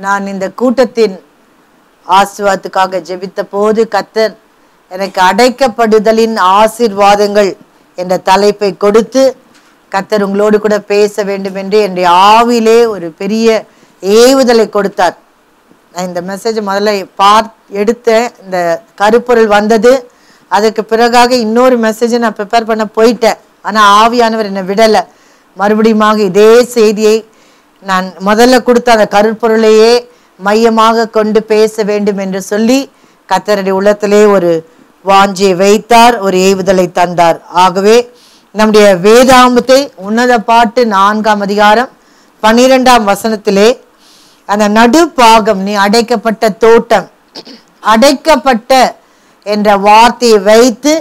நான் இந்த கூட்டத்தின் ஆசீர்வாதத்துக்காக ஜெபித்த போது கர்த்தர் எனக்கு அடைக்கப்படுதலின் ஆசீர்வாதங்கள் என்ற தலைப்பை கொடுத்து கர்த்தர் உங்களோடு கூட பேச வேண்டும் என்று என்னுடைய ஆவிலே ஒரு பெரிய ஏவுதலை கொடுத்தார். நான் இந்த மெசேஜ் முதல்ல எடுத்தேன், இந்த கருப்பொருள் வந்தது. அதுக்கு பிறகாக இன்னொரு மெசேஜை நான் ப்ரிப்பேர் பண்ண போயிட்டேன். ஆனால் ஆவியானவர் என்னை விடலை. மறுபடியும் இதே செய்தியை நான் முதல்ல கொடுத்த அந்த கருப்பொருளையே மையமாக கொண்டு பேச வேண்டும் என்று சொல்லி கர்த்தருடைய உள்ளத்திலே ஒரு வாஞ்சியை வைத்தார், ஒரு ஏவுதலை தந்தார். ஆகவே நம்முடைய வேதாகமத்தை உன்னத பாட்டு 4ஆம் அதிகாரம் 12ஆம் வசனத்திலே அந்த நடுப்பாகம், நீ அடைக்கப்பட்ட தோட்டம், அடைக்கப்பட்ட என்ற வார்த்தையை வைத்து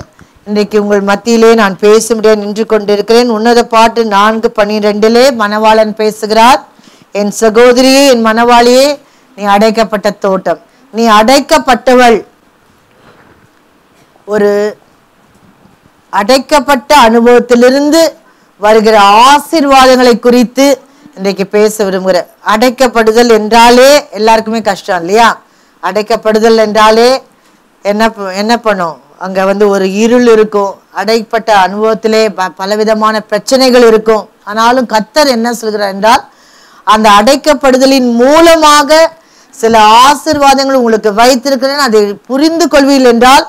இன்றைக்கு உங்கள் மத்தியிலே நான் பேச முடியாது நின்று கொண்டிருக்கிறேன். உன்னத பாட்டு 4:12 மணவாளன் பேசுகிறார், என் சகோதரியே, என் மணவாளியே, நீ அடைக்கப்பட்ட தோட்டம், நீ அடைக்கப்பட்டவள். ஒரு அடைக்கப்பட்ட அனுபவத்திலிருந்து வருகிற ஆசீர்வாதங்களை குறித்து இன்றைக்கு பேச விரும்புகிற. அடைக்கப்படுதல் என்றாலே எல்லாருக்குமே கஷ்டம் இல்லையா? அடைக்கப்படுதல் என்றாலே என்ன பண்ணும்? அங்க ஒரு இருள் இருக்கும். அடைப்பட்ட அனுபவத்திலே பலவிதமான பிரச்சனைகள் இருக்கும். ஆனாலும் கர்த்தர் என்ன சொல்கிறார் என்றால், அந்த அடைக்கப்படுதலின் மூலமாக சில ஆசீர்வாதங்கள் உங்களுக்கு வைத்திருக்கிறேன், அதை புரிந்து கொள்வீர்கள் என்றால்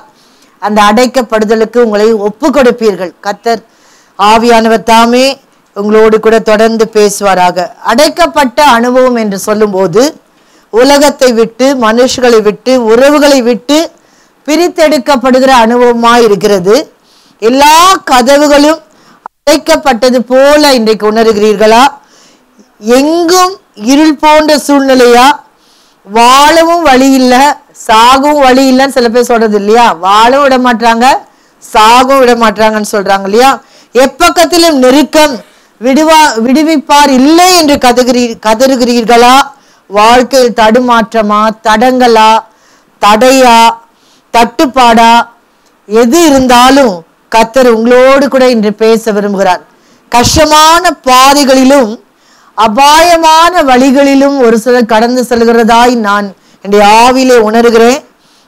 அந்த அடைக்கப்படுதலுக்கு உங்களை ஒப்பு கொடுப்பீர்கள். கர்த்தர் ஆவியானவர் தாமே உங்களோடு கூட தொடர்ந்து பேசுவாராக. அடைக்கப்பட்ட அனுபவம் என்று சொல்லும் போது உலகத்தை விட்டு, மனுஷர்களை விட்டு, உறவுகளை விட்டு பிரித்தெடுக்கப்படுகிற அனுபவமாய் இருக்கிறது. எல்லா கதவுகளும் அடைக்கப்பட்டது போல இன்றைக்கு உணர்கிறீர்களா? எங்கும் இருள் போன்ற சூழ்நிலையா? வாழவும் வழி இல்லை, சாகவும் வழி இல்லைன்னு சில பேர் சொல்றது இல்லையா? வாழவும் விட மாட்டாங்க, சாகவும் விட மாட்டாங்கன்னு சொல்றாங்க இல்லையா? எப்பக்கத்திலும் நெருக்கம், விடுவிப்பார் இல்லை என்று கதறுகிறீர்களா? வாழ்க்கையில் தடுமாற்றமா, தடங்களா, தடையா, தட்டுப்பாடா, எது இருந்தாலும் கர்த்தர் உங்களோடு கூட இன்று பேச விரும்புகிறார். கஷ்டமான பாதைகளிலும் அபாயமான வழிகளிலும் ஒரு சிலர் கடந்து செல்கிறதாய் நான் என்னுடைய ஆவிலே உணர்கிறேன்.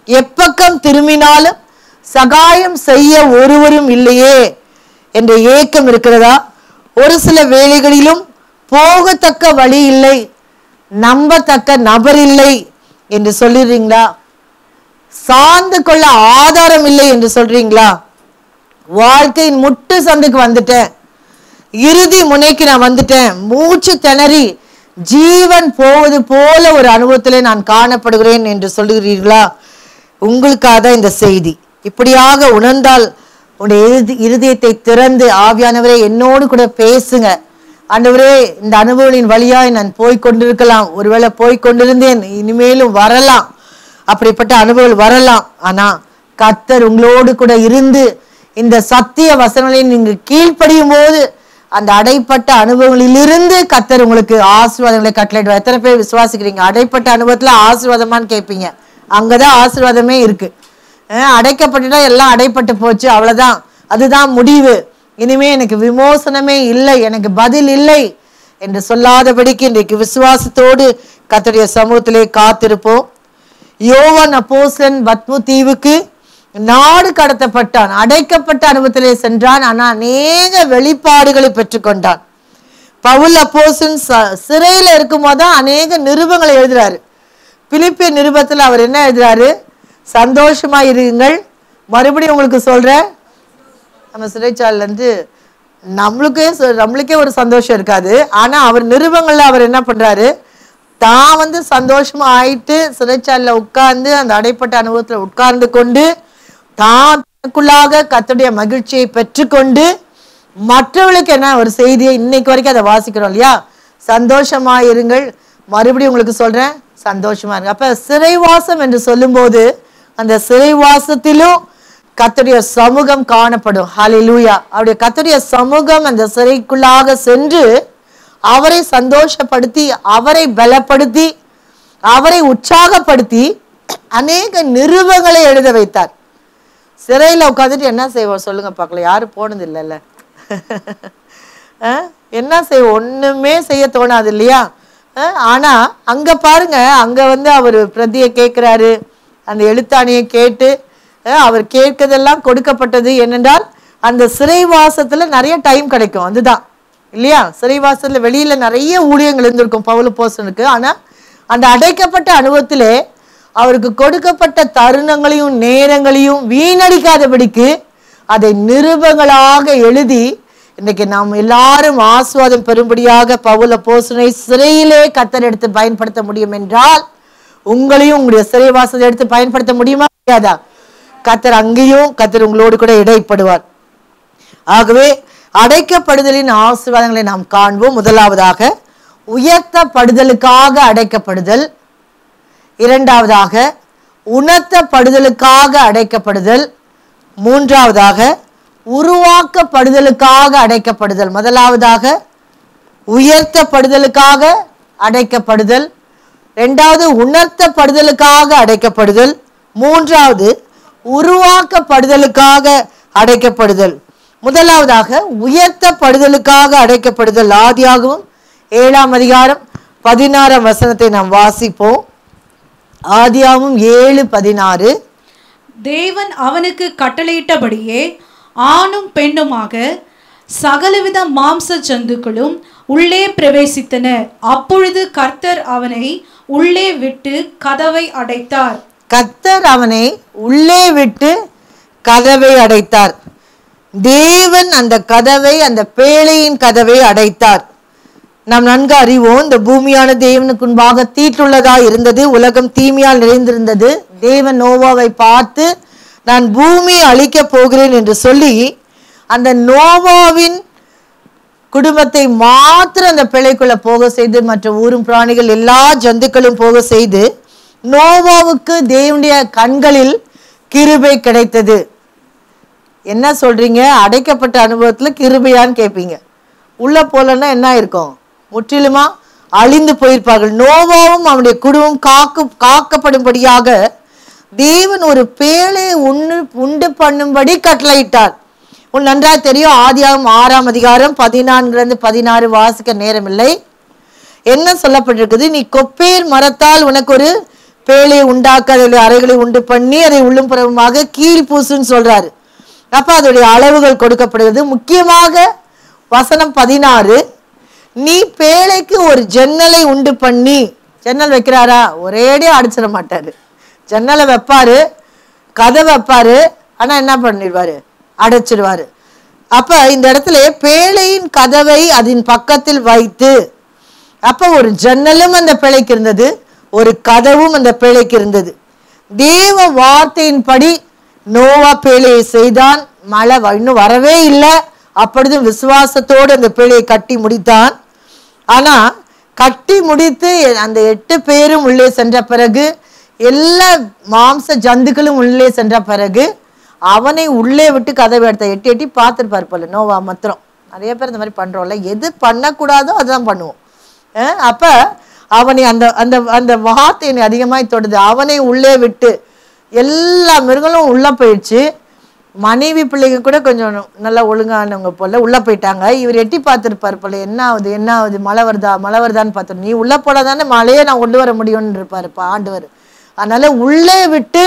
எப்பக்கம் திரும்பினாலும் சகாயம் செய்ய ஒருவரும் இல்லையே என்ற ஏக்கம் இருக்கிறதா? ஒரு சில வேளைகளிலும் போகத்தக்க வழி இல்லை, நம்பத்தக்க நபர் இல்லை என்று சொல்லிடுறீங்களா? சார்ந்து கொள்ள ஆதாரம் இல்லை என்று சொல்றீங்களா? வாழ்க்கையின் முட்டு சந்துக்கு வந்துட்டேன், இறுதி முனைக்கு நான் வந்துட்டேன், மூச்சு திணறி ஜீவன் போவது போல ஒரு அனுபவத்திலே நான் காணப்படுகிறேன் என்று சொல்லுகிறீர்களா? உங்களுக்காக தான் இந்த செய்தி. இப்படியாக உணர்ந்தால் உடைய இருதயத்தை திறந்து, ஆவியானவரே என்னோடு கூட பேசுங்க, ஆண்டவரே இந்த அனுபவங்களின் வழியாய் நான் போய்கொண்டிருக்கலாம், ஒருவேளை போய்கொண்டிருந்தேன், இனிமேலும் வரலாம், அப்படிப்பட்ட அனுபவங்கள் வரலாம். ஆனா கர்த்தர் உங்களோடு கூட இருந்து இந்த சத்திய வசனங்களை நீங்கள் கீழ்ப்படியும் போது அந்த அடைப்பட்ட அனுபவங்களிலிருந்து கர்த்தர் உங்களுக்கு ஆசீர்வாதங்களை கட்டளையிடுவார். எத்தனை பேர் விசுவாசிக்கிறீங்க? அடைப்பட்ட அனுபவத்துல ஆசீர்வாதமான்னு கேட்பீங்க. அங்கதான் ஆசீர்வாதமே இருக்கு. அடைக்கப்பட்டுட்டா எல்லாம் அடைப்பட்டு போச்சு, அவ்வளவுதான், அதுதான் முடிவு, இனிமே எனக்கு விமோசனமே இல்லை, எனக்கு பதில் இல்லை என்று சொல்லாதபடிக்கு இன்றைக்கு விசுவாசத்தோடு கர்த்தருடைய சமூகத்திலே காத்திருப்போம். யோவான் அப்போஸ்தலன் பத்மு தீவுக்கு நாடு கடத்தப்பட்டான், அடைக்கப்பட்ட அனுபவத்திலே சென்றான், ஆனா அநேக வெளிப்பாடுகளை பெற்றுக்கொண்டான். பவுல் அப்போஸ்தலன் சிறையில இருக்கும் போதுதான் அநேக நிருபங்களை எழுதுறாரு. பிலிப்பிய நிருபத்துல அவர் என்ன எழுதுறாரு? சந்தோஷமா இருங்கள். மறுபடியும் உங்களுக்கு சொல்றேன், நம்ம சிறைச்சாலையில இருந்து நம்மளுக்கே ஒரு சந்தோஷம் இருக்காது. ஆனா அவர் நிருபங்கள்ல அவர் என்ன பண்றாரு? தான் சந்தோஷமா ஆயிட்டு சிறைச்சாலையில உட்கார்ந்து அந்த அடைப்பட்ட அனுபவத்துல உட்கார்ந்து கொண்டு தான் தனக்குள்ளாக கர்த்தருடைய மகிழ்ச்சியை பெற்றுக்கொண்டு மற்றவர்களுக்கு என்ன ஒரு செய்தியை இன்னைக்கு வரைக்கும் அதை வாசிக்கிறோம் இல்லையா? சந்தோஷமா இருங்கள், மறுபடியும் உங்களுக்கு சொல்றேன், சந்தோஷமா இருங்க. அப்ப சிறைவாசம் என்று சொல்லும் போது அந்த சிறைவாசத்திலும் கர்த்தருடைய சமூகம் காணப்படும். ஹல்லேலூயா. அவருடைய கர்த்தருடைய சமூகம் அந்த சிறைக்குள்ளாக சென்று அவரை சந்தோஷப்படுத்தி, அவரை பலப்படுத்தி, அவரை உற்சாகப்படுத்தி அநேக நிருபங்களை எழுத வைத்தார். சிறையில் உட்காந்துட்டு என்ன செய்வோம் சொல்லுங்க பார்க்கலாம்? யாரும் போனது இல்லைல்ல. என்ன செய்வோம்? ஒண்ணுமே செய்ய தோணாது இல்லையா? ஆனா அங்க பாருங்க, அங்க அவர் பிரதியை கேட்கிறாரு, அந்த எழுத்தாணியை கேட்டு அவர் கேட்கறதெல்லாம் கொடுக்கப்பட்டது. என்னென்றால் அந்த சிறைவாசத்துல நிறைய டைம் கிடைக்கும், அதுதான் இல்லையா? சிறைவாசத்துல வெளியில நிறைய ஊழியங்கள் இருந்திருக்கும் பவுல் அப்போஸ்தலனுக்கு. ஆனா அந்த அடைக்கப்பட்ட அனுபவத்திலே அவருக்கு கொடுக்கப்பட்ட தருணங்களையும் நேரங்களையும் வீணடிக்காதபடிக்கு அதை நிருபங்களாக எழுதி இன்னைக்கு நாம் எல்லாரும் ஆசீர்வாதம் பெறும்படியாக பவுல் அப்போஸ்தலனை சிறையிலே கர்த்தர் எடுத்து பயன்படுத்த முடியும் என்றால், உங்களையும் உங்களுடைய சிறைவாசத்தை எடுத்து பயன்படுத்த முடியுமா? முடியாதா? கர்த்தர் அங்கேயும் கர்த்தர் உங்களோடு கூட இடைப்படுவார். ஆகவே அடைக்கப்படுதலின் ஆசீர்வாதங்களை நாம் காண்போம். முதலாவதாக உயர்த்தப்படுதலுக்காக அடைக்கப்படுதல், இரண்டாவதாக உணர்த்தப்படுதலுக்காக அடைக்கப்படுதல், மூன்றாவதாக உருவாக்கப்படுதலுக்காக அடைக்கப்படுதல். முதலாவதாக உயர்த்தப்படுதலுக்காக அடைக்கப்படுதல், இரண்டாவது உணர்த்தப்படுதலுக்காக அடைக்கப்படுதல், மூன்றாவது உருவாக்கப்படுதலுக்காக அடைக்கப்படுதல். முதலாவதாக உயர்த்தப்படுதலுக்காக அடைக்கப்படுதல். ஆதியாகமம் 7ஆம் அதிகாரம் 16ஆம் வசனத்தை நாம் வாசிப்போம். ஆதியாகமம் 7:16. தேவன் அவனுக்கு கட்டளையிட்டபடியே ஆணும் பெண்ணுமாக சகலவித மாம்ச ஜந்துக்களும் உள்ளே பிரவேசித்தன. அப்பொழுது கர்த்தர் அவனை உள்ளே விட்டு கதவை அடைத்தார். கர்த்தர் அவனை உள்ளே விட்டு கதவை அடைத்தார். தேவன் அந்த கதவை, அந்த பேழையின் கதவை அடைத்தார். நாம் நன்கு அறிவோம், இந்த பூமியான தேவனுக்கு முன்பாக தீட்டுள்ளதா இருந்தது, உலகம் தீமையால் நிறைந்திருந்தது. தேவன் நோவாவை பார்த்து நான் பூமியை அழிக்கப் போகிறேன் என்று சொல்லி அந்த நோவாவின் குடும்பத்தை மாத்திரம் அந்த பிழைக்குள்ள போக செய்து, மற்ற ஊரும் பிராணிகள் எல்லா ஜந்துக்களும் போக செய்து, நோவாவுக்கு தேவனுடைய கண்களில் கிருபை கிடைத்தது. என்ன சொல்றீங்க? அடைக்கப்பட்ட அனுபவத்துல கிருபையான்னு கேட்பீங்க. உள்ள போலன்னா என்ன இருக்கும்? முற்றிலுமா அழிந்து போயிருப்பார்கள். நோவாவும் அவனுடைய குடும்பம் காக்கப்படும்படியாக தேவன் ஒரு பேழை உண்டு பண்ணும்படி கட்டளையிட்டார். உன் நன்றாக தெரியும், ஆதியாகமம் 6ஆம் அதிகாரம் 14-16 வாசிக்க நேரமில்லை. என்ன சொல்லப்பட்டிருக்குது? நீ கொப்பேர் மரத்தால் உனக்கு ஒரு பேழை உண்டாக்க, அதில் அறைகளை உண்டு பண்ணி அதை உள்ளும் புறமாக கீழ் பூசுன்னு சொல்றாரு. அப்ப அதோடைய அளவுகள் கொடுக்கப்படுகிறது. முக்கியமாக வசனம் 16, நீ பேழைக்கு ஒரு ஜன்னலை உண்டு பண்ணி. ஜன்னல் வைக்கிறாரா? ஒரேடியா அடிச்சிட மாட்டாரு. ஜன்னலை வைப்பாரு, கதை வைப்பாரு, ஆனா என்ன பண்ணிடுவாரு? அடைச்சிடுவாரு. அப்ப இந்த இடத்துல பேழையின் கதவை அதன் பக்கத்தில் வைத்து, அப்ப ஒரு ஜன்னலும் அந்த பேழைக்கு இருந்தது, ஒரு கதவும் அந்த பேழைக்கு இருந்தது. தேவ வார்த்தையின்படி நோவா பேழையை செய்தான். மழை இன்னும் வரவே இல்லை, அப்பொழுதும் விசுவாசத்தோடு அந்த பேழையை கட்டி முடித்தான். ஆனா கட்டி முடித்து அந்த 8 பேரும் உள்ளே சென்ற பிறகு, எல்லா மாம்ச ஜந்துக்களும் உள்ளே சென்ற பிறகு அவனை உள்ளே விட்டு கதவை எடுத்த. எட்டி பார்த்துருப்பார் போல நோவா மாத்திரம். நிறைய பேர் இந்த மாதிரி பண்றோம்ல, எது பண்ணக்கூடாதோ அதுதான் பண்ணுவோம். அப்ப அவனை அந்த அந்த அந்த வார்த்தை அதிகமாய் தொடுது. அவனை உள்ளே விட்டு எல்லா மிருகங்களும் உள்ள போயிடுச்சு. மனைவி பிள்ளைங்க கூட கொஞ்சம் நல்லா ஒழுங்கானவங்க போல உள்ள போயிட்டாங்க. இவர் எட்டி பார்த்துருப்பார் போல, என்ன ஆகுது, மழை வருதான்னு பார்த்துரு. நீ உள்ள போடாதானே மழையே நான் கொண்டு வர முடியும்னு இருப்பாரு ஆண்டவர். அதனால உள்ளே விட்டு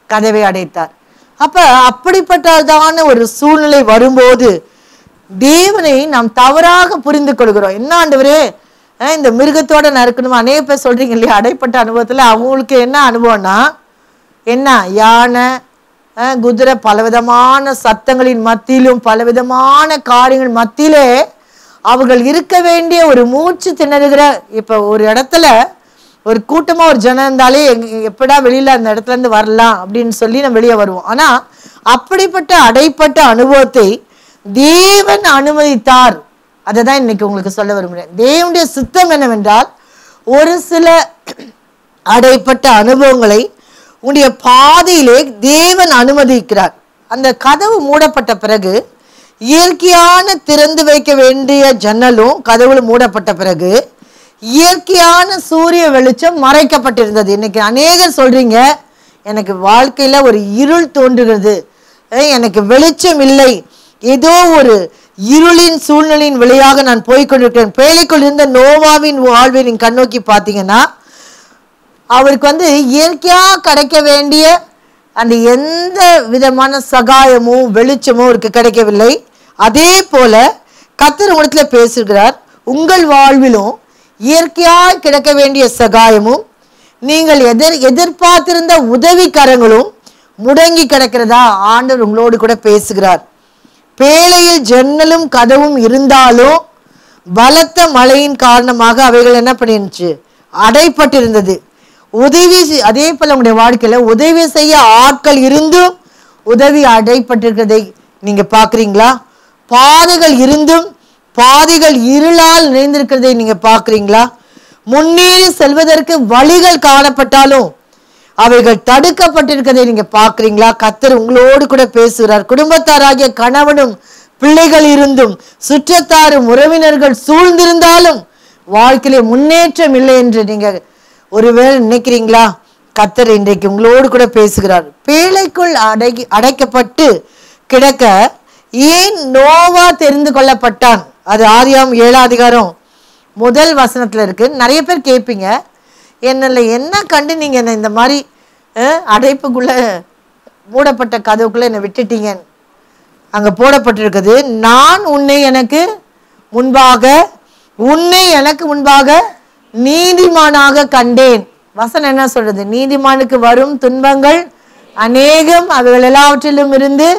கதவை அடைத்தார். அப்ப அப்படிப்பட்டதான ஒரு சூழ்நிலை வரும்போது தேவனை நாம் தவறாக புரிந்து கொள்கிறோம். என்ன ஆண்டவரே, இந்த மிருகத்தோட நறுக்கணுமா? அநேக பேர் சொல்றீங்க இல்லையா, அடைப்பட்ட அனுபவத்துல அவங்களுக்கு என்ன அனுபவம்னா, என்ன யானை குதிரை பலவிதமான சத்தங்களின் மத்தியிலும் பலவிதமான காரியங்கள் மத்தியிலே அவர்கள் இருக்க வேண்டிய ஒரு மூச்சு திணறுகிற, இப்ப ஒரு இடத்துல ஒரு கூட்டமா ஒரு ஜனம் இருந்தாலே எப்படா வெளியில அந்த இடத்துல இருந்து வரலாம் அப்படின்னு சொல்லி நம்ம வெளியே வருவோம். ஆனா அப்படிப்பட்ட அடைப்பட்ட அனுபவத்தை தேவன் அனுமதித்தார். அதை தான் இன்னைக்கு உங்களுக்கு சொல்ல விரும்புகிறேன். தேவனுடைய சித்தம் என்னவென்றால், ஒரு சில அடைப்பட்ட அனுபவங்களை உன்னுடைய பாதையிலே தேவன் அனுமதிக்கிறார். அந்த கதவு மூடப்பட்ட பிறகு, இயற்கையான திறந்து வைக்க வேண்டிய ஜன்னலும் கதவுகளும் மூடப்பட்ட பிறகு இயற்கையான சூரிய வெளிச்சம் மறைக்கப்பட்டிருந்தது. இன்னைக்கு அநேகர் சொல்றீங்க, எனக்கு வாழ்க்கையில ஒரு இருள் தோன்றுகிறது, எனக்கு வெளிச்சம் இல்லை, ஏதோ ஒரு இருளின் சூழ்நிலையின் வழியாக நான் போய்கொண்டிருக்கிறேன். பேழைக்குள் இருந்த நோவாவின் வாழ்வை நீங்க கண்ணோக்கி பார்த்தீங்கன்னா, அவருக்கு இயற்கையா கிடைக்க வேண்டிய அந்த எந்த விதமான சகாயமும் வெளிச்சமும் அவருக்கு கிடைக்கவில்லை. அதே போல கர்த்தர் உங்களிடத்துல பேசுகிறார், உங்கள் வாழ்விலும் இயற்கையாய் கிடைக்க வேண்டிய சகாயமும் நீங்கள் எதிர்பார்த்திருந்த உதவிக்கரங்களும் முடங்கி கிடக்கிறதா ஆண்டவர் உங்களோடு கூட பேசுகிறார். பேழையில் ஜன்னலும் கதவும் இருந்தாலும் பலத்த மழையின் காரணமாக அவைகள் என்ன பண்ணிருந்துச்சு? அடைப்பட்டிருந்தது. உதவி அதே போல உங்களுடைய வாழ்க்கையில உதவி செய்ய ஆட்கள் இருந்தும் உதவி அடைப்பட்டிருக்கிறதை நீங்க பாக்குறீங்களா? பாதைகள் இருந்தும் பாதைகள் இருளால் நிறைந்திருக்கிறதை நீங்க பாக்குறீங்களா? முன்னேறி செல்வதற்கு வழிகள் காணப்பட்டாலும் அவைகள் தடுக்கப்பட்டிருக்கிறதை நீங்க பாக்குறீங்களா? கர்த்தர் உங்களோடு கூட பேசுகிறார். குடும்பத்தாராகிய கணவனும் பிள்ளைகள் இருந்தும் சுற்றத்தாரும் உறவினர்கள் சூழ்ந்திருந்தாலும் வாழ்க்கையில முன்னேற்றம் இல்லை என்று நீங்க ஒருவேளை நினைக்கிறீங்களா? கர்த்தர் இன்றைக்கு உங்களோடு கூட பேசுகிறார். பேழைக்குள் அடைக்கப்பட்டு கிடக்க ஏன் நோவா தெரிந்து கொள்ளப்பட்டான்? அது ஆதியாகமம் 7ஆம் அதிகாரம் 1 வசனத்துல இருக்கு. நிறைய பேர் கேட்பீங்க, என்னல என்ன கண்டு நீங்க என்ன இந்த மாதிரி அடைப்புக்குள்ள மூடப்பட்ட கதவுக்குள்ள என்னை விட்டுட்டீங்க? அங்க போடப்பட்டிருக்குது, நான் உன்னை எனக்கு முன்பாக நீதிமானாக கண்டேன். வசனம் என்ன சொல்றது? நீதிமானுக்கு வரும் துன்பங்கள் அநேகம், அவைகள் எல்லாவற்றிலும் இருந்து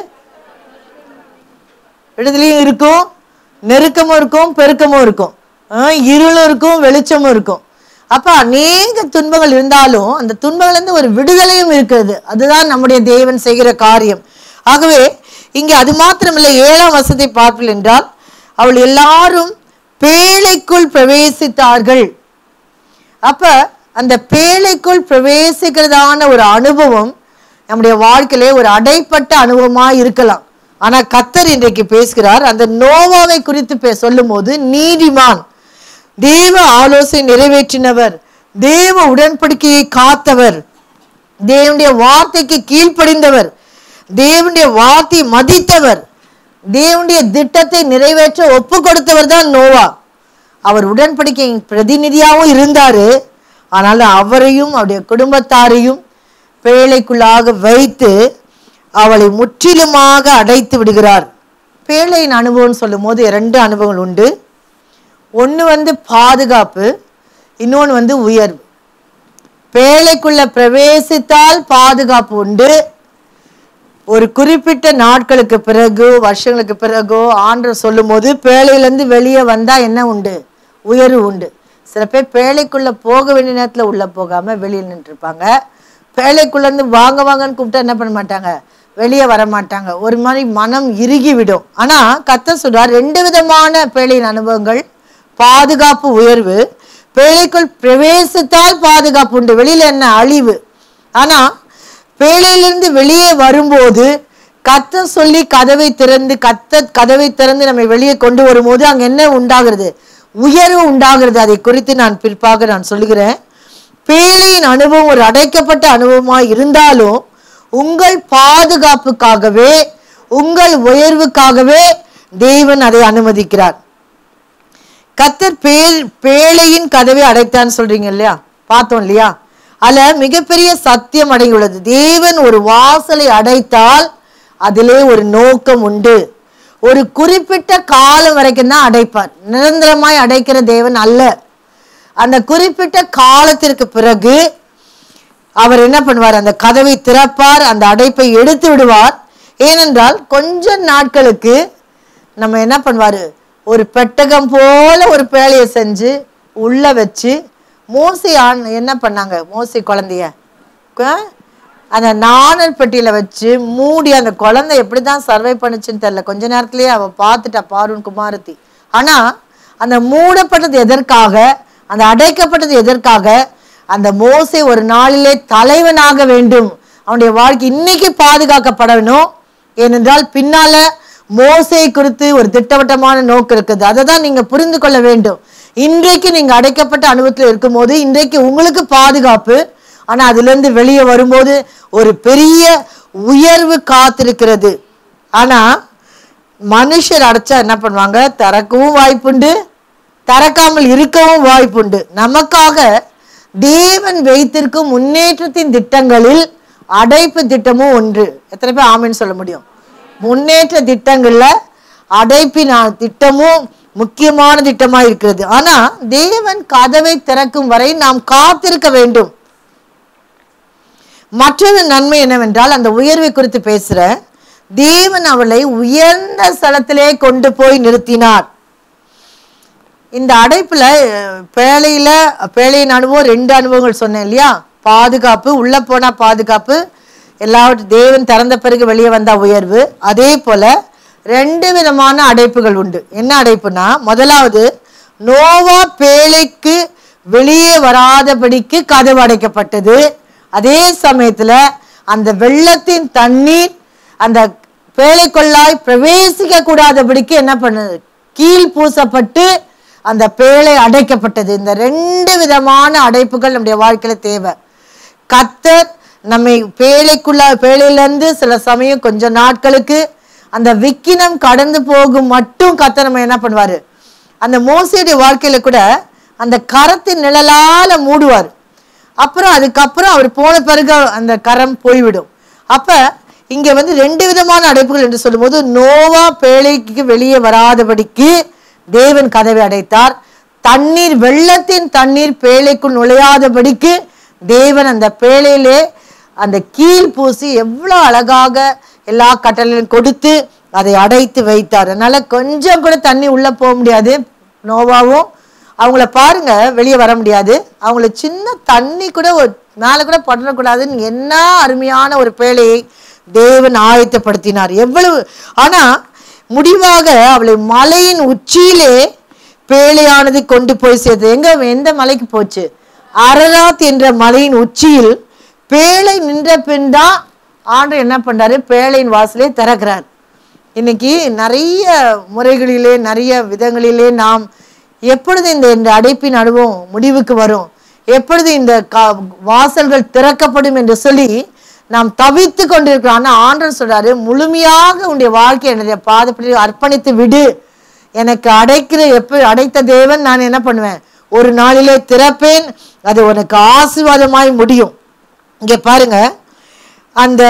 விடுதலையும் இருக்கும், நெருக்கமும் இருக்கும், பெருக்கமும் இருக்கும், இருளும் இருக்கும், வெளிச்சமும் இருக்கும். அப்ப அநேக துன்பங்கள் இருந்தாலும் அந்த துன்பங்கள் இருந்து ஒரு விடுதலையும் இருக்கிறது. அதுதான் நம்முடைய தேவன் செய்கிற காரியம். ஆகவே இங்கே அது மாத்திரமில்லை, 7ஆம் வசனத்தை பார்ப்பீர்கள் என்றால், அவள் எல்லாரும் பேழைக்குள் பிரவேசித்தார்கள். அப்ப அந்த பேழைக்குள் பிரவேசிக்கிறதான ஒரு அனுபவம் நம்முடைய வாழ்க்கையிலே ஒரு அடைப்பட்ட அனுபவமா இருக்கலாம். ஆனா கர்த்தர் இன்றைக்கு பேசுகிறார். அந்த நோவாவை குறித்து சொல்லும் போது, நீதிமான், தேவ ஆலோசனை நிறைவேற்றினவர், தேவ உடன்படிக்கையை காத்தவர், தேவனுடைய வார்த்தைக்கு கீழ்ப்படிந்தவர், தேவனுடைய வார்த்தை மதித்தவர், தேவனுடைய திட்டத்தை நிறைவேற்ற ஒப்பு கொடுத்தவர் தான் நோவா. அவர் உடன்படிக்கையின் பிரதிநிதியாகவும் இருந்தாரு. ஆனால் அவரையும் அவருடைய குடும்பத்தாரையும் பேழைக்குள்ளாக வைத்து அவளை முற்றிலுமாக அடைத்து விடுகிறார். பேழையின் அனுபவம் சொல்லும் போது 2 அனுபவங்கள் உண்டு. ஒன்று பாதுகாப்பு, இன்னொன்று உயர்வு. பேழைக்குள்ள பிரவேசித்தால் பாதுகாப்பு உண்டு. ஒரு குறிப்பிட்ட நாட்களுக்கு பிறகு, வருஷங்களுக்கு பிறகோ ஆண்டவர் சொல்லும் போது பேழையிலேருந்து வெளியே வந்தா என்ன உண்டு? உயர்வு உண்டு. சில பேர் பேழைக்குள்ள போக வேண்டிய நேரத்தில் உள்ள போகாம வெளியில் நின்றுருப்பாங்க. பேழைக்குள்ளேருந்து வாங்க வாங்கன்னு கூப்பிட்டா என்ன பண்ண மாட்டாங்க? வெளியே வர மாட்டாங்க. ஒரு மாதிரி மனம் இறுகி விடும். ஆனா கர்த்தர் சொல்றார், 2 விதமான பேழையின் அனுபவங்கள், பாதுகாப்பு, உயர்வு. பேழைக்குள் பிரவேசித்தால் பாதுகாப்பு உண்டு, வெளியில என்ன? அழிவு. ஆனா பேழையிலிருந்து வெளியே வரும்போது கர்த்தர் சொல்லி கதவை திறந்து நம்மை வெளியே கொண்டு வரும்போது அங்க என்ன உண்டாகிறது? உயர்வு உண்டாகிறது. அதை குறித்து நான் பிற்பாக நான் சொல்லுகிறேன். பேழையின் அனுபவம் ஒரு அடைக்கப்பட்ட அனுபவமாய் இருந்தாலும் உங்கள் பாதுகாப்புக்காகவே, உங்கள் உயர்வுக்காகவே தேவன் அதை அனுமதிக்கிறார். கர்த்தர் பேழையின் கதவை அடைத்தான்னு சொல்றீங்க இல்லையா? பார்த்தோம் இல்லையா? அதுல மிகப்பெரிய சத்தியம் அடங்கியுள்ளது. தேவன் ஒரு வாசலை அடைத்தால் அதிலே ஒரு நோக்கம் உண்டு. ஒரு குறிப்பிட்ட காலம் வரைக்கும் தான் அடைப்பார், நிரந்தரமாய் அடைக்கிற தேவன் அல்ல. அந்த குறிப்பிட்ட காலத்திற்கு பிறகு அவர் என்ன பண்ணுவார்? அந்த கதவை திறப்பார், அந்த அடைப்பை எடுத்து விடுவார். ஏனென்றால் கொஞ்ச நாட்களுக்கு நம்ம என்ன பண்ணுவாரு? ஒரு பெட்டகம் போல ஒரு பேழையை செஞ்சு உள்ள வச்சு, மோசே என்ன பண்ணாங்க? மோசே குழந்தைய அந்த நாணல் பெட்டியில வச்சு மூடி, அந்த குழந்தை எப்படிதான் சர்வை பண்ணுச்சுன்னு தெரியல. கொஞ்ச நேரத்திலேயே அவ பார்த்துட்டா பார்வன் குமாரத்தி. ஆனா அந்த மூடப்பட்டது எதற்காக? அந்த அடைக்கப்பட்டது எதற்காக? அந்த மோசே ஒரு நாளிலே தலைவனாக வேண்டும். அவனுடைய வாழ்க்கை இன்னைக்கு பாதுகாக்கப்படணும். ஏனென்றால் பின்னால மோசே குறித்து ஒரு திட்டவட்டமான நோக்கம் இருக்குது. அதை தான் நீங்க புரிந்து கொள்ள வேண்டும். இன்றைக்கு நீங்க அடைக்கப்பட்ட அனுபவத்தில் இருக்கும் போது இன்றைக்கு உங்களுக்கு பாதுகாப்பு. ஆனா அதுல இருந்து வெளியே வரும்போது ஒரு பெரிய உயர்வு காத்திருக்கிறது. ஆனா மனுஷர் அடைச்சா என்ன பண்ணுவாங்க? திறக்கவும் வாய்ப்புண்டு, திறக்காமல் இருக்கவும் வாய்ப்புண்டு. நமக்காக தேவன் வைத்திருக்கும் முன்னேற்றத்தின் திட்டங்களில் அடைப்பு திட்டமும் ஒன்று. எத்தனை பேர் ஆமென் சொல்ல முடியும்? முன்னேற்ற திட்டங்கள்ல அடைப்பின் திட்டமும் முக்கியமான திட்டமா இருக்கிறது. ஆனா தேவன் கதவை திறக்கும் வரை நாம் காத்திருக்க வேண்டும். மற்றொரு நன்மை என்னவென்றால், அந்த உயர்வை குறித்து பேசுற, தேவன் அவளை உயர்ந்த ஸ்தலத்திலே கொண்டு போய் நிறுத்தினார். இந்த அடைப்புல பேழையின் அனுபவம் 2 அனுபவங்கள் சொன்னேன் இல்லையா? பாதுகாப்பு, உள்ள போனா பாதுகாப்பு, எல்லாவற்றும் தேவன் திறந்த பிறகு வெளியே வந்தா உயர்வு. அதே போல 2 விதமான அடைப்புகள் உண்டு. என்ன அடைப்புனா, முதலாவது நோவா பேழைக்கு வெளியே வராதபடிக்கு கதவு அடைக்கப்பட்டது. அதே சமயத்துல அந்த வெள்ளத்தின் தண்ணீர் அந்த பேழைக்குள்ளாய் பிரவேசிக்க கூடாதபடிக்கு என்ன பண்ணது? கீழ் பூசப்பட்டு அந்த பேழை அடைக்கப்பட்டது. இந்த 2 விதமான அடைப்புகள் நம்முடைய வாழ்க்கையில தேவை. கர்த்தர் நம்மை பேழையிலிருந்து சில சமயம் கொஞ்ச நாட்களுக்கு அந்த விக்கினம் கடந்து போகும் மட்டும் கர்த்தர் நம்ம என்ன பண்ணுவாரு? அந்த மோசேயுடைய வாழ்க்கையில கூட அந்த கரத்தின் நிழலால மூடுவார். அப்புறம் அதுக்கப்புறம் அவர் போன பிறகு அந்த கரம் போய்விடும். அப்ப இங்க 2 விதமான அடைப்புகள் என்று சொல்லும்போது, நோவா பேழைக்கு வெளியே வராதபடிக்கு தேவன் கதவை அடைத்தார். தண்ணீர், வெள்ளத்தின் தண்ணீர் பேழைக்குள் நுழையாதபடிக்கு தேவன் அந்த பேழையிலே அந்த கீழ் பூசி எவ்வளவு அழகாக எல்லா கட்டளையும் கொடுத்து அதை அடைத்து வைத்தார். அதனால கொஞ்சம் கூட தண்ணி உள்ள போக முடியாது. நோவாவும் அவங்கள பாருங்க, வெளியே வர முடியாது. அவங்கள சின்ன தண்ணி கூட மேலே கூட படக்கூடாதுன்னு என்ன அருமையான ஒரு பேழையை தேவன் ஆயத்தப்படுத்தினார். எவ்வளவு! ஆனா முடிவாக அவளை மலையின் உச்சியிலே பேழையானது கொண்டு போய் சேர்த்து. எந்த மலைக்கு போச்சு? அரராத் என்ற மலையின் உச்சியில் பேழை நின்ற பின் தான் ஆண்டவர் என்ன பண்றாரு? பேழையின் வாசலே திறக்கிறார். இன்னைக்கு நிறைய முறைகளிலே, நிறைய விதங்களிலே நாம் எப்பொழுது இந்த அடைப்பின் அனுபவம் முடிவுக்கு வரும், எப்பொழுது இந்த வாசல்கள் திறக்கப்படும் என்று சொல்லி நாம் தவித்து கொண்டிருக்கிறோம். ஆனா ஆண்டவர் சொல்றாரு, முழுமையாக உன்னுடைய வாழ்க்கை என்னுடைய பாதப்படி அர்ப்பணித்து விடு. எனக்கு அடைத்த தேவன் நான் என்ன பண்ணுவேன்? ஒரு நாளிலே திறப்பேன். அது உனக்கு ஆசீர்வாதமாய் முடியும். இங்க பாருங்க, அந்த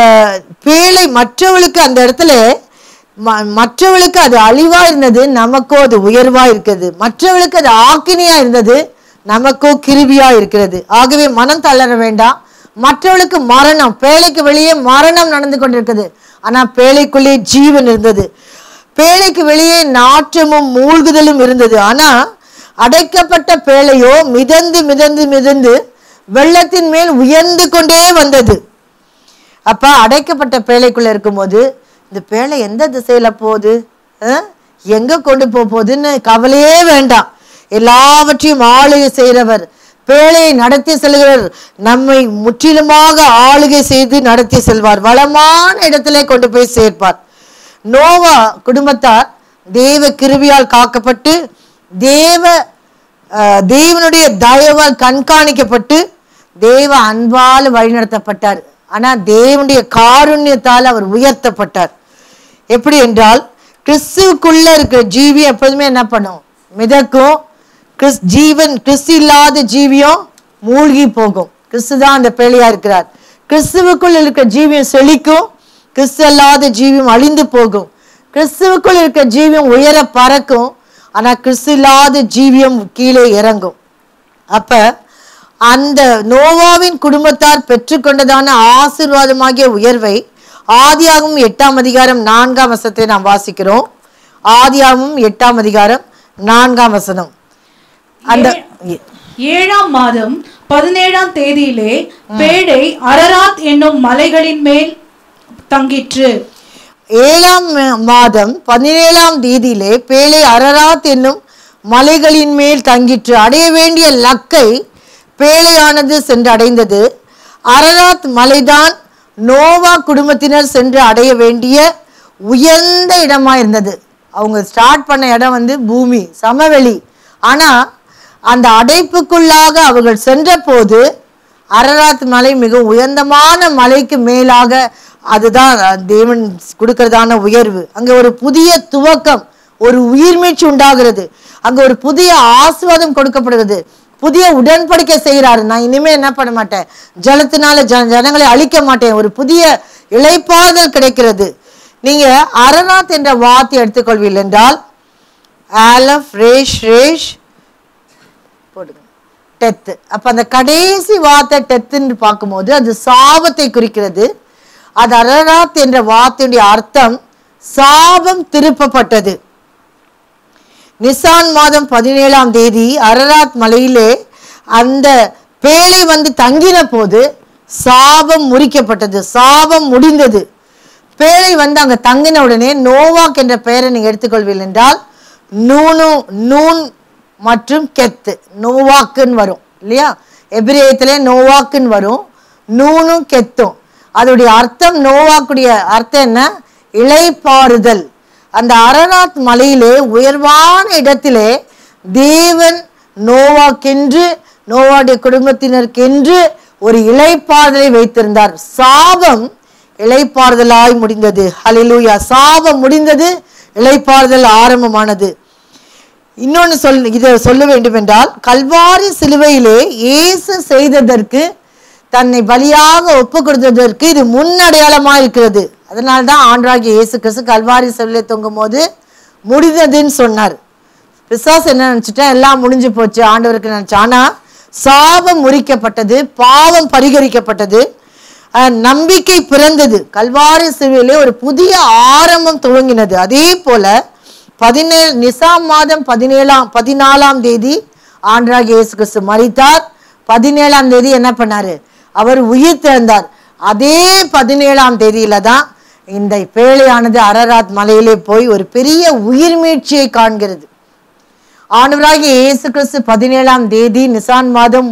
பேழை மற்றவளுக்கு அந்த இடத்துல மற்றவளுக்கு அது அழிவா இருந்தது, நமக்கோ அது உயர்வா இருக்கிறது. மற்றவளுக்கு அது ஆக்கினியா இருந்தது, நமக்கோ கிருபியா இருக்கிறது. ஆகவே மனம் தளர வேண்டாம். மற்றவளுக்கு மரணம், பேழைக்கு வெளியே மரணம் நடந்து கொண்டிருக்குது. ஆனா பேழைக்குள்ளே ஜீவன் இருந்தது. பேழைக்கு வெளியே நாற்றமும் மூழ்குதலும் இருந்தது. ஆனா அடைக்கப்பட்ட பேழையோ மிதந்து மிதந்து மிதந்து வெள்ளத்தின் மேல் உயர்ந்து கொண்டே வந்தது. அப்ப அடைக்கப்பட்ட பேழைக்குள்ள இருக்கும்போது இந்த பேழை எந்த திசையில போகுது, எங்க கொண்டு போகுதுன்னு கவலையே வேண்டாம். எல்லாவற்றையும் ஆளுகை செய்கிறவர், பேழையை நடத்தி செல்கிறவர், நம்மை முற்றிலுமாக ஆளுகை செய்து நடத்தி செல்வார். வளமான இடத்திலே கொண்டு போய் சேர்ப்பார். நோவா குடும்பத்தார் தேவ கிருபியால் காக்கப்பட்டு தேவனுடைய தயவால் கண்காணிக்கப்பட்டு தேவ அன்பால் வழிநடத்தப்பட்டார். ஆனா தேவனுடைய காருண்யத்தால் அவர் உயர்த்தப்பட்டார். எப்படி என்றால், கிறிஸ்துக்குள்ள இருக்கிற ஜீவியம் எப்போதுமே என்ன பண்ணும்? மிதக்கும். கிறிஸ்து இல்லாத ஜீவியம் மூழ்கி போகும். கிறிஸ்து தான் அந்த பேழையா இருக்கிறார். கிறிஸ்துவுக்குள் இருக்கிற ஜீவியம் செழிக்கும், கிறிஸ்து அல்லாத ஜீவியம் அழிந்து போகும். கிறிஸ்துவுக்குள் இருக்கிற ஜீவியம் உயர பறக்கும், ஆனா கிறிஸ்து இல்லாத ஜீவியம் கீழே இறங்கும். அப்ப அந்த நோவாவின் குடும்பத்தார் பெற்றுக்கொண்டதான ஆசீர்வாதமாகிய உயர்வை ஆதியாகமம் 8ஆம் அதிகாரம் 4ஆம் வசனத்தை நாம் வாசிக்கிறோம். ஆதியாகமம் 8ஆம் அதிகாரம் 4ஆம் வசனம். அந்த 7ஆம் மாதம் 17ஆம் தேதியிலே பேழை அரராத் என்னும் மலைகளின் மேல் தங்கிற்று. 7ஆம் மாதம் 17ஆம் தேதியிலே பேழை அரராத் என்னும் மலைகளின் மேல் தங்கிற்று. அடைய வேண்டிய லக்கை பேழையானது சென்று அடைந்தது. அரராத் மலைதான் நோவா குடும்பத்தினர் சென்று அடைய வேண்டிய உயர்ந்த இடமா இருந்தது. அவங்க ஸ்டார்ட் பண்ண இடம் பூமி, சமவெளி. ஆனா அந்த அடைப்புக்குள்ளாக அவர்கள் சென்ற போது அரராத் மலை மிக உயர்ந்தமான மலைக்கு மேலாக அதுதான் தேவன் கொடுக்கிறதான உயர்வு. அங்க ஒரு புதிய துவக்கம், ஒரு உயிர்மீட்சி உண்டாகிறது. அங்க ஒரு புதிய ஆசீர்வாதம் கொடுக்கப்படுகிறது. புதிய உடன்படிக்கை செய்கிறாரு. நான் இனிமே என்ன பண்ண மாட்டேன், ஜலத்தினால ஜனங்களை அழிக்க மாட்டேன். ஒரு புதிய இளைப்பாறுதல் கிடைக்கிறது. நீங்க அரராத் என்ற வார்த்தை எடுத்துக்கொள்வீர்கள் என்றால் ஆலஃப் ரேஷ் ரேஷ் போடுங்க டெத்து. அப்ப அந்த கடைசி வார்த்தை டெத்துன்னு பார்க்கும்போது அது சாபத்தை குறிக்கிறது. அது அரராத் என்ற வார்த்தையுடைய அர்த்தம் சாபம் திருப்பப்பட்டது. நிசான் மாதம் 17ஆம் தேதி அரராத் மலையிலே அந்த பேழை வந்து தங்கின போது சாபம் முறிக்கப்பட்டது, சாபம் முடிந்தது. பேழை வந்து அங்க தங்கின உடனே நோவாக் என்ற பெயரை நீங்க எடுத்துக்கொள்வீர்கள் என்றால் நூன் மற்றும் கெத்து, நோவாக்குன்னு வரும் இல்லையா? எபிரேயத்திலே நோவாக்குன்னு வரும், நூனும் கெத்தும். அதோடைய அர்த்தம், நோவாக்குடைய அர்த்தம் என்ன? இளைப்பாறுதல். அந்த அரராத் மலையிலே உயர்வான இடத்திலே தேவன் நோவாக்கென்று, நோவாவுடைய குடும்பத்தினருக்கென்று ஒரு இளைப்பாறுதலை வைத்திருந்தார். சாபம் இளைப்பாறுதலாய் முடிந்தது. ஹல்லேலூயா. சாபம் முடிந்தது, இளைப்பாறுதல் ஆரம்பமானது. இன்னொன்னு இதை சொல்ல வேண்டும் என்றால், கல்வாரி சிலுவையிலே இயேசு செய்ததற்கு, தன்னை பலியாக ஒப்பு கொடுத்ததற்கு இது முன்னடையாளமா இருக்கிறது. அதனால்தான் ஆண்டவராகிய இயேசு கிறிஸ்து கல்வாரி சிலுவையிலே தொங்கும் போது முடிந்ததுன்னு சொன்னார். பிசாசு என்ன நினைச்சிட்டா, எல்லாம் முடிஞ்சு போச்சு ஆண்டவருக்கு நினைச்சா. ஆனா சாபம் முறிக்கப்பட்டது, பாவம் பரிகரிக்கப்பட்டது, நம்பிக்கை பிறந்தது. கல்வாரி சிலுவையிலே ஒரு புதிய ஆரம்பம் துவங்கினது. அதே போல நிசாம் மாதம் 14ஆம் தேதி ஆண்டவராகிய இயேசு கிறிஸ்து மரித்தார். 17ஆம் தேதி என்ன பண்ணாரு? அவர் உயிர் தெழுந்தார். அதே 17ஆம் தேதியில தான் இந்த பேழையானது அரராத் மலையிலே போய் ஒரு பெரிய உயிர் மீட்சியை காண்கிறது. ஆண்டவராகிய இயேசு கிறிஸ்து 17ஆம் தேதி நிசான் மாதம்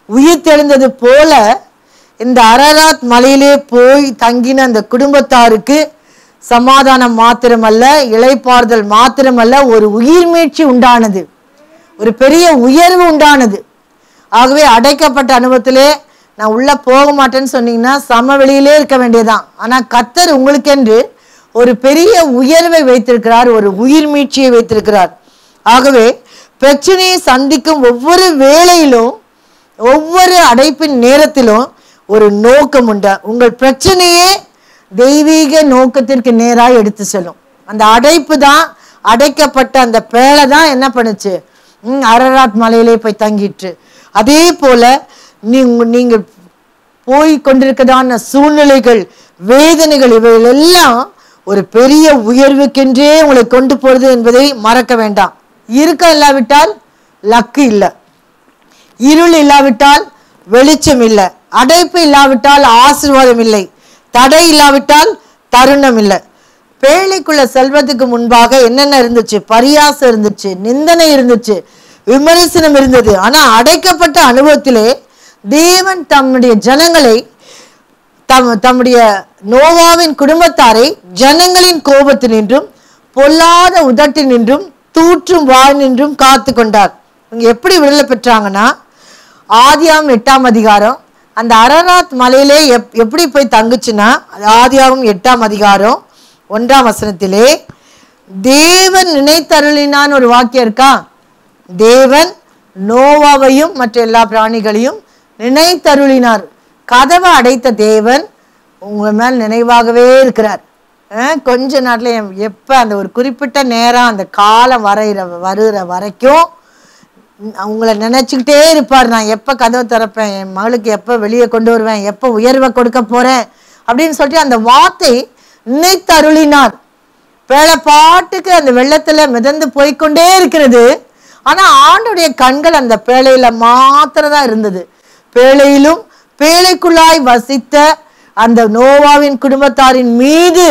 உயிர் தெழுந்தது போல இந்த அரராத் மலையிலே போய் தங்கின அந்த குடும்பத்தாருக்கு சமாதானம் மாத்திரமல்ல, இளைப்பாறுதல் மாத்திரமல்ல, ஒரு உயிர் மீட்சி உண்டானது, ஒரு பெரிய உயர்வு உண்டானது. ஆகவே அடைக்கப்பட்ட அனுபவத்திலே நான் உள்ள போக மாட்டேன்னு சொன்னீங்கன்னா சமவெளியிலே இருக்க வேண்டியதான். ஆனா கர்த்தர் உங்களுக்கென்று ஒரு பெரிய உயர்வை வைத்திருக்கிறார், ஒரு உயிர் மீட்சியை வைத்திருக்கிறார். ஆகவே பிரச்சனையை சந்திக்கும் ஒவ்வொரு வேளையிலும், ஒவ்வொரு அடைப்பின் நேரத்திலும் ஒரு நோக்கம் உண்டா. உங்கள் பிரச்சனையே தெய்வீக நோக்கத்திற்கு நேராக எடுத்து செல்லும். அந்த அடைப்பு தான், அடைக்கப்பட்ட அந்த பேழை தான் என்ன பண்ணுச்சு? அரராத் மலையிலே போய் தங்கிட்டு. அதே போல நீங்க போய் கொண்டிருக்கிறதான சூழ்நிலைகள், வேதனைகள், இவைகள் எல்லாம் ஒரு பெரிய உயர்வுக்கென்றே உங்களை கொண்டு போறது என்பதை மறக்க வேண்டாம். இருக்க இல்லாவிட்டால் லக்கு இல்லை, இருள் இல்லாவிட்டால் வெளிச்சம் இல்லை, அடைப்பு இல்லாவிட்டால் ஆசீர்வாதம் இல்லை, தடை இல்லாவிட்டால் தருணம் இல்லை. பேழைக்குள்ள செல்வதுக்கு முன்பாக என்னென்ன இருந்துச்சு? பரியாசம் இருந்துச்சு, நிந்தனை இருந்துச்சு, விமர்சனம் இருந்தது. ஆனா அடைக்கப்பட்ட அனுபவத்திலே தேவன் தம்முடைய ஜனங்களை, தம்முடைய நோவாவின் குடும்பத்தாரை ஜனங்களின் கோபத்தினின்றும் பொல்லாத உதட்டினின்றும் தூற்றும் வாய் நின்றும் காத்து கொண்டார். இங்க எப்படி விடுதலை பெற்றாங்கன்னா, ஆதியாகமம் 8ஆம் அதிகாரம் அந்த அரராத் மலையிலே எப்படி போய் தங்குச்சுன்னா, ஆதியாகமம் 8ஆம் அதிகாரம் 1ஆம் வசனத்திலே தேவன் நினைத்தருளினான்னு ஒரு வாக்கியம் இருக்கா? தேவன் நோவாவையும் மற்ற எல்லா பிராணிகளையும் நினைத்தருளினார். கதவை அடைத்த தேவன் உங்க மேல் நினைவாகவே இருக்கிறார். கொஞ்ச நாட்டில் எப்போ அந்த ஒரு குறிப்பிட்ட நேரம், அந்த காலம் வருகிற வரைக்கும் உங்களை நினைச்சுக்கிட்டே இருப்பார். நான் எப்போ கதவை திறப்பேன், என் மகளுக்கு எப்போ வெளியே கொண்டு வருவேன், எப்போ உயர்வை கொடுக்க போறேன் அப்படின்னு சொல்லிட்டு அந்த வார்த்தை நினைத்தருளினார். பேழைப்பாட்டுக்கு அந்த வெள்ளத்துல மிதந்து போய்கொண்டே இருக்கிறது. ஆனா ஆண்டுடைய கண்கள் அந்த பேழையில மாத்திரதான் இருந்தது. பேழையிலும் பேழைக்குள்ளாய் வசித்த அந்த நோவாவின் குடும்பத்தாரின் மீது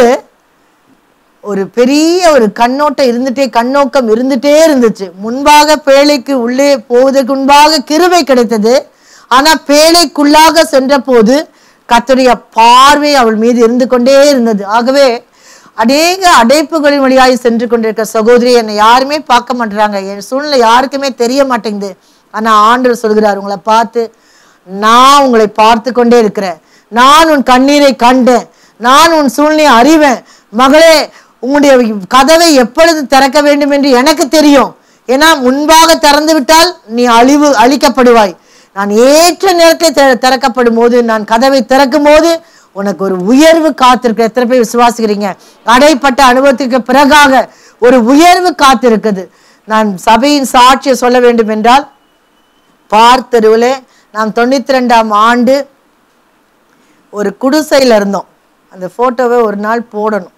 ஒரு பெரிய ஒரு கண்ணோக்கம் இருந்துட்டே இருந்துச்சு. முன்பாக பேழைக்கு உள்ளே போவதற்கு முன்பாக கிருபை கிடைத்தது. ஆனா பேழைக்குள்ளாக சென்ற போது கர்த்தருடைய பார்வை அவள் மீது இருந்து கொண்டே இருந்தது. ஆகவே அநேக அடைப்புகளின் வழியாய் சென்று கொண்டிருக்கிற சகோதரி, என்னை யாருமே பார்க்க மாட்டேறாங்க, என் சூழ்நிலை யாருக்குமே தெரிய மாட்டேங்குது. ஆனா ஆண்டவர் சொல்கிறார், உங்களை பார்த்து நான் உங்களை பார்த்து கொண்டே இருக்கிறேன், நான் உன் கண்ணீரை கண்டேன், நான் உன் சூழ்நிலையை அறிவேன். மகளே, உன்னுடைய கதவை எப்பொழுது திறக்க வேண்டும் என்று எனக்கு தெரியும். ஏன்னா முன்பாக திறந்து விட்டால் நீ அழிக்கப்படுவாய். நான் ஏற்ற நேரத்தில் திறக்கப்படும் போது, நான் கதவை திறக்கும் போது உனக்கு ஒரு உயர்வு காத்திருக்கு. எத்தனை பேர் விசுவாசிக்கிறீங்க? அடைப்பட்ட அனுபவத்திற்கு பிறகாக ஒரு உயர்வு காத்திருக்குது. நான் சபையின் சாட்சியை சொல்ல வேண்டும் என்றால், பார்த்தருவிலே நாம் 92ஆம் ஆண்டு ஒரு குடிசையில் இருந்தோம். அந்த ஃபோட்டோவை ஒரு நாள் போடணும்,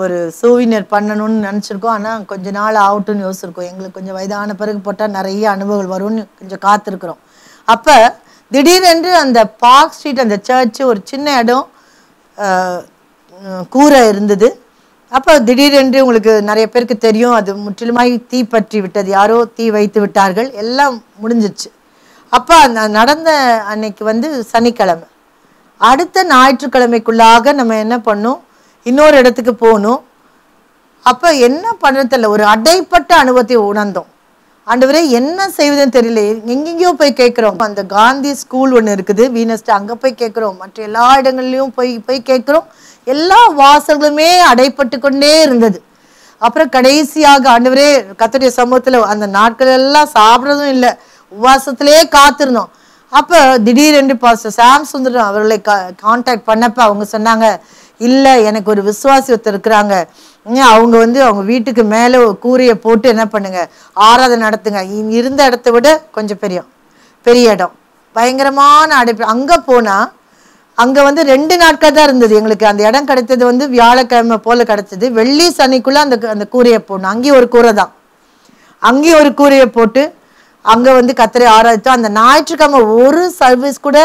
ஒரு சூவினர் பண்ணணும்னு நினச்சிருக்கோம். ஆனால் கொஞ்ச நாள் ஆகட்டும்னு யோசிச்சிருக்கோம். எங்களுக்கு கொஞ்சம் வயதான பிறகு போட்டால் நிறைய அனுபவங்கள் வரும்னு கொஞ்சம் காத்திருக்கிறோம். அப்போ திடீரென்று அந்த பார்க் ஸ்ட்ரீட், அந்த சர்ச்சு, ஒரு சின்ன இடம், கூரை இருந்தது. அப்போ திடீரென்று உங்களுக்கு நிறைய பேருக்கு தெரியும், அது முற்றிலுமாய் தீ பற்றி விட்டது. யாரோ தீ வைத்து விட்டார்கள், எல்லாம் முடிஞ்சிச்சு. அப்போ அந்த நடந்த அன்னைக்கு சனிக்கிழமை. அடுத்த ஞாயிற்றுக்கிழமைக்குள்ளாக நம்ம என்ன பண்ணோம், இன்னொரு இடத்துக்கு போகணும். அப்போ என்ன பண்ணுறதில்ல, ஒரு அடைப்பட்ட அனுபவத்தை உணர்ந்தோம். ஆண்டவரே என்ன செய்வதுன்னு தெரியல. எங்கெங்கேயோ போய் கேட்குறோம். அந்த காந்தி ஸ்கூல் ஒன்று இருக்குது, வீனஸ்ட், அங்கே போய் கேட்குறோம். மற்ற எல்லா இடங்கள்லையும் போய் கேட்குறோம். எல்லா வாசல்களுமே அடைப்பட்டு கொண்டே இருந்தது. அப்புறம் கடைசியாக ஆண்டவரே கர்த்தருடைய சமூகத்தில் அந்த நாட்கள் எல்லாம் சாப்பிட்றதும் இல்லை, உபவாசத்திலே காத்திருந்தோம். அப்போ திடீரென்று பாஸ்டர் சாம் சுந்தரம் அவர்களை கான்டாக்ட் பண்ணப்போ அவங்க சொன்னாங்க, இல்லை எனக்கு ஒரு விசுவாசி ஒருத்தர் இருக்கிறாங்க, அவங்க அவங்க வீட்டுக்கு மேலே கூரையை போட்டு என்ன பண்ணுங்க, ஆராதனை நடத்துங்க. இருந்த இடத்த விட கொஞ்சம் பெரிய இடம், பயங்கரமான அடைப்பு. அங்கே போனால் அங்கே 2 நாட்கள் தான் இருந்தது எங்களுக்கு. அந்த இடம் கிடைத்தது வியாழக்கிழமை போல் கிடைச்சது. வெள்ளி சனிக்குள்ளே அந்த கூரையை போடணும். அங்கேயும் ஒரு கூரை தான், அங்கேயும் ஒரு கூரையை போட்டு அங்கே கர்த்தரை ஆராதித்தோம். அந்த ஞாயிற்றுக்கிழமை ஒரு சர்வீஸ் கூட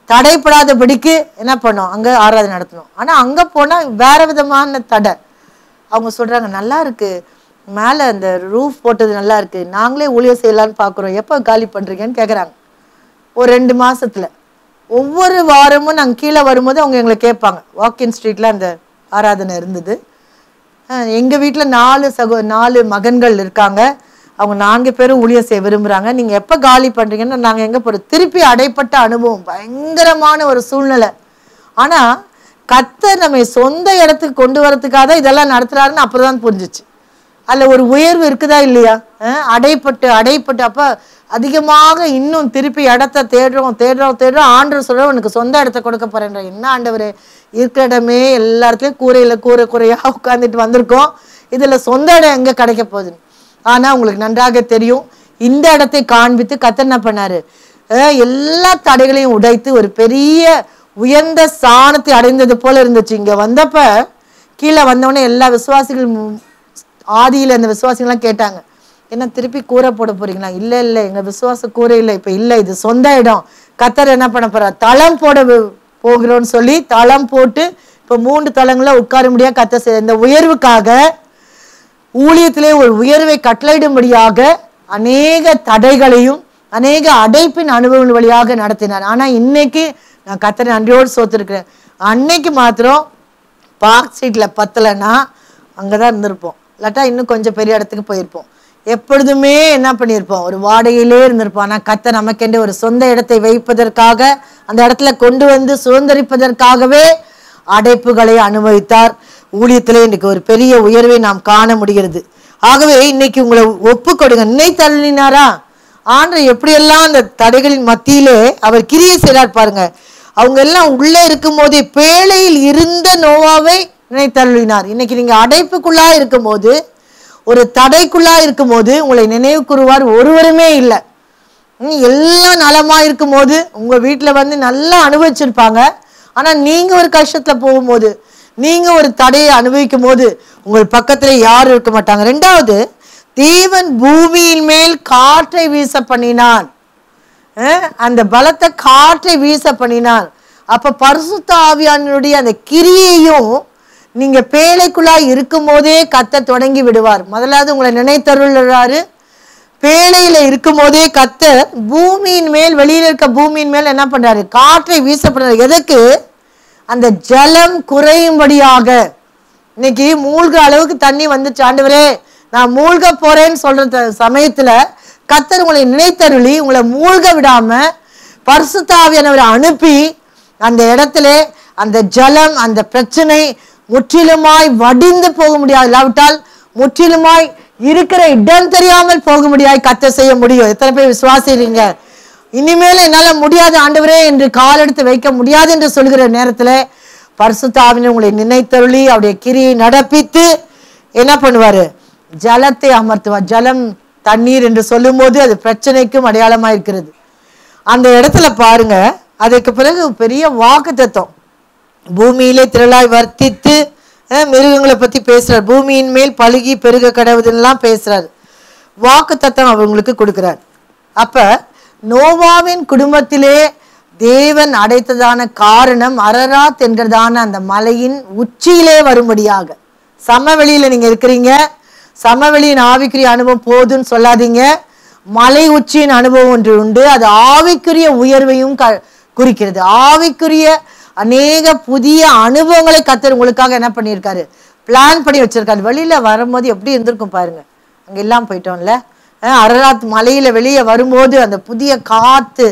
தடைப்படாதபடிக்கு என்ன பண்ணோம், அங்கே ஆராதனை நடத்தணும். ஆனால் அங்கே போனால் வேறு விதமான தடை. அவங்க சொல்கிறாங்க, நல்லா இருக்குது, மேலே அந்த ரூஃப் போட்டது நல்லா இருக்குது, நாங்களே ஊழியம் செய்யலான்னு பார்க்குறோம், எப்போ காலி பண்ணுறீங்கன்னு கேட்குறாங்க. ஒரு 2 மாதத்தில் ஒவ்வொரு வாரமும் நாங்கள் கீழே வரும்போது அவங்க எங்களை கேட்பாங்க. வாக்கின் ஸ்ட்ரீட்டில் அந்த ஆராதனை இருந்தது. எங்கள் வீட்டில் 4 மகன்கள் இருக்காங்க. அவங்க 4 பேரும் ஊழியம் செய்ய விரும்புகிறாங்க. நீங்கள் எப்போ காலி பண்ணுறீங்கன்னா நாங்கள் எங்கே போகிறோம். திருப்பி அடைப்பட்ட அனுபவம், பயங்கரமான ஒரு சூழ்நிலை. ஆனால் கர்த்தர் நம்மை சொந்த இடத்துக்கு கொண்டு வரதுக்காக தான் இதெல்லாம் நடத்துகிறாருன்னு அப்புறம் தான் புரிஞ்சிச்சு. அதில் ஒரு உயர்வு இருக்குதா இல்லையா? அடைப்பட்டு அப்போ அதிகமாக இன்னும் திருப்பி இடத்த தேடுறோம். ஆண்டவர் சொல்ற, உனக்கு சொந்த இடத்த கொடுக்க போறேன்ற. என்ன ஆண்டவர், இருக்கிற இடமே எல்லாத்துலேயும் கூரையாக உட்காந்துட்டு வந்திருக்கோம், இதில் சொந்த இடம் எங்கே கிடைக்க போகுதுன்னு. ஆனால் உங்களுக்கு நன்றாக தெரியும், இந்த இடத்தை காண்பித்து கர்த்தர் என்ன பண்ணாரு, எல்லா தடைகளையும் உடைத்து ஒரு பெரிய உயர்ந்த ஸ்தானத்தை அடைந்தது போல இருந்துச்சு. இங்கே வந்தப்ப கீழே வந்தவொடனே எல்லா விசுவாசிகள், ஆதியில் அந்த விசுவாசிகள்லாம் கேட்டாங்க, என்ன திருப்பி கூரை போட போறீங்களா? இல்லை எங்கள் விசுவாச கூரை இல்லை, இப்போ இல்லை, இது சொந்த இடம். கர்த்தர் என்ன பண்ண போறார், தளம் போட போகிறோன்னு சொல்லி தளம் போட்டு இப்போ 3 தளங்களை உட்கார முடியாது. கர்த்தர் இந்த உயர்வுக்காக ஊழியத்திலே ஒரு உயர்வை கட்டளையிடும்படியாக அநேக தடைகளையும் அநேக அடைப்பின் அனுபவங்கள் வழியாக நடத்தினார். ஆனால் இன்னைக்கு நான் கர்த்தரை நன்றியோடு சோத்திருக்கிறேன். அன்னைக்கு மாத்திரம் பார்க் ஸ்ட்ரீட்டில் பத்தலைன்னா அங்கே தான் இருந்திருப்போம், இல்லாட்டா இன்னும் கொஞ்சம் பெரிய இடத்துக்கு போயிருப்போம். எப்பொழுதுமே என்ன பண்ணியிருப்போம், ஒரு வாடகையிலே இருந்திருப்போம். ஆனால் கர்த்தர் நமக்கென்று ஒரு சொந்த இடத்தை வைப்பதற்காக, அந்த இடத்துல கொண்டு வந்து சுதந்திரிப்பதற்காகவே அடைப்புகளை அனுபவித்தார். ஊழியத்திலே இன்னைக்கு ஒரு பெரிய உயர்வை நாம் காண முடிகிறது. ஆகவே இன்னைக்கு உங்களை ஒப்பு கொடுங்க. நினைத்தள்ளினாரா ஆண்டவர் எப்படியெல்லாம் அந்த தடைகளின் மத்தியிலே அவர் கிரியை செய்றார் பாருங்க. அவங்க எல்லாம் உள்ளே இருக்கும் போதே பேழையில் இருந்த நோவாவை நினைத்தள்ளினார். இன்னைக்கு நீங்க அடைப்புக்குள்ளா இருக்கும் போது, ஒரு தடைக்குள்ளா இருக்கும் போது உங்களை நினைவு கூறுவார் ஒருவருமே இல்லை. எல்லாம் நலமா இருக்கும் போது உங்க வீட்டுல நல்லா அனுபவிச்சிருப்பாங்க. ஆனா நீங்க ஒரு கஷ்டத்துல போகும்போது, நீங்க ஒரு தடையை அனுபவிக்கும் போது உங்கள் பக்கத்துல யாரும் இருக்க மாட்டாங்க. 2வது, தேவன் பூமியின் மேல் காற்றை வீச பண்ணினான். அந்த பலத்தை காற்றை வீச பண்ணினான். அப்ப பரிசுத்த ஆவியானவருடைய அந்த கிரியையும் நீங்க பேழைக்குள்ளாய் இருக்கும் போதே கர்த்தர் தொடங்கி விடுவார். முதலாவது உங்களை நினைத்தருள்றாரு. பேழையில இருக்கும் போதே கர்த்தர் பூமியின் மேல், வெளியில இருக்க பூமியின் மேல் என்ன பண்றாரு, காற்றை வீசப்படுறாரு. எதுக்கு? அந்த ஜலம் குறையும்படியாக. இன்னைக்கு மூழ்க அளவுக்கு தண்ணி வந்துச்சு. ஆண்டவரே நான் மூழ்க போறேன்னு சொல்ற சமயத்துல கர்த்தர் உங்களை நினைத்தருளி உங்களை மூழ்க விடாம பரிசுத்த ஆவியானவரை அனுப்பி அந்த இடத்துல அந்த ஜலம், அந்த பிரச்சனை முற்றிலுமாய் வடிந்து போக முடியாது. இல்லாவிட்டால் முற்றிலுமாய் இருக்கிற இடம் தெரியாமல் போக முடியாது. கர்த்தர் செய்ய முடியும். எத்தனை பேர் விசுவாசிக்கிறீங்க? இனிமேல் என்னால முடியாது ஆண்டவரே என்று கால் எடுத்து வைக்க முடியாது என்று சொல்கிற நேரத்துல பரிசுத்த ஆவியானவர் உங்களை நினைத்தருளி அவருடைய கிரியை நடப்பித்து என்ன பண்ணுவாரு? ஜலத்தை அமர்த்துவார். ஜலம் தண்ணீர் என்று சொல்லும் போது அது பிரச்சனைக்கும் அடையாளமா இருக்கிறது. அந்த இடத்துல பாருங்க, அதுக்கு பிறகு பெரிய வாக்குத்தத்தம், பூமியிலே திரளாய் வர்த்தித்து மிருகங்களை பத்தி பேசுறார். பூமியின் மேல் பழுகி பெருக கடவுதுலாம் பேசுறாரு. வாக்குத்தத்தம் அவங்களுக்கு கொடுக்கிறார். அப்ப நோவாவின் குடும்பத்திலே தேவன் அடைத்ததான காரணம் அரராத் என்கிறதான அந்த மலையின் உச்சியிலே வரும்படியாக. சமவெளியில நீங்க இருக்கிறீங்க, சமவெளியின் ஆவிக்குரிய அனுபவம் போதுன்னு சொல்லாதீங்க. மலை உச்சியின் அனுபவம் ஒன்று உண்டு. அது ஆவிக்குரிய உயர்வையும் குறிக்கிறது. ஆவிக்குரிய அநேக புதிய அனுபவங்களை கர்த்தர் உங்களுக்காக என்ன பண்ணியிருக்காரு? பிளான் பண்ணி வச்சிருக்காரு. வெளியில வரும்போது எப்படி இருந்திருக்கும் பாருங்க. அங்க எல்லாம் போயிட்டோம்ல, அரராத் மலையில வெளியே வரும்போது அந்த புதிய காத்து,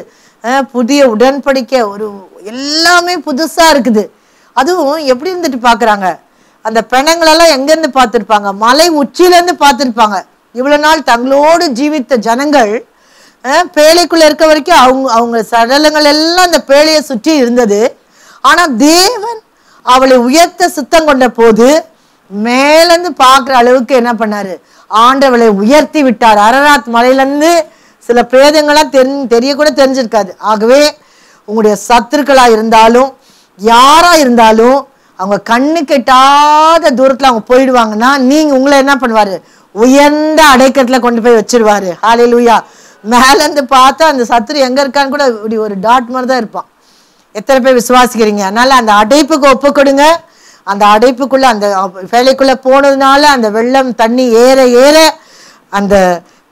புதிய உடன்படிக்கை, ஒரு எல்லாமே புதுசா இருக்குது. அதுவும் எப்படி இருந்துட்டு பாக்குறாங்க? அந்த பிணங்களெல்லாம் எங்கேருந்து பார்த்துருப்பாங்க? மலை உச்சியிலேருந்து பார்த்துருப்பாங்க. இவ்வளவு நாள் தங்களோடு ஜீவித்த ஜனங்கள் பேழைக்குள்ள இருக்க வரைக்கும் அவங்க சடலங்கள் எல்லாம் அந்த பேழையை சுற்றி இருந்தது. ஆனா தேவன் அவளை உயர்த்த சுத்தம் கொண்ட போது மேலேருந்து பார்க்குற அளவுக்கு என்ன பண்ணாரு? ஆண்டவளை உயர்த்தி விட்டார். அரராத் மலையிலேருந்து சில பிரேதங்கள்லாம் தெரியக்கூட தெரிஞ்சிருக்காது. ஆகவே உங்களுடைய சத்துருக்களா இருந்தாலும் யாரா இருந்தாலும் அவங்க கண்ணு கெட்டாத தூரத்துல அவங்க போயிடுவாங்கன்னா நீங்க உங்களை என்ன பண்ணுவாரு? உயர்ந்த அடைக்கத்துல கொண்டு போய் வச்சிருவாரு. ஹல்லேலூயா. மேல இருந்து பார்த்தா அந்த சத்துரு எங்க இருக்கான்னு கூட இப்படி ஒரு டாட் மாதிரி தான் இருப்பான். எத்தனை பேர் விசுவாசிக்கிறீங்க? அதனால அந்த அடைப்புக்கு ஒப்பு கொடுங்க. அந்த அடைப்புக்குள்ள அந்த பேழைக்குள்ள போனதுனால அந்த வெள்ளம் தண்ணி ஏற ஏற அந்த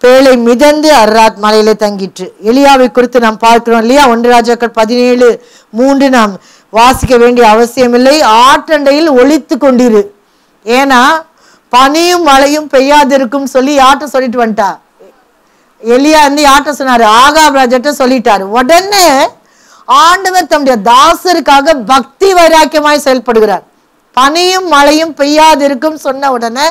பேழை மிதந்து அரராத் மலையிலே தங்கிற்று. எலியாவை குறித்து நாம் பார்க்கிறோம் இல்லையா? 1 ராஜாக்கள் 17:3 நாம் வாசிக்க வேண்டிய அவசியம் இல்லை. ஆற்றண்டையில் ஒளித்து கொண்டிரு, ஏன்னா பனியும் மழையும் பெய்யாதிருக்கும் சொல்லி யார்ட்ட சொல்லிட்டு வந்துட்டா? எலியா வந்து யார்ட்ட சொன்னாரு? ஆகாப் ராஜாட்ட சொல்லிட்டாரு. உடனே ஆண்டவர் தம்முடைய தாசருக்காக பக்தி வைராக்கியமாய் செயல்படுகிறார். பனியும் மழையும் பெய்யாதிருக்கும் சொன்ன உடனே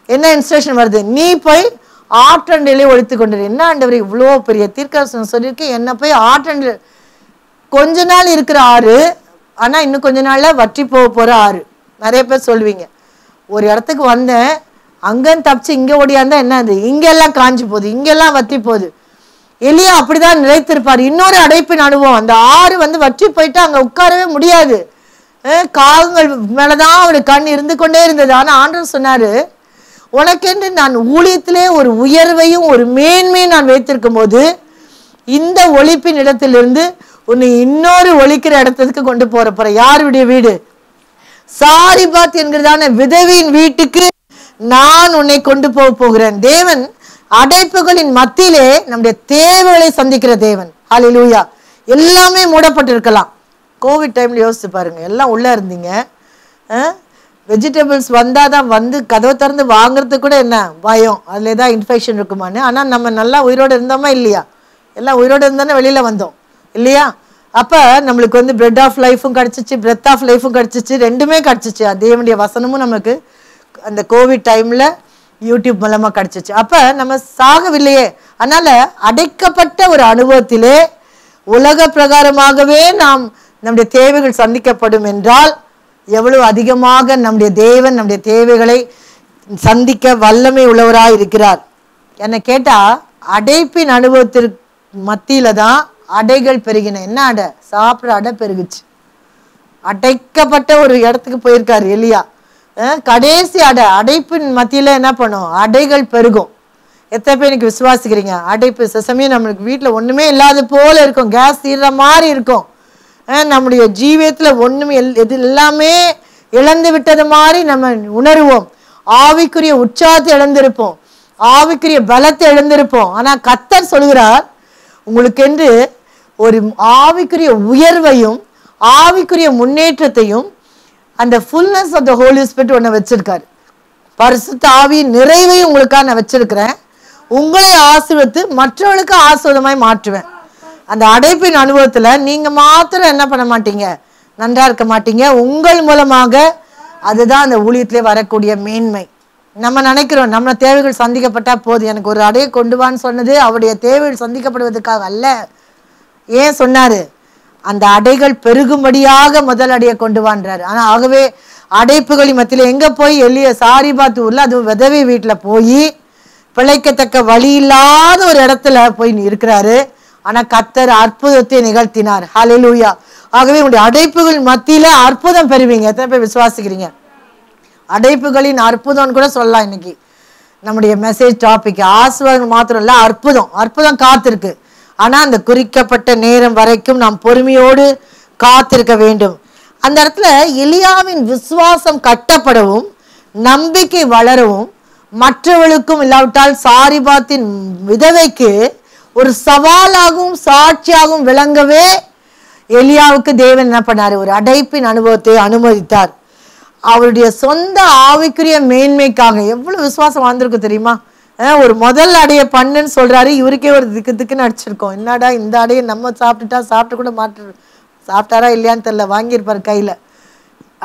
என்ன இன்ஸ்ட்ரக்ஷன் வருது? நீ போய் ஆற்றண்டையிலே ஒழித்து கொண்டிரு. என்ன ஆண்டவர் இவ்வளோ பெரிய தீர்க்கதரிசனம் சொல்லியிருக்கு, என்ன போய் ஆற்றண்டை, கொஞ்ச நாள் இருக்கிற ஆறு, ஆனா இன்னும் கொஞ்ச நாள்ல வற்றி போற ஆறு. நிறைய பேர் சொல்லுவீங்க, ஒரு இடத்துக்கு வந்தேன், அங்கன்னு தப்பிச்சு இங்க ஓடியாந்தா என்னது, இங்கெல்லாம் காஞ்சி போகுது, இங்கெல்லாம் வற்றி போகுது. எலியா அப்படிதான் நிலைத்திருப்பார். இன்னொரு அடைப்பின் அனுபவம், அந்த ஆறு வந்து வற்றி போயிட்டு அங்க உட்காரவே முடியாது, கால்கள் மேலதான் அவனுக்கு கண் இருந்து கொண்டே இருந்தது. ஆனா ஆண்டவர் சொன்னாரு, உனக்கென்று நான் ஊழியத்திலே ஒரு உயர்வையும் ஒரு மேன்மையும் நான் வைத்திருக்கும் போது இந்த ஒளிப்பின் இடத்திலிருந்து உன்னை இன்னொரு ஒளிக்கிற இடத்துக்கு கொண்டு போற. யாருடைய வீடு? சாரிபாத் என்கிறதான விதவியின் வீட்டுக்கு நான் உன்னை கொண்டு போகிறேன். தேவன் அடைப்புகளின் மத்தியிலே நம்முடைய தேவைகளை சந்திக்கிற தேவன். ஹல்லேலூயா. எல்லாமே மூடப்பட்டிருக்கலாம். கோவிட் டைம்ல யோசிச்சு பாருங்க, எல்லாம் உள்ள இருந்தீங்க. வெஜிடபிள்ஸ் வந்தாதான் வந்து கதவை திறந்து வாங்குறதுக்கு கூட என்ன பயம், அதுல ஏதாவது இன்ஃபெக்ஷன் இருக்குமான்னு. ஆனா நம்ம நல்லா உயிரோடு இருந்தோமா இல்லையா? எல்லாம் உயிரோடு இருந்தானே வெளியில வந்தோம் இல்லையா? அப்ப நம்மளுக்கு வந்து பிரெட் ஆஃப் லைஃபும் கிடைச்சிச்சு, பிரெத் ஆஃப் லைஃபும் கிடைச்சிச்சு, ரெண்டுமே கிடைச்சிச்சு. தேவனுடைய வசனமும் நமக்கு அந்த கோவிட் டைம்ல யூடியூப் மூலமா கிடைச்சிச்சு. அப்ப நம்ம சாகவில்லையே. அதனால அடைக்கப்பட்ட ஒரு அனுபவத்திலே உலக பிரகாரமாகவே நாம் நம்முடைய தேவைகள் சந்திக்கப்படும் என்றால் எவ்வளவு அதிகமாக நம்முடைய தேவன் நம்முடைய தேவைகளை சந்திக்க வல்லமை உள்ளவராய் இருக்கிறார். என்ன கேட்டா, அடைப்பின் அனுபவத்திற்கு மத்தியில தான் அடைகள் பெருகின. என்ன அடை? சாப்பிட்ற அடை பெருகுச்சு. அடைக்கப்பட்ட ஒரு இடத்துக்கு போயிருக்காரு எலியா. கடைசி அடைப்பின் மத்தியில என்ன பண்ணும்? அடைகள் பெருகும். எத்தனை பேர் எனக்கு விசுவாசிக்கிறீங்க? அடைப்பு சமயம் நம்மளுக்கு வீட்டில் ஒண்ணுமே இல்லாத போல இருக்கும், கேஸ் தீர்ற மாதிரி இருக்கும், நம்முடைய ஜீவியத்துல ஒண்ணுமே எது எல்லாமே இழந்து விட்டது மாதிரி நம்ம உணர்வோம். ஆவிக்குரிய உற்சாகத்தை இழந்திருப்போம், ஆவிக்குரிய பலத்தை இழந்திருப்போம். ஆனா கர்த்தர் சொல்கிறார், உங்களுக்கென்று ஒரு ஆவிக்குரிய உயர்வையும் ஆவிக்குரிய முன்னேற்றத்தையும் அந்த fullness of the Holy Spirit ஒன்று வச்சிருக்காரு. பரிசுத்த ஆவியின் நிறைவையும் உங்களுக்காக நான் வச்சிருக்கிறேன். உங்களை ஆசீர்வதித்து மற்றவர்களுக்கு ஆசீர்வாதமாய் மாற்றுவேன். அந்த அடைப்பின் அனுபவத்துல நீங்க மாத்திரம் என்ன பண்ண மாட்டீங்க? நன்றா இருக்க மாட்டீங்க. உங்கள் மூலமாக அதுதான் அந்த ஊழியத்திலே வரக்கூடிய மேன்மை. நம்ம நினைக்கிறோம் நம்ம தேவைகள் சந்திக்கப்பட்டா போதும். எனக்கு ஒரு அடையை கொண்டு வான்னு சொன்னது அவருடைய தேவைகள் சந்திக்கப்படுவதற்காக அல்ல. ஏன் சொன்னாரு? அந்த அடைகள் பெருகும்படியாக முதல் அடையை கொண்டு வான்றாரு. ஆனால் ஆகவே அடைப்புகளின் மத்தியில் எங்கே போய் சாரிபாத் ஊரில் அது விதவை வீட்டில் போய் பிழைக்கத்தக்க வழி இல்லாத ஒரு இடத்துல போய் இருக்கிறாரு. ஆனால் கர்த்தர் அற்புதத்தை நிகழ்த்தினார். ஹல்லேலூயா. ஆகவே உங்களுடைய அடைப்புகள் மத்தியில் அற்புதம் பெறுவீங்க. எத்தனை பேர் விசுவாசிக்கிறீங்க? அடைப்புகளின் அற்புதம்னு கூட சொல்லலாம். இன்னைக்கு நம்முடைய மெசேஜ் டாபிக் ஆசீர்வாதம் மாத்திரம் இல்லை, அற்புதம் காத்திருக்கு. ஆனால் அந்த குறிக்கப்பட்ட நேரம் வரைக்கும் நாம் பொறுமையோடு காத்திருக்க வேண்டும். அந்த இடத்துல எலியாவின் விசுவாசம் கட்டப்படவும் நம்பிக்கை வளரவும் மற்றவர்களுக்கும் இல்லாவிட்டால் சாரிபாத்தின் விதவைக்கு ஒரு சவாலாகவும் சாட்சியாகவும் விளங்கவே எலியாவுக்கு தேவன் என்ன பண்ணாரு? ஒரு அடைப்பின் அனுபவத்தை அனுமதித்தார். அவருடைய சொந்த ஆவிக்குரிய மேன்மைக்காக எவ்வளவு விசுவாசம் வாழ்ந்திருக்கு தெரியுமா? ஒரு முதல் அடையை பண்ணுன்னு சொல்றாரு. இவருக்கே ஒரு திக்குன்னு அடிச்சிருக்கோம். என்னடா இந்த அடையை நம்ம சாப்பிட்டு கூட சாப்பிட்டாரா இல்லையான்னு தெரியல, வாங்கியிருப்பாரு கையில.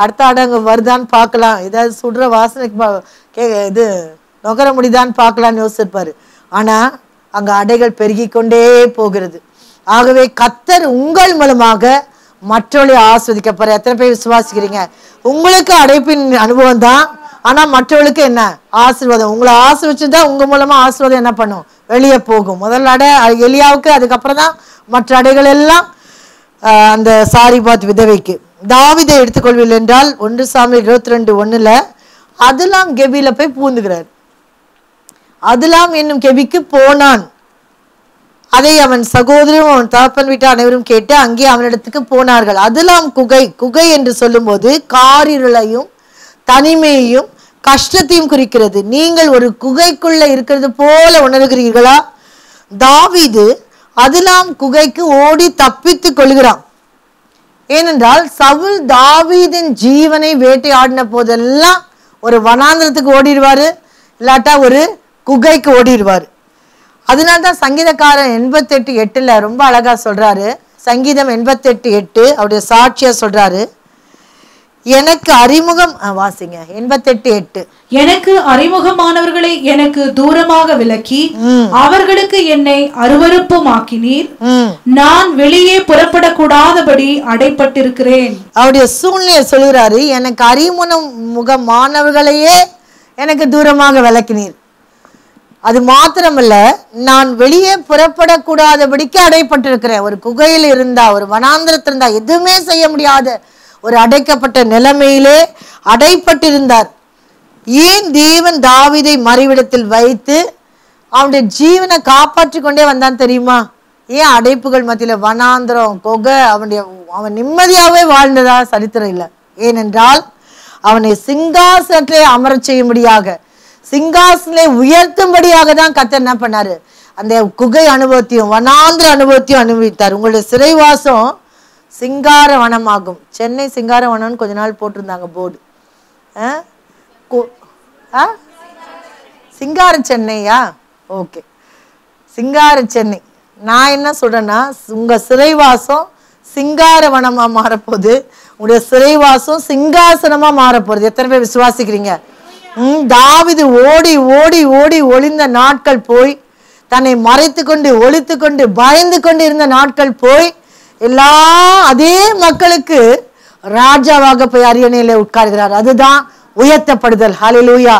அடுத்த அடை அங்கே வருதான்னு பார்க்கலாம், ஏதாவது சுடுற வாசனைக்கு இது நுகர முடியுதான்னு பார்க்கலான்னு யோசிச்சிருப்பாரு. ஆனா அங்க அடைகள் பெருகி கொண்டே போகிறது. ஆகவே கர்த்தர் உங்கள் மூலமாக மற்றவர்களை ஆஸ்வதிக்கப்படுற. எத்தனை பேர் விசுவாசிக்கிறீங்க? உங்களுக்கு அடைப்பின் அனுபவம் தான், ஆனா மற்றவர்களுக்கு என்ன ஆசீர்வாதம்? உங்களை ஆசீர்வச்சுதான் உங்க மூலமா ஆசீர்வாதம் என்ன பண்ணும்? வெளியே போகும். முதல் அடை எலியாவுக்கு, அதுக்கப்புறம் தான் மற்ற அடைகள் எல்லாம் அந்த சாரிபாத் விதவைக்கு. தாவீதை எடுத்துக்கொள்வீர்கள் என்றால் 1 சாமுவேல் 22:1 அதுலாம் கெபியில போய் பூந்துகிறார். அதுலாம் என்னும் கெபிக்கு போனான். அதை அவன் சகோதரரும் அவன் தகப்பன் வீட்டு அனைவரும் கேட்டு அங்கே அவனிடத்துக்கு போனார்கள். அதுலாம் குகை என்று சொல்லும்போது காரிருளையும் தனிமையையும் கஷ்டத்தையும் குறிக்கிறது. நீங்கள் ஒரு குகைக்குள்ள இருக்கிறது போல உணர்கிறீர்களா? தாவீது அதுலாம் குகைக்கு ஓடி தப்பித்துக் கொள்கிறான். ஏனென்றால் சவுல் தாவீதின் ஜீவனை வேட்டையாடின போதெல்லாம் ஒரு வனாந்திரத்துக்கு ஓடிடுவாரு, இல்லாட்டா ஒரு குகைக்கு ஓடிடுவாரு. அதனால்தான் சங்கீதக்காரன் 88:8 ரொம்ப அழகா சொல்றாரு. சங்கீதம் 88:8 அவருடைய சாட்சியா சொல்றாரு. எனக்கு அறிமுகம் வாசிங்க 88:8 எனக்கு அறிமுகமானவர்களை எனக்கு தூரமாக விலக்கி அவர்களுக்கு என்னை அருவருப்புமாக்கினீர். நான் வெளியே புறப்படக்கூடாதபடி அடைப்பட்டிருக்கிறேன். அவருடைய சூழ்நிலையை சொல்கிறாரு. எனக்கு அறிமுகமானவர்களையே எனக்கு தூரமாக விலக்கினீர். அது மாத்திரமல்ல, நான் வெளியே புறப்படக்கூடாதபடிக்கு அடைப்பட்டிருக்கிறேன். ஒரு குகையில் இருந்தா, ஒரு வனாந்திரத்தில் இருந்தா, எதுவுமே செய்ய முடியாத ஒரு அடைக்கப்பட்ட நிலைமையிலே அடைப்பட்டிருந்தார். ஏன் தேவன் தாவீதை மறைவிடத்தில் வைத்து அவனுடைய ஜீவனை காப்பாற்றி கொண்டே வந்தான் தெரியுமா? ஏன் அடைப்புகள் மத்தியில வனாந்திரம் குகை அவன் நிம்மதியாகவே வாழ்ந்ததா சரித்திரம் இல்லை. ஏனென்றால் அவனை சிங்காசனத்திலே அமரச் செய்யும்படியாக, சிங்காசனத்தை உயர்த்தும்படியாக தான் கர்த்தர் என்ன பண்ணாரு? அந்த குகை அனுபவத்தையும் வனாந்திர அனுபவத்தையும் அனுபவித்தார். உங்களுடைய சிறைவாசம் சிங்கார வனமாகும். சென்னை சிங்கார வனம்னு கொஞ்ச நாள் போட்டிருந்தாங்க போர்டு. சிங்கார சென்னையா? ஓகே, சிங்கார சென்னை. நான் என்ன சொல்றேன்னா, உங்க சிறைவாசம் சிங்கார வனமா மாறப்போகுது, உங்களுடைய சிறைவாசம் சிங்காசனமா மாறப்போகுது. எத்தனை பேர் விசுவாசிக்கிறீங்க? தாவீது ஓடி ஓடி ஓடி ஒளிந்த நாட்கள் போய், தன்னை மறைத்து கொண்டு ஒளித்து கொண்டு பயந்து கொண்டு இருந்த நாட்கள் போய், எல்லா அதே மக்களுக்கு ராஜாவாக போய் அரியணையில உட்கார்கிறார். அதுதான் உயர்த்தப்படுதல். ஹல்லேலூயா.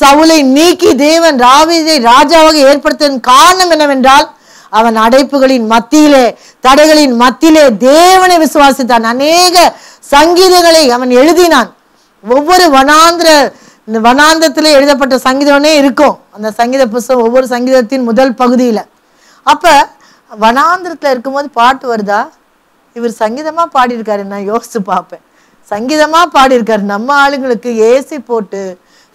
சவுலை நீக்கி தேவன் தாவீதை ராஜாவாக ஏற்படுத்தின் காரணம் என்னவென்றால், அவன் அடைப்புகளின் மத்தியிலே தடைகளின் மத்தியிலே தேவனை விசுவாசித்தான். அநேக சங்கீதங்களை அவன் எழுதினான். ஒவ்வொரு வனாந்தத்திலே எழுதப்பட்ட சங்கீதமே இருக்கும். அந்த சங்கீத புஸ்தகம் ஒவ்வொரு சங்கீதத்தின் முதல் பகுதியில. அப்ப வனாந்திரத்துல இருக்கும்போது பாட்டு வருதா? இவர் சங்கீதமா பாடியிருக்காரு. நான் யோசிச்சு பார்ப்பேன், சங்கீதமா பாடியிருக்காரு. நம்ம ஆளுங்களுக்கு ஏசி போட்டு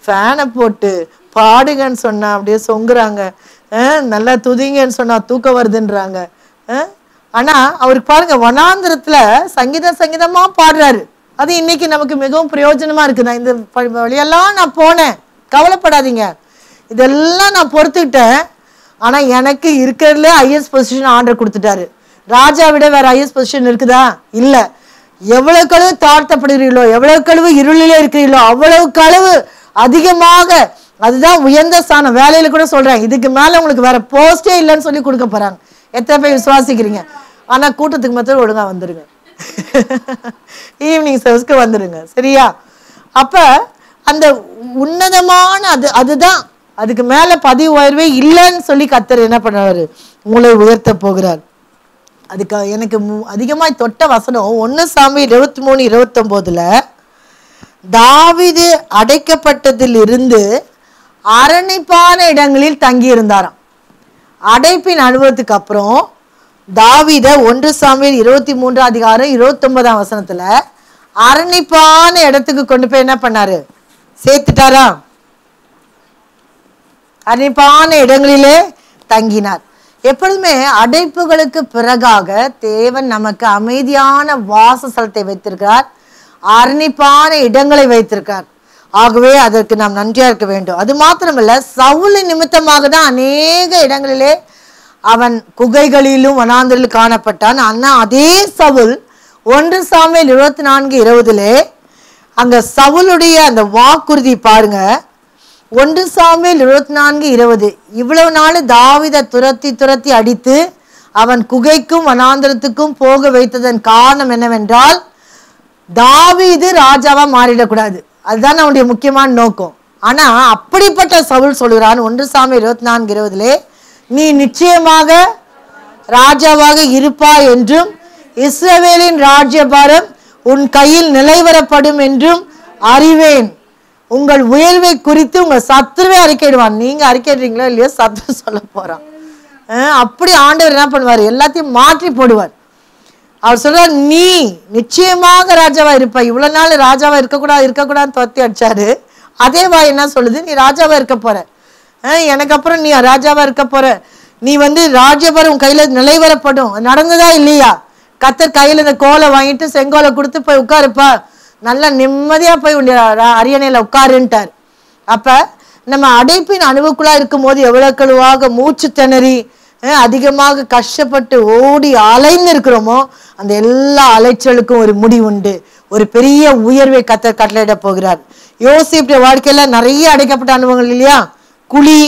ஃபேனை போட்டு பாடுங்கன்னு சொன்னா அப்படியே சொங்குறாங்க, நல்லா துதிங்கன்னு சொன்னா தூக்கம் வருதுன்றாங்க. ஆனா அவருக்கு பாருங்க, வனாந்திரத்துல சங்கீதமா பாடுறாரு. அது இன்னைக்கு நமக்கு மிகவும் பிரயோஜனமா இருக்கு. நான் இந்த வழியெல்லாம் நான் போனேன், கவலைப்படாதீங்க, இதெல்லாம் நான் பொறுத்துக்கிட்டேன். ஆனா எனக்கு இருக்கிறதுல ஹையஸ்ட் பொசிஷன் ஆர்டர் கொடுத்துட்டாரு. ராஜா விட வேற ஹையஸ்ட் பொசிஷன் இருக்குதா? இல்ல. எவ்வளவுக்கு அளவு தாழ்த்தப்படுகிறீர்களோ, எவ்வளவுக்கு அளவு இருளிலே இருக்கிறீர்களோ அவ்வளவுக்கு அளவு அதிகமாக, அதுதான் உயர்ந்த ஸ்தானம். வேலையில கூட சொல்றாங்க, இதுக்கு மேல உங்களுக்கு வேற போஸ்டே இல்லைன்னு சொல்லி கொடுக்க போறாங்க. எத்தனை பேர் விசுவாசிக்கிறீங்க? ஆனா கூட்டத்துக்கு மட்டும் ஒழுங்கா வந்துருங்க, ஈவினிங் சர்வீஸ்க்கு வந்துடுங்க, சரியா? அப்ப அந்த உன்னதமான அதுதான், அதுக்கு மேல பதவி உயர்வே இல்லைன்னு சொல்லி கர்த்தர் என்ன பண்ணுவாரு? உங்களை உயர்த்த போகிறார். அதுக்கு எனக்கு அதிகமாய் தொட்ட வசனம் 1 சாமுவேல் 23:29 தாவீது அடைக்கப்பட்டதில் இருந்து அரணிப்பான இடங்களில் தங்கி இருந்தாராம். அடைப்பின் அனுபவத்துக்கு அப்புறம் தாவீத 1 சாமுவேல் 23:29 அரணிப்பான இடத்துக்கு கொண்டு போய் என்ன பண்ணாரு? சேர்த்துட்டாரா? அரணிப்பான இடங்களிலே தங்கினார். எப்பொழுதுமே அடைப்புகளுக்கு பிறகாக தேவன் நமக்கு அமைதியான வாசஸ்தலத்தை வைத்திருக்கிறார், அரணிப்பான இடங்களை வைத்திருக்கிறார். ஆகவே அதற்கு நாம் நன்றியா இருக்க வேண்டும். அது மாத்திரமல்ல, சவுலின் நிமித்தமாக தான் அநேக இடங்களிலே அவன் குகைகளிலும் வனாந்தரிலும் காணப்பட்டான். ஆனா அதே சவுல் 1 சாமுவேல் 24:20 அங்க சவுலுடைய அந்த வாக்குறுதி பாருங்க. 1 சாமுவேல் 24:20 இவ்வளவு நாள் தாவீதை துரத்தி அடித்து அவன் குகைக்கும் வனாந்தரத்துக்கும் போக வைத்ததன் காரணம் என்னவென்றால், தாவீது ராஜாவா மாறிடக்கூடாது. அதுதான் அவனுடைய முக்கியமான நோக்கம். ஆனா அப்படிப்பட்ட சவுல் சொல்கிறான் 1 சாமுவேல் 24:20 நீ நிச்சயமாக ராஜாவாக இருப்பாய் என்றும் இஸ்ரவேலின் ராஜ்யபாரம் உன் கையில் நிலைவரப்படும் என்றும் அறிவேன். உங்கள் உயர்வை குறித்து உங்க சத்துருவே அறிக்கையிடுவான். நீங்க அறிக்கையிடுறீங்களோ இல்லையோ, சத்துரு சொல்ல போறான். அப்படி ஆண்டவர் என்ன பண்ணுவார்? எல்லாத்தையும் மாற்றி போடுவார். அவர் சொல்றார், நீ நிச்சயமாக ராஜாவா இருப்பாய். இவ்வளவு நாள் ராஜாவா இருக்கக்கூடாதுன்னு தொத்தி அடிச்சாரு. அதே வாய் என்ன சொல்லுது? நீ ராஜாவா இருக்க போற, எனக்கு அப்புறம் நீ ராஜாவா இருக்க போற, நீ ராஜ்யபாரம் உன் கையில நிலைவரப்படும். நடந்ததா இல்லையா? கர்த்தர் கையில இந்த கோலை வாங்கிட்டு செங்கோலை கொடுத்து போய் உட்காருப்பா, நல்லா நிம்மதியா போய் அரியணையில உட்காருன்ட்டார். அப்ப நம்ம அடைப்பின் அணுவுக்குள்ளா இருக்கும் போது எவ்வளவுக்குழுவாக மூச்சு திணறி அதிகமாக கஷ்டப்பட்டு ஓடி அலைந்து இருக்கிறோமோ, அந்த எல்லா அலைச்சலுக்கும் ஒரு முடிவு உண்டு. ஒரு பெரிய உயர்வை கர்த்தர் கட்டளையிட போகிறார். யோசேப்புடைய வாழ்க்கையில நிறைய அடைக்கப்பட்ட அனுபவங்கள் இல்லையா? குழி,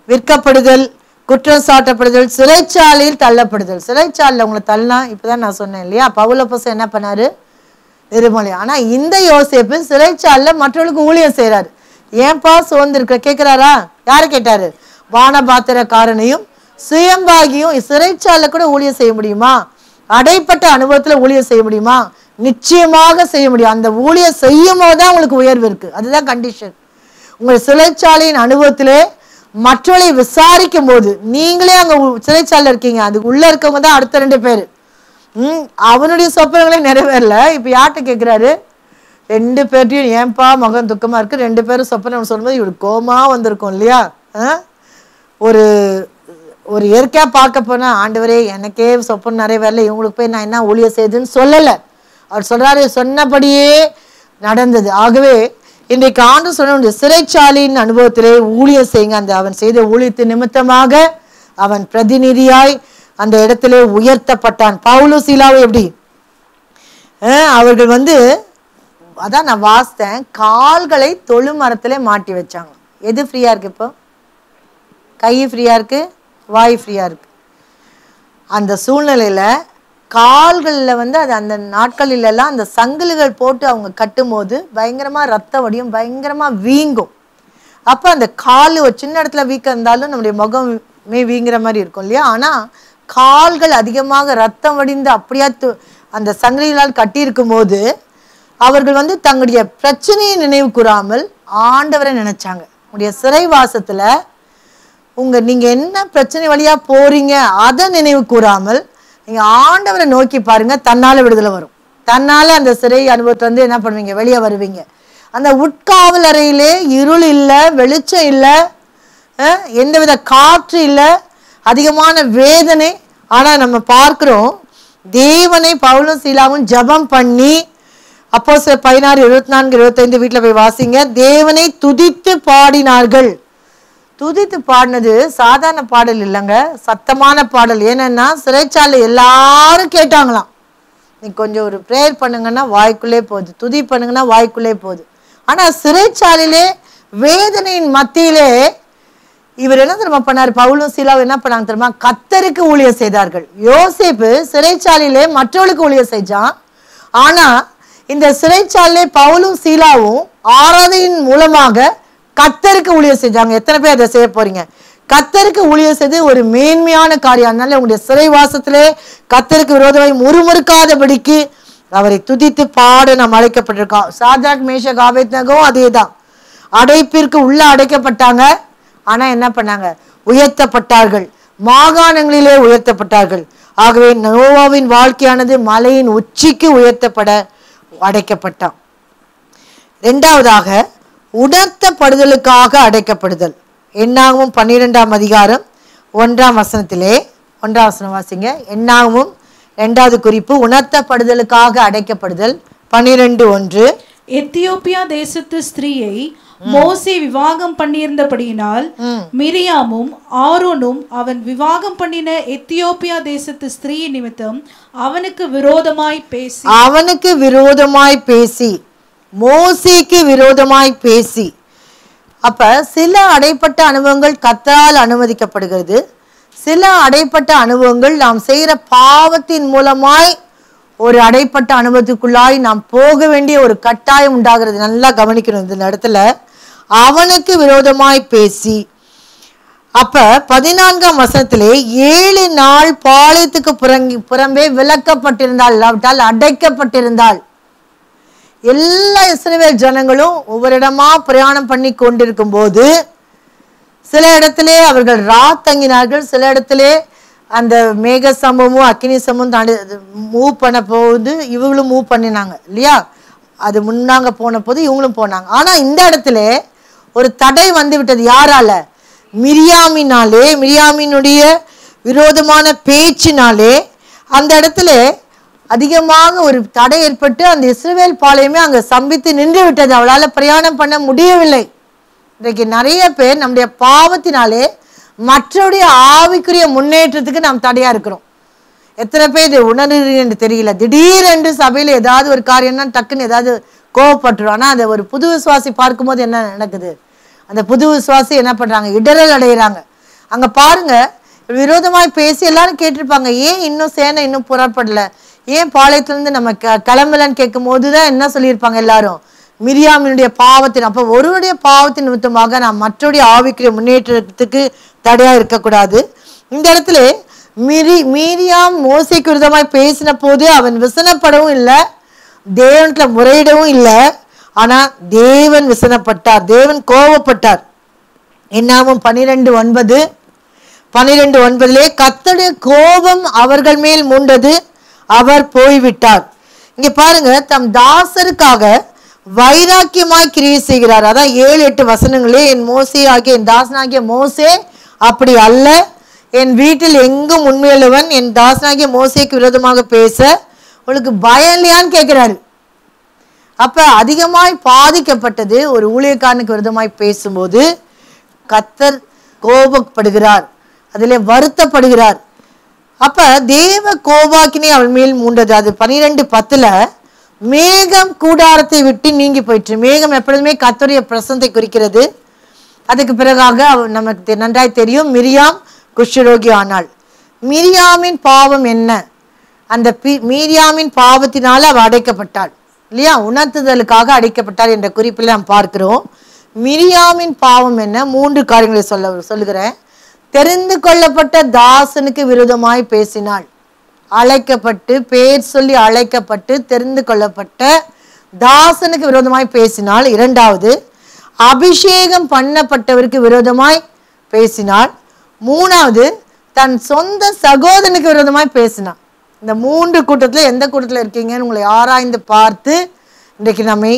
விற்கப்படுதல், குற்றம் சாட்டப்படுதல், சிறைச்சாலையில் தள்ளப்படுதல். சிறைச்சாலையில் உங்களை தள்ளனா இப்பதான் நான் சொன்னேன் இல்லையா, பவுலப்போஸ்தலன் என்ன பண்ணாரு? நிர்மலை. ஆனா இந்த யோசேப்பு சிறைச்சாலையில மற்றவர்களுக்கு ஊழியம் செய்யறாரு. ஏன்பா சோர்ந்திருக்க கேட்கிறாரா? யாரு கேட்டாரு? வானபாத்திரக்காரனையும் சுயம்பாகியும் சிறைச்சாலையில கூட ஊழியம் செய்ய முடியுமா? அடைப்பட்ட அனுபவத்துல ஊழியம் செய்ய முடியுமா? நிச்சயமாக செய்ய முடியும். அந்த ஊழியம் செய்யும் போதுதான் உங்களுக்கு உயர்வு இருக்கு. அதுதான் கண்டிஷன். உங்கள் சிறைச்சாலையின் அனுபவத்திலே மற்றவர்களை விசாரிக்கும் போது, நீங்களே அங்க சிறைச்சாலையில் இருக்கீங்க, அதுக்கு உள்ள இருக்கவங்க தான் அடுத்த 2 பேர். அவனுடைய சொப்பனங்களே நிறைவேறல. இப்ப யார்கிட்ட கேட்கிறாரு? 2 பேர்ட்டையும் ஏன்பா முகம் துக்கமா இருக்கு? 2 பேரும் சொப்பனம் சொல்லும்போது இவருக்கு கோமா வந்திருக்கும் இல்லையா? ஒரு ஒரு இயற்கையா பார்க்க போனா, ஆண்டவரே எனக்கே சொப்பனம் நிறைவேறல, இவங்களுக்கு போய் நான் என்ன ஊழியம் செய்யுதுன்னு சொல்லல. அவர் சொல்றாரு, சொன்னபடியே நடந்தது. ஆகவே இன்றைக்கு ஆண்டு சொன்ன சிறைச்சாலையின் அனுபவத்திலே ஊழியம் செய்யுங்க. அந்த அவன் செய்த ஊழியத்தின் நிமித்தமாக அவன் பிரதிநிதியாய் அந்த இடத்திலே உயர்த்தப்பட்டான். பவுலு சீலாவை எப்படி அவர்கள் அதான் நான் வாசித்தேன், கால்களை தொழு மரத்திலே மாட்டி வச்சாங்க. எது ஃப்ரீயா இருக்கு? இப்போ கை ஃப்ரீயா இருக்கு, வாய் ஃப்ரீயா இருக்கு. அந்த சூழ்நிலையில கால்களில் அது அந்த நாட்களிலெல்லாம் அந்த சங்கிலிகள் போட்டு அவங்க கட்டும் போது பயங்கரமா ரத்த வடியும், பயங்கரமா வீங்கும். அப்ப அந்த கால் ஒரு சின்ன இடத்துல வீக்கம் இருந்தாலும் நம்முடைய முகமே வீங்குற மாதிரி இருக்கும் இல்லையா? ஆனா கால்கள் அதிகமாக ரத்தம் வடிந்து அப்படியா அந்த சங்கிலிகளால் கட்டி இருக்கும் போது அவர்கள் தங்களுடைய பிரச்சனையை நினைவு கூறாமல் ஆண்டவரை நினைச்சாங்க. உங்களுடைய சிறைவாசத்துல நீங்க என்ன பிரச்சனை வழியா போறீங்க அதை நினைவு கூறாமல் நீங்க ஆண்டவரை நோக்கி பாருங்க, தன்னால விடுதலை வரும். தன்னால அந்த சிறை அனுபவத்தை என்ன பண்ணுவீங்க? வெளியே வருவீங்க. அந்த உட்காவல் அறையிலே இருள் இல்லை, வெளிச்சம் இல்லை, எந்தவித காற்று இல்லை, அதிகமான வேதனை. ஆனா நம்ம பார்க்கிறோம், தேவனை பவுலும் சீலாவும் ஜபம் பண்ணி, அப்போஸ்தலர் 16:24-25 வீட்டுல போய் வாசிங்க, தேவனை துதித்து பாடினார்கள். துதித்து பாடினது சாதாரண பாடல் இல்லைங்க, சத்தமான பாடல். ஏன்னா சிறைச்சாலை எல்லாரும் கேட்டாங்களாம், நீ கொஞ்சம் ஒரு ப்ரேயர் பண்ணுங்கன்னா வாய்க்குள்ளே போகுது, துதி பண்ணுங்கன்னா வாய்க்குள்ளே போகுது. ஆனால் சிறைச்சாலையிலே வேதனையின் மத்தியிலே இவர் என்ன தெரியுமா பண்ணார்? பவுலும் சீலாவும் என்ன பண்ணாங்க தெரியுமா? கர்த்தருக்கு ஊழியம் செய்தார்கள். யோசேப்பு சிறைச்சாலையிலே மற்றவர்களுக்கு ஊழியம் செஞ்சான். ஆனா இந்த சிறைச்சாலையிலே பவுலும் சீலாவும் ஆராதனையின் மூலமாக கர்த்தருக்கு ஊழியம் செஞ்சாங்க. எத்தனை பேர் அதை செய்ய போறீங்க? கர்த்தருக்கு ஊழியம் செய்து ஒரு மேன்மையான காரியம். அதனால உங்களுடைய சிறைவாசத்திலே கர்த்தருக்கு விரோதமாய் முறுமுறுக்காதபடிக்கு அவரை துதித்து பாட நாம் அழைக்கப்பட்டிருக்கோம். சாத்ராக் மேஷக் ஆபேத்நேகோவும் அதேதான். அடைப்பிற்கு உள்ள அடைக்கப்பட்டாங்க. ஆனா என்ன பண்ணாங்க? உயர்த்தப்பட்டார்கள், மாகாணங்களிலே உயர்த்தப்பட்டார்கள். ஆகவே நோவாவின் வாழ்க்கையானது மலையின் உச்சிக்கு உயர்த்தப்பட அடைக்கப்பட்டான். இரண்டாவதாக உணர்த்தப்படுதலுக்காக அடைக்கப்படுதல். என்னாகும் 12ஆம் அதிகாரம் 1ஆம் வசனத்திலே, 1ஆம் வசனம் வாசிங்க. என்னாகும் 2வது குறிப்பு உணர்த்தப்படுதலுக்காக அடைக்கப்படுதல். 12:1. எத்தியோப்பியா தேசத்து ஸ்திரீயை மோசே விவாகம் பண்ணியிருந்தபடியினால் மிரியாமும் ஆரோனும் அவன் விவாகம் பண்ணின எத்தியோப்பியா தேசத்து ஸ்திரீ நிமித்தம் அவனுக்கு விரோதமாய் பேசி மோசேக்கு விரோதமாய் பேசி. அப்ப சில அடைப்பட்ட அனுபவங்கள் கர்த்தரால் அனுமதிக்கப்படுகிறது. சில அடைப்பட்ட அனுபவங்கள் நாம் செய்கிற பாவத்தின் மூலமாய் ஒரு அடைப்பட்ட அனுபவத்துக்குள்ளாய் நாம் போக வேண்டிய ஒரு கட்டாயம் உண்டாகிறது. நல்லா கவனிக்கணும் இந்த இடத்துல. அவனுக்கு விரோதமாய் பேசி. அப்ப 14ஆம் வசனத்திலே 7 நாள் பாளையத்துக்கு புறம்பே விலக்கப்பட்டிருந்தாள், அடைக்கப்பட்டிருந்தாள். எல்லா இஸ்ரவேல் ஜனங்களும் ஒவ்வொரு இடமா பிரயாணம் பண்ணி கொண்டிருக்கும் போது சில இடத்திலே அவர்கள் தங்கினார்கள். சில இடத்திலே அந்த மேக சம்பவமும் அக்கினி சம்பவம் தாண்டி மூவ் பண்ண போகுது. இவங்களும் மூவ் பண்ணினாங்க இல்லையா? அது முன்னாங்க போன போது இவங்களும் போனாங்க. ஆனா இந்த இடத்துல ஒரு தடை வந்து விட்டது. யாரால? மிரியாமினாலே, மிரியாமினுடைய விரோதமான பேச்சினாலே அந்த இடத்துல அதிகமாக ஒரு தடை ஏற்பட்டு அந்த இஸ்ரவேல் பாளையமே அங்க சம்பித்து நின்று விட்டது. அவளால் பிரயாணம் பண்ண முடியவில்லை. இன்றைக்கு நிறைய பேர் நம்முடைய பாவத்தினாலே மற்றவருடைய ஆவிக்குரிய முன்னேற்றத்துக்கு நாம் தடையா இருக்கிறோம். எத்தனை பேர் இது உணர்றீங்கன்னு தெரியல. திடீரென்று சபையில ஏதாவது ஒரு காரியம்னா டக்குன்னு ஏதாவது கோவப்பட்டுரும். ஆனா அதை ஒரு புது விசுவாசி பார்க்கும்போது என்ன நடக்குது? அந்த புது விசுவாசி என்ன பண்றாங்க? இடரல் அடைகிறாங்க. அங்க பாருங்க, விரோதமாய் பேசி எல்லாரும் கேட்டிருப்பாங்க, ஏன் இன்னும் சேனை இன்னும் புறப்படல, ஏன் பாளையத்திலிருந்து நம்ம கிளம்பலன்னு கேட்கும் போதுதான் என்ன சொல்லியிருப்பாங்க எல்லாரும்? மிரியாமினுடைய பாவத்தின். அப்போ ஒருவருடைய பாவத்தின் நிமித்தமாக நாம் மற்றவருடைய ஆவிக்குரிய முன்னேற்றத்துக்கு தடையா இருக்கக்கூடாது. இந்த இடத்துல மீரியாம் மோசேக்கு விரோதமாய் பேசின போது அவன் விசனப்படவும் இல்லை, தேவன்ல முறையிடவும் இல்லை. ஆனா தேவன் விசனப்பட்டார், தேவன் கோபப்பட்டார். என்னாகும் 12:9 கர்த்தருடைய கோபம் அவர்கள் மேல் மூண்டது, அவர் போய்விட்டார். இங்க பாருங்க, தம் தாசருக்காக வைராக்கியமாய் கிரியை செய்கிறார். அதான் 7-8 வசனங்களே, என் மோசே ஆகிய என் தாசனாகிய மோசே அப்படி அல்ல, என் வீட்டில் எங்கும் உண்மையுள்ளவன், என் தாசனாகிய மோசேக்கு விரோதமாக பேச உங்களுக்கு பயம் இல்லையான்னு கேட்கிறாரு. அப்ப அதிகமாய் பாதிக்கப்பட்டது ஒரு ஊழியக்காரனுக்கு விரோதமாய் பேசும்போது கர்த்தர் கோபப்படுகிறார், அதிலே வருத்தப்படுகிறார். அப்ப தேவ கோபாக்கினே அவன் மேல் மூண்டது. அது 12:10 மேகம் கூடாரத்தை விட்டு நீங்கி போயிற்று. மேகம் எப்பொழுதுமே கர்த்தருடைய பிரசன்னத்தை குறிக்கிறது. அதுக்கு பிறகாக நமக்கு நன்றாய் தெரியும், மிரியாம் குஷ்டரோகி ஆனாள். மிரியாமின் பாவம் என்ன? அந்த மிரியாமின் பாவத்தினால அவள் அடைக்கப்பட்டாள் இல்லையா? உணர்த்துதலுக்காக அடைக்கப்பட்டாள் என்ற குறிப்பில் நாம் பார்க்கிறோம். மிரியாமின் பாவம் என்ன? 3 காரியங்களை சொல்லுகிறேன். தெரிந்து கொள்ளப்பட்ட தாசனுக்கு விரோதமாய் பேசினாள். அழைக்கப்பட்டு, பேர் சொல்லி அழைக்கப்பட்டு தெரிந்து கொள்ளப்பட்ட தாசனுக்கு விரோதமாய் பேசினாள். 2வது, அபிஷேகம் பண்ணப்பட்டவருக்கு விரோதமாய் பேசினாள். 3வது, தன் சொந்த சகோதரனுக்கு விரோதமாய் பேசினாள். இந்த 3 கூட்டத்துல எந்த கூட்டத்துல இருக்கீங்கன்னு உங்களை ஆராய்ந்து பார்த்து இன்றைக்கு நம்மை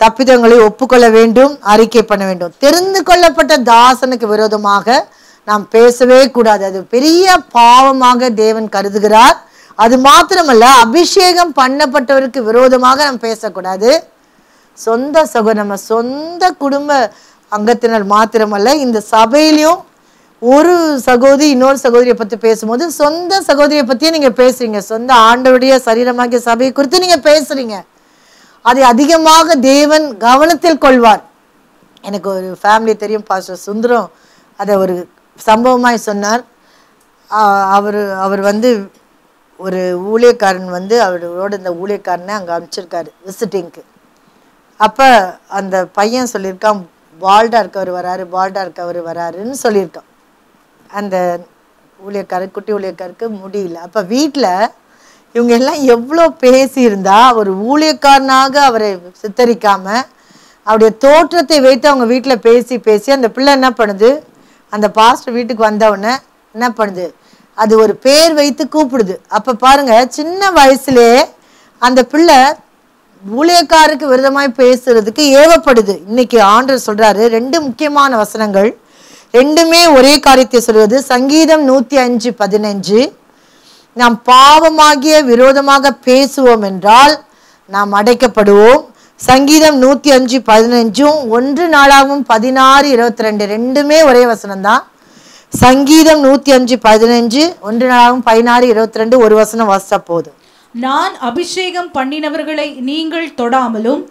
தப்பிதங்களை ஒப்புக்கொள்ள வேண்டும், அறிக்கை பண்ண வேண்டும். தெரிந்து கொள்ளப்பட்ட தாசனுக்கு விரோதமாக நாம் பேசவே கூடாது. அது பெரிய பாவமாக தேவன் கருதுகிறார். அது மாத்திரமல்ல, அபிஷேகம் பண்ணப்பட்டவருக்கு விரோதமாக நாம் பேசக்கூடாது. நம்ம சொந்த குடும்ப அங்கத்தினர் மாத்திரமல்ல, இந்த சபையிலையும் ஒரு சகோதரி இன்னொரு சகோதரியை பற்றி பேசும்போது சொந்த சகோதரியை பற்றியே நீங்கள் பேசுறீங்க, சொந்த ஆண்டவருடைய சரீரமாகிய சபையை குறித்து நீங்கள் பேசுறீங்க. அதை அதிகமாக தேவன் கவனத்தில் கொள்வார். எனக்கு ஒரு ஃபேமிலி தெரியும், பாஸ்டர் சுந்தரம் அதை ஒரு சம்பவமாய் சொன்னார். அவர் வந்து ஒரு ஊழியக்காரன் வந்து அவரோட இந்த ஊழியக்காரனை அங்கே அனுப்பிச்சிருக்காரு விசிட்டிங்க்கு. அப்போ அந்த பையன் சொல்லியிருக்கான், பால்டா இருக்கவர் வராருன்னு சொல்லியிருக்கான். அந்த ஊழியக்காரர் குட்டி ஊழியக்காருக்கு முடியல. அப்போ வீட்டில் இவங்க எல்லாம் எவ்வளோ பேசியிருந்தா ஒரு ஊழியக்காரனாக அவரை சித்தரிக்காம அவருடைய தோற்றத்தை வைத்து அவங்க வீட்டில் பேசி அந்த பிள்ளை என்ன பண்ணுது, அந்த பாஸ்டர் வீட்டுக்கு வந்தவுடனே என்ன பண்ணுது, அது ஒரு பேர் வைத்து கூப்பிடுது. அப்போ பாருங்க, சின்ன வயசுலே அந்த பிள்ளை ஊழியக்காருக்கு விரோதமாய் பேசுறதுக்கு ஏவப்படுது. இன்னைக்கு ஆண்டவர் சொல்றாரு, 2 முக்கியமான வசனங்கள், ரெண்டுமே ஒரே காரியத்தை சொல்வது. சங்கீதம் 105:15, நாம் பாவமாகிய விரோதமாக பேசுவோம் என்றால் நாம் அடைக்கப்படுவோம். சங்கீதம் 105:15, 1 நாளாகவும் 16:22, ரெண்டுமே ஒரே வசனம் தான். சங்கீதம் 105:15, 1 நாளாகவும் 16:22, ஒரு வசனம் வாசிச்சா போதும். நான் அபிஷேகம் பண்ணினவர்களை நீங்கள் தொடாமலும்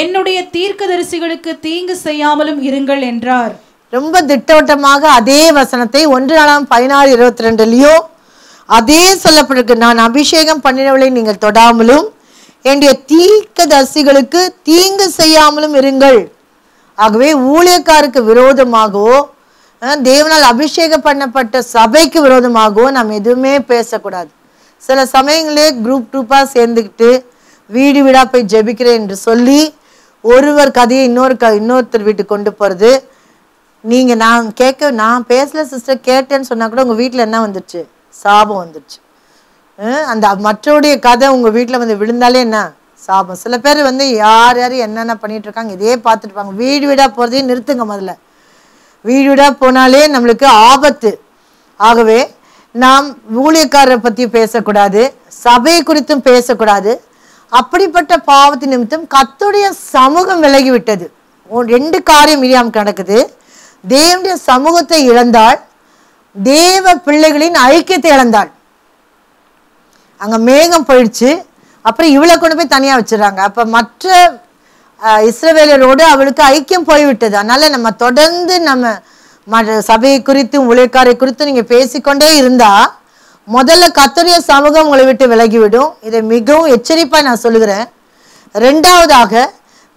என்னுடைய தீர்க்கதரிசிகளுக்கு தீங்கு செய்யாமலும் இருங்கள் என்றார். ரொம்ப திட்டவட்டமாக அதே வசனத்தை 1 நாளாகவும் 16:22 அதே சொல்லப்பட்டிருக்கு. நான் அபிஷேகம் பண்ணினவர்களை நீங்கள் தொடாமலும் என்னுடைய தீர்க்கதரிசிகளுக்கு தீங்கு செய்யாமலும் இருங்கள். ஆகவே ஊழியக்காருக்கு விரோதமாகவோ தேவனால் அபிஷேகம் பண்ணப்பட்ட சபைக்கு விரோதமாகவோ நாம் எதுவுமே பேசக்கூடாது. சில சமயங்களே குரூப்பாக சேர்ந்துக்கிட்டு வீடு வீடாக போய் ஜெபிக்கிறேன் என்று சொல்லி ஒருவர் கதையை இன்னொருத்தர் வீட்டுக்கு கொண்டு போகிறது. நீங்கள் நான் பேசல சிஸ்டர், கேட்டேன்னு சொன்னால் கூட உங்கள் வீட்டில் என்ன வந்துடுச்சு, சாபம் வந்துடுச்சு. அந்த மற்றவருடைய கதை உங்கள் வீட்டில் வந்து விழுந்தாலே என்ன சாபம். சில பேர் வந்து யார் என்னென்ன பண்ணிட்டு இருக்காங்க இதே பார்த்துட்டு இருப்பாங்க. வீடு வீடாக போகிறதையும் நிறுத்துங்க. முதல்ல வீடு வீடாக போனாலே நம்மளுக்கு ஆபத்து. ஆகவே நாம் ஊழியக்காரரை பற்றி பேசக்கூடாது, சபையை குறித்தும் பேசக்கூடாது. அப்படிப்பட்ட பாவத்தின் நிமித்தம் கர்த்தருடைய சமூகம் விலகிவிட்டது. 2 காரியம் மிரியாமுக்கு நடக்குது. தேவனுடைய சமூகத்தை இழந்தாள், தேவ பிள்ளைகளின் ஐக்கியத்தை இழந்தாள். அங்கே மேகம் போயிடுச்சு. அப்புறம் இவளை கொண்டு போய் தனியாக வச்சிடறாங்க. அப்போ மற்ற இஸ்ரவேலரோடு அவளுக்கு ஐக்கியம் போய்விட்டது. அதனால நம்ம தொடர்ந்து சபையை குறித்தும் ஊழியக்காரை குறித்தும் நீங்கள் பேசிக்கொண்டே இருந்தா முதல்ல கர்த்தருடைய சமூகம் உங்களை விட்டு விலகிவிடும். இதை மிகவும் எச்சரிப்பாக நான் சொல்லுகிறேன். 2வதாக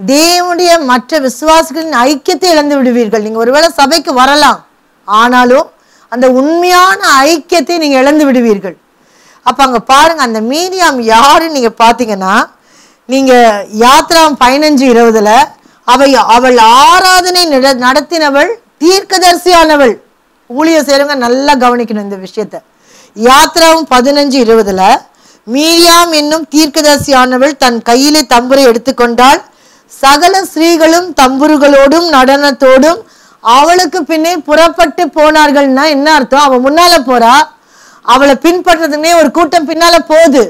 தேவனுடைய மற்ற விசுவாசிகளின் ஐக்கியத்தை இழந்து விடுவீர்கள். நீங்கள் ஒருவேளை சபைக்கு வரலாம், ஆனாலும் அந்த உண்மையான ஐக்கியத்தை நீங்கள் இழந்து விடுவீர்கள். அப்போ அங்கே பாருங்க, அந்த மீரியாம் யாருன்னு நீங்கள் பார்த்தீங்கன்னா, நீங்கள் யாத்ராம் 15:20 அவள் ஆராதனை நடத்தினவள் தீர்க்கதரிசியானவள். ஊழிய செய்றவங்க நல்லா கவனிக்கணும் இந்த விஷயத்தை. யாத்ராவும் 15:20 மீரியாம் என்னும் தீர்க்கதரிசியானவள் தன் கையிலே தம்புரை எடுத்துக்கொண்டாள். சகல ஸ்திரீகளும் தம்புருகளோடும் நடனத்தோடும் அவளுக்கு பின்னே புறப்பட்டு போனார்கள்னா என்ன அர்த்தம்? அவள் முன்னால போறா, அவளை பின்பற்றதுன்னே ஒரு கூட்டம் பின்னால போகுது.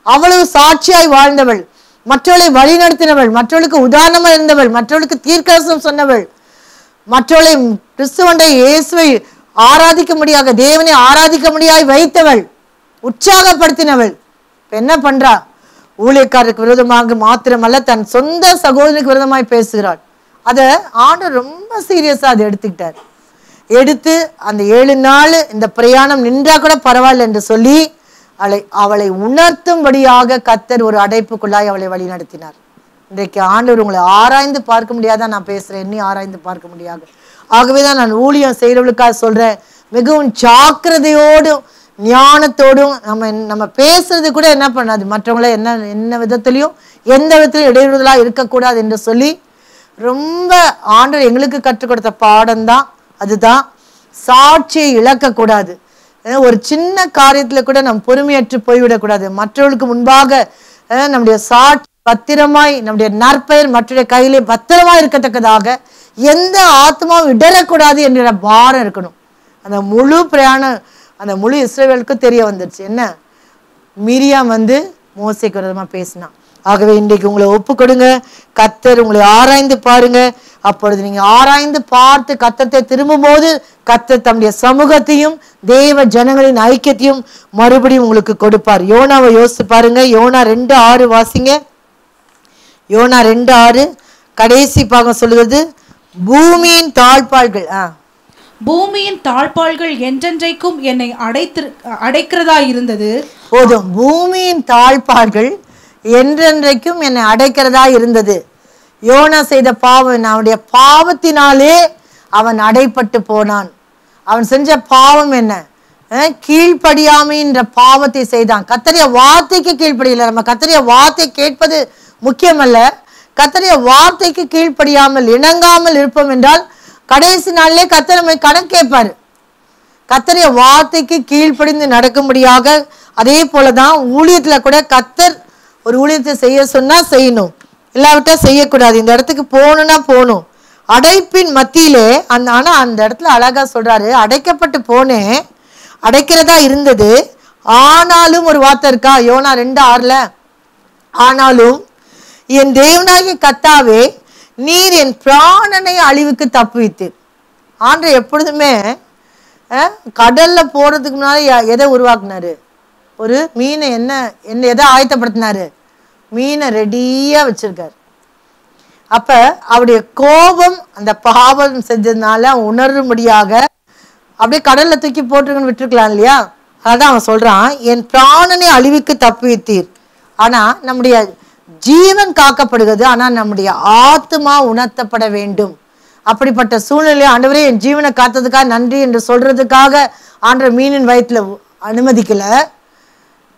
அவ்வளவு சாட்சியாய் வாழ்ந்தவள், மற்றவளை வழி நடத்தினவள், மற்றவளுக்கு உதாரணமா இருந்தவள், மற்றவளுக்கு தீர்க்கதரிசனம் சொன்னவள், மற்றவளை கிறிஸ்துவண்டை இயேசுவை ஆராதிக்க முடியாத தேவனை ஆராதிக்க முடியாய் வைத்தவள், உற்சாகப்படுத்தினவள். என்ன பண்றா? ஊழியக்காரருக்கு விரோதமாக மாத்திரமல்ல, தன் சொந்த சகோதரனுக்கு விரோதமாய் பேசுகிறாள். அதை ஆண்டவர் ரொம்ப சீரியஸா அதை எடுத்துக்கிட்டார். எடுத்து அந்த 7 நாள் இந்த பிரயாணம் நின்றா கூட பரவாயில்ல என்று சொல்லி அவளை உணர்த்தும்படியாக கர்த்தர் ஒரு அடைப்புக்குள்ளாய் அவளை வழி நடத்தினார். இன்றைக்கு ஆண்டவர் உங்களை ஆராய்ந்து பார்க்க முடியாதான் நான் பேசுறேன், என்னை ஆராய்ந்து பார்க்க முடியாது. ஆகவேதான் நான் ஊழியம் செய்கிறவளுக்காக சொல்றேன், மிகவும் ஜாக்கிரதையோடும் ஞானத்தோடும் நம்ம பேசுறது கூட என்ன பண்ணாது, மற்றவங்கள என்ன விதத்திலையும் எந்த விதத்திலையும் இடையூறுதலாக இருக்கக்கூடாது என்று சொல்லி ரொம்ப ஆண்டவர் எங்களுக்கு கற்றுக் கொடுத்த பாடம் தான் அதுதான். சாட்சியை இழக்கக்கூடாது. ஒரு சின்ன காரியத்துல கூட நம்ம பொறுமையற்று போய்விடக்கூடாது. மற்றவர்களுக்கு முன்பாக நம்முடைய சாட்சி பத்திரமாய், நம்முடைய நற்பெயர் மற்றவருடைய கையிலே பத்திரமாய் இருக்கத்தக்கதாக எந்த ஆத்மாவும் இடரக்கூடாது என்ற பாரம் இருக்கணும். அந்த முழு பிரயாணம் அந்த முழு இஸ்ரவேலுக்கும் தெரிய வந்துடுச்சு. என்ன, மிரியாம் வந்து மோசேக்கு விரோதமா பேசினான். ஆகவே இன்றைக்கு உங்களை ஒப்பு கொடுங்க, கர்த்தர் உங்களை ஆராய்ந்து பாருங்க. அப்பொழுது நீங்க ஆராய்ந்து பார்த்து கர்த்தரை திரும்பும்போது கர்த்தர் தம்முடைய சமூகத்தையும் தேவ ஜனங்களின் ஐக்கியத்தையும் மறுபடியும் உங்களுக்கு கொடுப்பார். யோனாவை யோசித்து பாருங்க. யோனா 2:6 வாசிங்க. யோனா 2:6 கடைசி பாகம் சொல்லுகிறது, பூமியின் தாழ்பாள்கள் பூமியின் தாழ்பாள்கள் என்றென்றைக்கும் என்னை அடைக்கிறதா இருந்தது. போதும். பூமியின் தாழ்பாள்கள் என்றென்றைக்கும் என்னை அடைக்கிறதா இருந்தது. யோனா செய்த பாவம், அவனுடைய பாவத்தினாலே அவன் அடைப்பட்டு போனான். அவன் செஞ்ச பாவம் என்ன? கீழ்ப்படியாமைன்ற பாவத்தை செய்தான். கர்த்தருடைய வார்த்தைக்கு கீழ்ப்படியல. நம்ம கர்த்தருடைய வார்த்தை கேட்பது முக்கியமல்ல, கர்த்தருடைய வார்த்தைக்கு கீழ்ப்படியாமல் இணங்காமல் இருப்போம் என்றால் கடைசி நாளிலே கர்த்தர் நம்மை கணக்கு கேட்பாரு. கர்த்தருடைய வார்த்தைக்கு கீழ்ப்படிந்து நடக்கும்படியாக, அதே போலதான் ஊழியத்துல கூட கர்த்தர் ஒரு ஊழியத்தை செய்ய சொன்னா செய்யணும், இல்லாவிட்டா செய்யக்கூடாது. இந்த இடத்துக்கு போகணும்னா போகணும். அடைப்பின் மத்தியிலே ஆனா அந்த இடத்துல அழகா சொல்றாரு, அடைக்கப்பட்டு போனேன், அடைக்கிறதா இருந்தது. ஆனாலும் ஒரு வார்த்தை இருக்கா யோனா 2:6, ஆனாலும் என் தேவனாகிய கர்த்தாவே நீர் என் பிராணனை அழிவுக்கு தப்புவித்து. ஆண்டவர் எப்பொழுதுமே கடல்ல போறதுக்கு முன்னாடி எதை உருவாக்குனாரு? ஒரு மீனை என்ன எதை ஆயத்தப்படுத்தினாரு? மீனை ரெடியா வச்சிருக்காரு. அப்ப அவருடைய கோபம் அந்த பாவம் செஞ்சதுனால உணரும்படியாக அப்படியே கடல்ல தூக்கி போட்டுருக்குன்னு விட்டுருக்கலாம் இல்லையா? அதான் அவன் சொல்றான், என் பிராணனை அழிவுக்கு தப்புவித்தீர். ஆனா நம்முடைய ஜீவன் காக்கப்படுகிறது, ஆனா நம்முடைய ஆத்மா உணர்த்தப்பட வேண்டும். அப்படிப்பட்ட சூழ்நிலை ஆண்டவரே என் ஜீவனை காத்ததுக்காக நன்றி என்று சொல்றதுக்காக ஆண்டவர் மீனின் வயிற்றுல அனுமதிக்கல.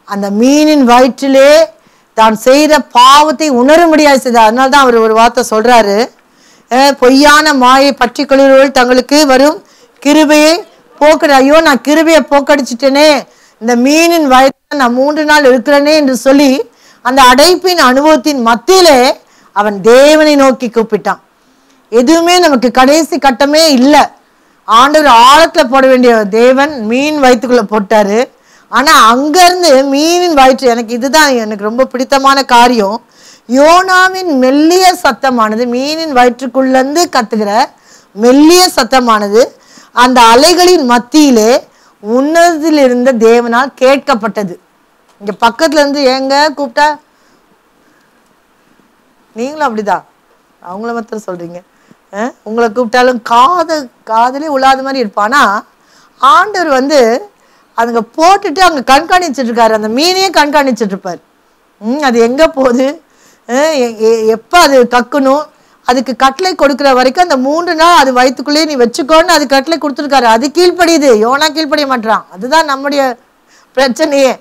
அந்த மீனின் வயிற்றிலே தான் செய்த பாவத்தை உணர முடியாது செய்தார். அதனால்தான் அவர் ஒரு வார்த்தை சொல்றாரு, பொய்யான மாயை பற்றி கொள்கிறவர்கள் தங்களுக்கு வரும் கிருபையை போக்கடி. ஐயோ நான் கிருபையை போக்கடிச்சிட்டேனே, இந்த மீனின் வயிற்றுல நான் 3 நாள் இருக்கிறேனே என்று சொல்லி அந்த அடைப்பின் அனுபவத்தின் மத்தியிலே அவன் தேவனை நோக்கி கூப்பிட்டான். எதுவுமே நமக்கு கடைசி கட்டமே இல்லை. ஆண்டவர் ஆழத்துல போட வேண்டிய தேவன் மீன் வயிற்றுக்குள்ள போட்டாரு. ஆனா அங்க இருந்து மீனின் வயிற்று, எனக்கு ரொம்ப பிடித்தமான காரியம், யோனாவின் மெல்லிய சத்தமானது, மீனின் வயிற்றுக்குள்ள இருந்து கத்துகிற மெல்லிய சத்தமானது அந்த அலைகளின் மத்தியிலே உன்னதத்தில் இருந்த தேவனால் கேட்கப்பட்டது. இங்க பக்கத்துல இருந்து ஏங்க கூப்பிட்டா, நீங்களும் அப்படிதான், அவங்கள மாத்திரம் சொல்றீங்க, உங்களை கூப்பிட்டாலும் காதலே உழாத மாதிரி இருப்பானா. ஆண்டவர் அதுங்க போட்டுட்டு அங்க கண்காணிச்சுட்டு இருக்காரு, அந்த மீனையே கண்காணிச்சுட்டு இருப்பார். அது எங்க போகுது, எப்ப அது கக்கணும், அதுக்கு கட்டளை கொடுக்குற வரைக்கும் அந்த 3 நாள் அது வயிற்றுக்குள்ளேயே நீ வச்சுக்கோன்னு அது கட்டளை கொடுத்துருக்காரு. அது கீழ்ப்படியுது, யோனா கீழ்ப்படிய மாட்டான். அதுதான் நம்முடைய பிரச்சனையே.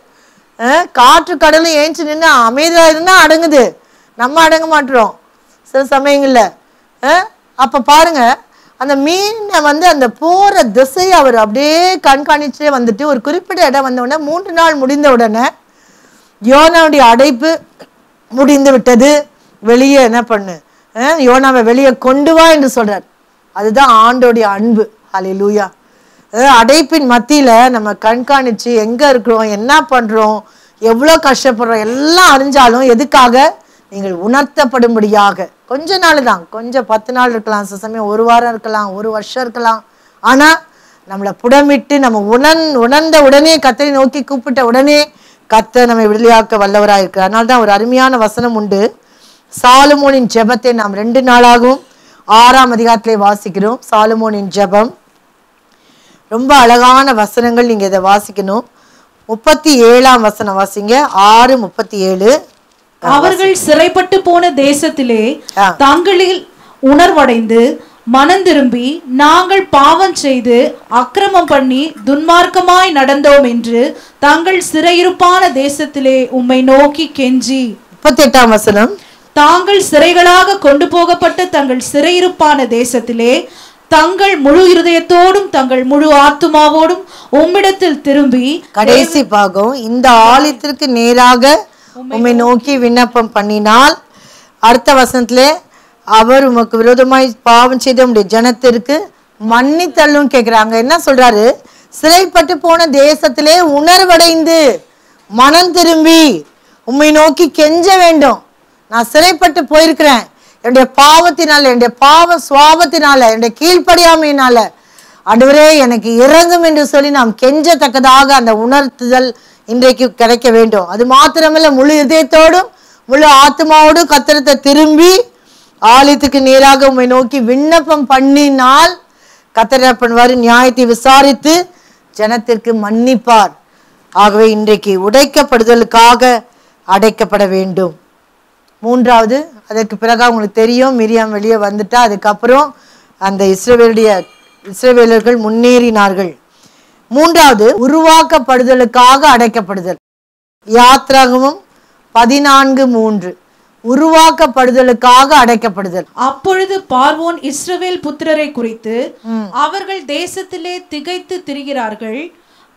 காற்று கடலும் ஏஞ்சி நின்று அமைதியா இருந்தா அடங்குது, நம்ம அடங்க மாட்டோம் சில சமயங்கள்ல. அப்ப பாருங்க, அந்த மீனை அந்த போற திசையை அவர் அப்படியே கண்காணிச்சே வந்துட்டு ஒரு குறிப்பிட்ட இடம் வந்த உடனே 3 நாள் முடிந்த உடனே யோனாவுடைய அடைப்பு முடிந்து விட்டது. வெளியே என்ன பண்ணு, யோனாவை வெளியே கொண்டு வா என்று சொல்றார். அதுதான் ஆண்டோடைய அன்பு. ஹல்லேலூயா. அடைப்பின் மத்தியில நம்ம கண்காணிச்சு எங்க இருக்கிறோம், என்ன பண்றோம், எவ்வளவு கஷ்டப்படுறோம் எல்லாம் அறிஞ்சாலும் எதுக்காக? நீங்கள் உணர்த்தப்படும்படியாக. கொஞ்ச நாள் தான், கொஞ்சம் 10 நாள் இருக்கலாம், சில சமயம் 1 வாரம் இருக்கலாம், 1 வருஷம் இருக்கலாம். ஆனா நம்மளை புடமிட்டு நம்ம உணர்ந்த உடனே கர்த்தரை நோக்கி கூப்பிட்ட உடனே கர்த்தர் நம்மை விடுதலையாக்க வல்லவராக இருக்கிறார். அதனால தான் ஒரு அருமையான வசனம் உண்டு. சாலமோனின் ஜெபத்தை நாம் 2 நாளாகவும் 6ஆம் அதிகாரத்திலே வாசிக்கிறோம். சாலமோனின் ஜெபம் ரொம்ப அழகான வசனங்கள், நீங்க இதை வாசிக்கணும். 37ஆம் வசனம் வாசிங்க. 6:37. அவர்கள் சிறைப்பட்டு போன தேசத்திலே தங்களில் உணர்வடைந்து மனம் திரும்பி நாங்கள் பாவம் செய்து அக்கிரமம் பண்ணி துன்மார்க்கமாய் நடந்தோம் என்று தங்கள் சிறையிருப்பான தேசத்திலே உம்மை நோக்கி கெஞ்சி. 38ஆம் வசனம். தாங்கள் சிறைகளாக கொண்டு போகப்பட்ட தங்கள் சிறையிருப்பான தேசத்திலே தங்கள் முழு இருதயத்தோடும் தங்கள் முழு ஆத்துமாவோடும் உம்மிடத்தில் திரும்பி. கடைசி பாகம், இந்த ஆலயத்திற்கு நேராக உம்மை நோக்கி விண்ணப்பம் பண்ணினால். அடுத்த வசனத்திலே அவர் உமக்கு விரோதமாய் பாவம் செய்த உம்முடைய ஜனத்திற்கு மன்னித்தள்ளும் கேட்கிறாங்க. என்ன சொல்றாரு? சிறைப்பட்டு போன தேசத்திலே உணர்வடைந்து மனம் திரும்பி உம்மை நோக்கி கெஞ்ச வேண்டும். நான் சிறைப்பட்டு போயிருக்கிறேன், என்னுடைய பாவத்தினால, என்னுடைய பாவ சுவாபத்தினால, என்னுடைய கீழ்ப்படியாமையினால ஆண்டவரே எனக்கு இறங்கும் என்று சொல்லி நாம் கெஞ்சத்தக்கதாக அந்த உணர்த்துதல் இன்றைக்கு கிடைக்க வேண்டும். அது மாத்திரமல்ல, முழு இதயத்தோடும் முழு ஆத்மாவோடும் கர்த்தரை திரும்பி ஆலயத்துக்கு நேராக உம்மை நோக்கி விண்ணப்பம் பண்ணினால் கர்த்தர் என்ன பண்ணுவார்? நியாயத்தை விசாரித்து ஜனத்திற்கு மன்னிப்பார். ஆகவே இன்றைக்கு உடைக்கப்படுதலுக்காக அடைக்கப்பட வேண்டும். மூன்றாவது, அதற்கு பிறகு உங்களுக்கு தெரியும், மிரியாம் வெளியே வந்துட்டா. அதுக்கப்புறம் அந்த இஸ்ரவேலர்கள் முன்னேறினார்கள். மூன்றாவது, உருவாக்கப்படுதலுக்காக அடைக்கப்படுதல். யாத்ராகமம் 14:3 உருவாக்கப்படுதலுக்காக அடைக்கப்படுதல். அப்பொழுது பார்வோன் இஸ்ரவேல் புத்திரரை குறித்து, அவர்கள் தேசத்திலே திகைத்து திரிகிறார்கள்,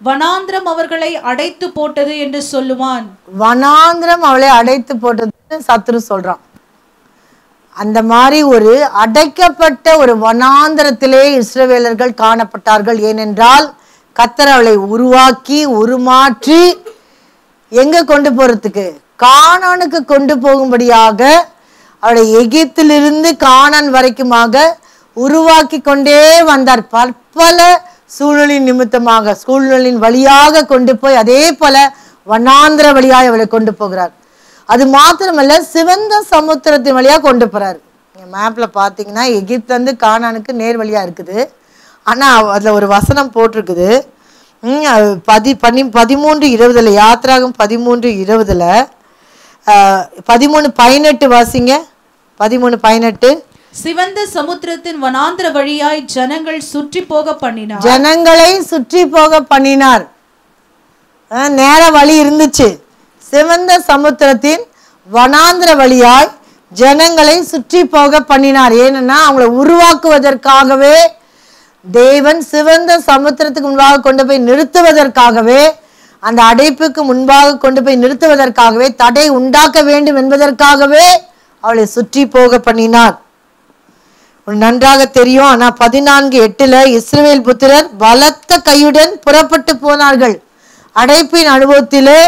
வனாந்திரம் அவர்களை அடைத்து போட்டது என்று சொல்லுவான். வனாந்திரம் அவளை அடைத்து போட்டது சத்துரு சொல்றான். அந்த மாதிரி ஒரு அடைக்கப்பட்ட ஒரு வனாந்திரத்திலே இஸ்ரவேலர்கள் காணப்பட்டார்கள். ஏனென்றால் கர்த்தர் அவளை உருவாக்கி உருமாற்றி எங்க கொண்டு போறதுக்கு? கானானுக்கு கொண்டு போகும்படியாக அவளை எகிப்திலிருந்து கானான் வரைக்குமாக உருவாக்கி கொண்டே வந்தார். பற்பல சூழலின் நிமித்தமாக, சூழலின் வழியாக கொண்டு போய் அதே போல வனாந்திர வழியாக அவளை கொண்டு போகிறார். அது மாத்திரமல்ல, சிவந்த சமுத்திரத்தின் வழியாக கொண்டு போறாரு. மேப்ல பார்த்தீங்கன்னா எகிப்துலேருந்து கானானுக்கு நேர் வழியா இருக்குது. ஆனால் அதில் ஒரு வசனம் போட்டிருக்குது, 13:20 யாத்ராகம் 13:20 13:18 வாசிங்க. 13:18 சிவந்த சமுத்திரத்தின் வனாந்திர வழியாய் ஜனங்கள் சுற்றி போக பண்ணினார். ஜனங்களை சுற்றி போக பண்ணினார். நேர வழி இருந்துச்சு. சிவந்த சமுத்திரத்தின் வனாந்திர வழியாய் ஜனங்களை சுற்றி போக பண்ணினார். ஏன்னா அவங்களை உருவாக்குவதற்காகவே தேவன் சிவந்த சமுத்திரத்துக்கு முன்பாக கொண்டு போய் நிறுத்துவதற்காகவே, அந்த அடைப்புக்கு முன்பாக கொண்டு போய் நிறுத்துவதற்காகவே, தடை உண்டாக்க வேண்டும் என்பதற்காகவே அவளை சுற்றி போக பண்ணினார். நன்றாக தெரியும். ஆனா 14:8 இஸ்ரவேல் புத்திரர் பலத்த கையுடன் புறப்பட்டு போனார்கள். அடைப்பின் அனுபவத்திலே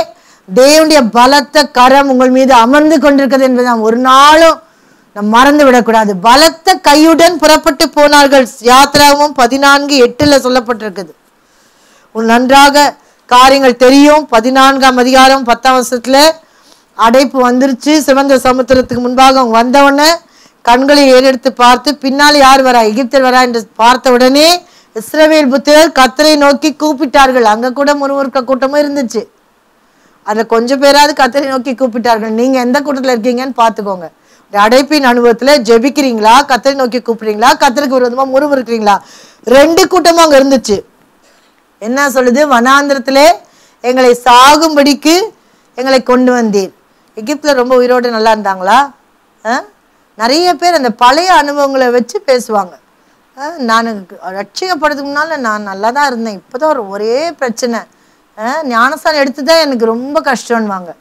தேவனுடைய பலத்த கரம் உங்கள் மீது அமர்ந்து கொண்டிருக்கிறது என்பதை நாம் ஒரு நாளும் நாம் மறந்து விடக்கூடாது. பலத்த கையுடன் புறப்பட்டு போனார்கள். யாத்ராகமம் 14:8 சொல்லப்பட்டிருக்குது. நன்றாக காரியங்கள் தெரியும். 14ஆம் அதிகாரம் 10ஆம் வசனத்துல அடைப்பு வந்துருச்சு. சிவந்த சமுத்திரத்துக்கு முன்பாக அவங்க வந்தவுடனே கண்களை ஏறெடுத்து பார்த்து பின்னால் யார் வரா? எகிப்தர் வரா என்று பார்த்த உடனே இஸ்ரவேல் புத்திரர் கர்த்தரை நோக்கி கூப்பிட்டார்கள். அங்க கூட முறுமுறுக்க கூட்டமும் இருந்துச்சு. அதுல கொஞ்சம் பேராவது கர்த்தரை நோக்கி கூப்பிட்டார்கள். நீங்க எந்த கூட்டத்துல இருக்கீங்கன்னு பார்த்துக்கோங்க. அடைப்பின் அனுபவத்துல ஜெபிக்கிறீங்களா, கர்த்தரை நோக்கி கூப்பிடுறீங்களா, கர்த்தருக்கு விரோதமா முறுமுறுக்கிறீங்களா? 2 கூட்டமும் அங்க இருந்துச்சு. என்ன சொல்லுது? வனாந்திரத்திலே எங்களை சாகும்படிக்கு எங்களை கொண்டு வந்தீர். எகிப்துல ரொம்ப உயிரோடு நல்லா இருந்தாங்களா? நிறைய பேர் அந்த பழைய அனுபவங்களை வச்சு பேசுவாங்க. நான் ரட்சிக்கப்படுறதுக்கு முன்னால நான் நல்லா தான் இருந்தேன், இப்போதான் ஒரே பிரச்சனை, ஞானஸ்தானம் எடுத்துதான் எனக்கு ரொம்ப கஷ்டம்வாங்க.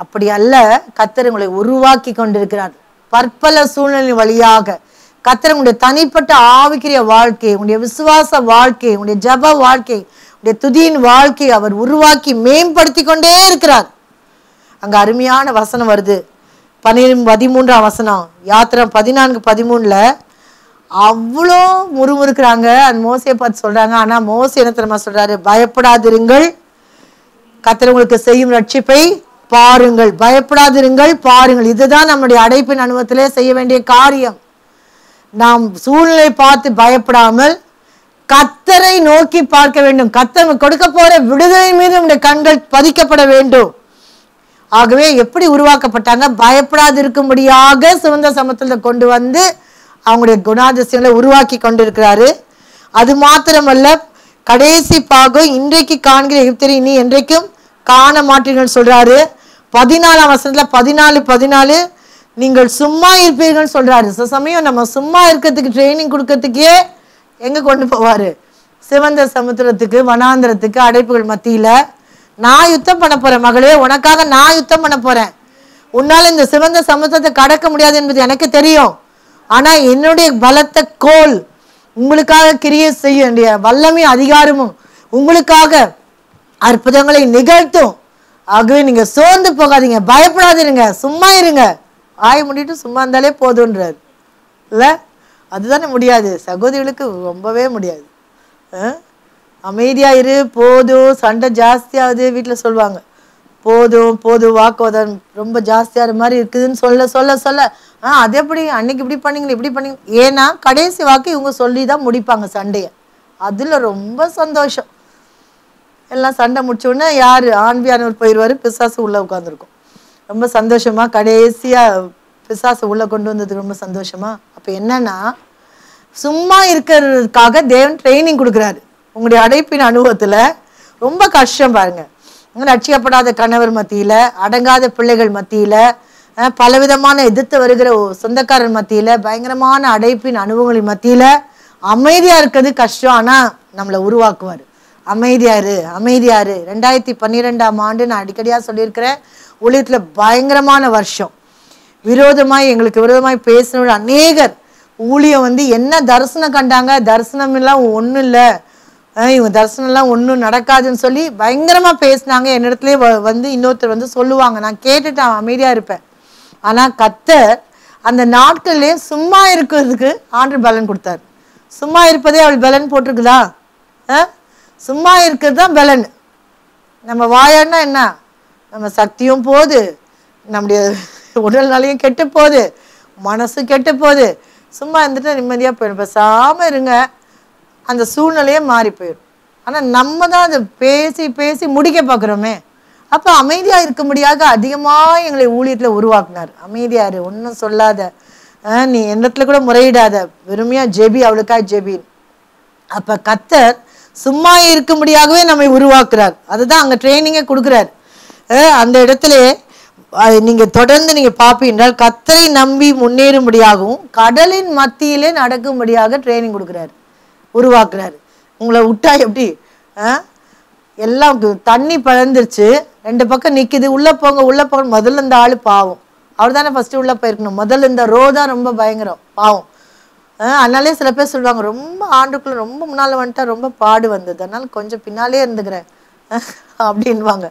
அப்படி அல்ல. கர்த்தர் உங்களை உருவாக்கி கொண்டிருக்கிறார். பற்பல சூழ்நிலை வழியாக கர்த்தர் உங்களுடைய தனிப்பட்ட ஆவிக்குரிய வாழ்க்கை, உங்களுடைய விசுவாச வாழ்க்கை, உங்களுடைய ஜப வாழ்க்கை, உங்களுடைய துதியின் வாழ்க்கை அவர் உருவாக்கி மேம்படுத்தி கொண்டே இருக்கிறார். அங்க அருமையான வசனம் வருது, 13ஆம் வசனம். யாத்திரை 14:13 அவ்வளோ முறுமுறுக்கிறாங்க. அந்த மோசையை பார்த்து சொல்றாங்க. ஆனா மோசே என்ன தெரியுமா சொல்றாரு? பயப்படாதிருங்கள், கர்த்தர் உங்களுக்கு செய்யும் ரட்சிப்பை பாருங்கள். பயப்படாதிருங்கள், பாருங்கள். இதுதான் நம்முடைய அடைப்பின் அனுபவத்திலே செய்ய வேண்டிய காரியம். நாம் சூழ்நிலை பார்த்து பயப்படாமல் கர்த்தரை நோக்கி பார்க்க வேண்டும். கர்த்தர் கொடுக்க போற விடுதலை மீது நம்முடைய கண்கள் பதிக்கப்பட வேண்டும். ஆகவே எப்படி உருவாக்கப்பட்டாங்க? பயப்படாது இருக்கும்படியாக சிவந்த சமுத்திரத்தை கொண்டு வந்து அவங்களுடைய குணாதிசயங்களை உருவாக்கி கொண்டிருக்கிறாரு. அது மாத்திரமல்ல, கடைசி பாகம் இன்றைக்கு காண்கிற எகிப்தியரை இனி என்றைக்கும் காண மாட்டீர்கள் சொல்றாரு. 14ஆம் வசனத்துல 14:14 நீங்கள் சும்மா இருப்பீர்கள் சொல்றாரு. சில சமயம் நம்ம சும்மா இருக்கிறதுக்கு ட்ரைனிங் கொடுக்கறதுக்கே எங்க கொண்டு போவாரு? சிவந்த சமுத்திரத்துக்கு, வனாந்திரத்துக்கு, அடைப்புகள் மத்தியில. நான் யுத்தம் பண்ண போறேன் மகளே, உனக்காக நான் யுத்தம் பண்ண போறேன். உன்னால இந்த சிவந்த சமுத்திரத்தை கடக்க முடியாது என்பது எனக்கு தெரியும். ஆனா என்னுடைய பலத்த கோல் உங்களுக்காக கிரியை செய்ய வேண்டிய வல்லமை அதிகாரமும் உங்களுக்காக அற்புதங்களை நிகழ்த்தும். ஆகவே நீங்க சோர்ந்து போகாதீங்க, பயப்படாதீங்க, சும்மா இருங்க. ஆய் முடிட்டு சும்மா இருந்தாலே போதுன்றார் இல்லை? அதுதானே முடியாது, சகோதரிகளுக்கு ரொம்பவே முடியாது. அமைதியாக இரு, போதும், சண்டை ஜாஸ்தியாகுது வீட்டில் சொல்லுவாங்க, போதும் போதும் வாக்குவாதம் ரொம்ப ஜாஸ்தியாகிற மாதிரி இருக்குதுன்னு சொல்ல சொல்ல சொல்ல அது எப்படி அன்னைக்கு இப்படி பண்ணீங்களே இப்படி பண்ணீங்க, ஏன்னா கடைசி வாக்கு இவங்க சொல்லி தான் முடிப்பாங்க சண்டையை. அதில் ரொம்ப சந்தோஷம். எல்லாம் சண்டை முடிச்சோடனே யார் ஆண்பியானவர் போயிடுவார், பிசாசு உள்ளே உட்காந்துருக்கும். ரொம்ப சந்தோஷமாக கடைசியாக பிசாசு உள்ளே கொண்டு வந்ததுக்கு ரொம்ப சந்தோஷமா. அப்போ என்னன்னா, சும்மா இருக்கிறதுக்காக தேவன் ட்ரைனிங் கொடுக்குறாரு. உங்களுடைய அடைப்பின் அனுபவத்தில் ரொம்ப கஷ்டம் பாருங்கள். ரட்சிக்கப்படாத கணவர் மத்தியில், அடங்காத பிள்ளைகள் மத்தியில், பலவிதமான எதிர்த்து வருகிற சொந்தக்காரர் மத்தியில், பயங்கரமான அடைப்பின் அனுபவங்களின் மத்தியில் அமைதியாக இருக்கிறது கஷ்டம். ஆனால் நம்மளை உருவாக்குவார். அமைதியாரு அமைதியாரு. 2012ஆம் ஆண்டு நான் அடிக்கடியாக சொல்லியிருக்கிறேன், ஊழியத்தில் பயங்கரமான வருஷம். எங்களுக்கு விரோதமாய் பேசினோட அநேகர் ஊழியம் என்ன தரிசனம் கண்டாங்க, தரிசனம் எல்லாம் ஒன்றும் இல்லை, இவங்க தரிசனம்லாம் ஒன்றும் நடக்காதுன்னு சொல்லி பயங்கரமாக பேசினாங்க. என்னிடத்துலேயே இன்னொருத்தர் சொல்லுவாங்க, நான் கேட்டுட்டேன், அமைதியாக இருப்பேன். ஆனால் கர்த்தர் அந்த நாட்கள்லேயே சும்மா இருக்கிறதுக்கு ஆண்டவர் பலன் கொடுத்தார். சும்மா இருப்பதே அவள் பலன் போட்டிருக்குதா? சும்மா இருக்கிறது தான் பலன். நம்ம வாயாடினா என்ன, நம்ம சக்தியும் போகுது, நம்முடைய உடல்நிலையும் கெட்டு போகுது, மனசு கெட்டு போகுது. சும்மா இருந்துட்டு நிம்மதியாக போயிடும். பேசாமல் இருங்க, அந்த சூழ்நிலையே மாறி போயிடும். ஆனால் நம்ம தான் அதை பேசி பேசி முடிக்க பார்க்குறோமே. அப்போ அமைதியாக இருக்க முடியாத அதிகமாக எங்களை ஊழியத்தில் உருவாக்குனார். அமைதியாரு, ஒன்றும் சொல்லாத, நீ என்னத்துல கூட முறையிடாத, வெறுமையாக ஜெபி, அவளுக்காக ஜெபி. அப்போ கர்த்தர் சும்மா இருக்க முடியாகவே நம்மை உருவாக்குறார். அதுதான் அங்கே ட்ரைனிங்கே கொடுக்குறார். அந்த இடத்துல நீங்கள் தொடர்ந்து நீங்கள் பார்ப்பீங்கன்றால் கர்த்தரை நம்பி முன்னேறும்படியாகவும் கடலின் மத்தியிலே நடக்கும்படியாக ட்ரைனிங் கொடுக்குறாரு, உருவாக்குறாரு. உங்களை விட்டா எப்படி எல்லாம் தண்ணி பழந்துருச்சு, 2 பக்கம் நிற்கிது, உள்ளே போங்க உள்ளே போங்க. முதல்ல இந்த ஆள் பாவம், அவர் தானே ஃபஸ்ட்டு உள்ளே போயிருக்கணும். முதல்ல இந்த தான் ரொம்ப பயங்கரம், பாவம். அதனாலே சில பேர் சொல்லுவாங்க, ரொம்ப ஆண்டுக்குள்ளே ரொம்ப முன்னால் வந்துட்டா ரொம்ப பாடு வந்தது, அதனால கொஞ்சம் பின்னாலே இருந்துக்கிறேன் அப்படின்வாங்க.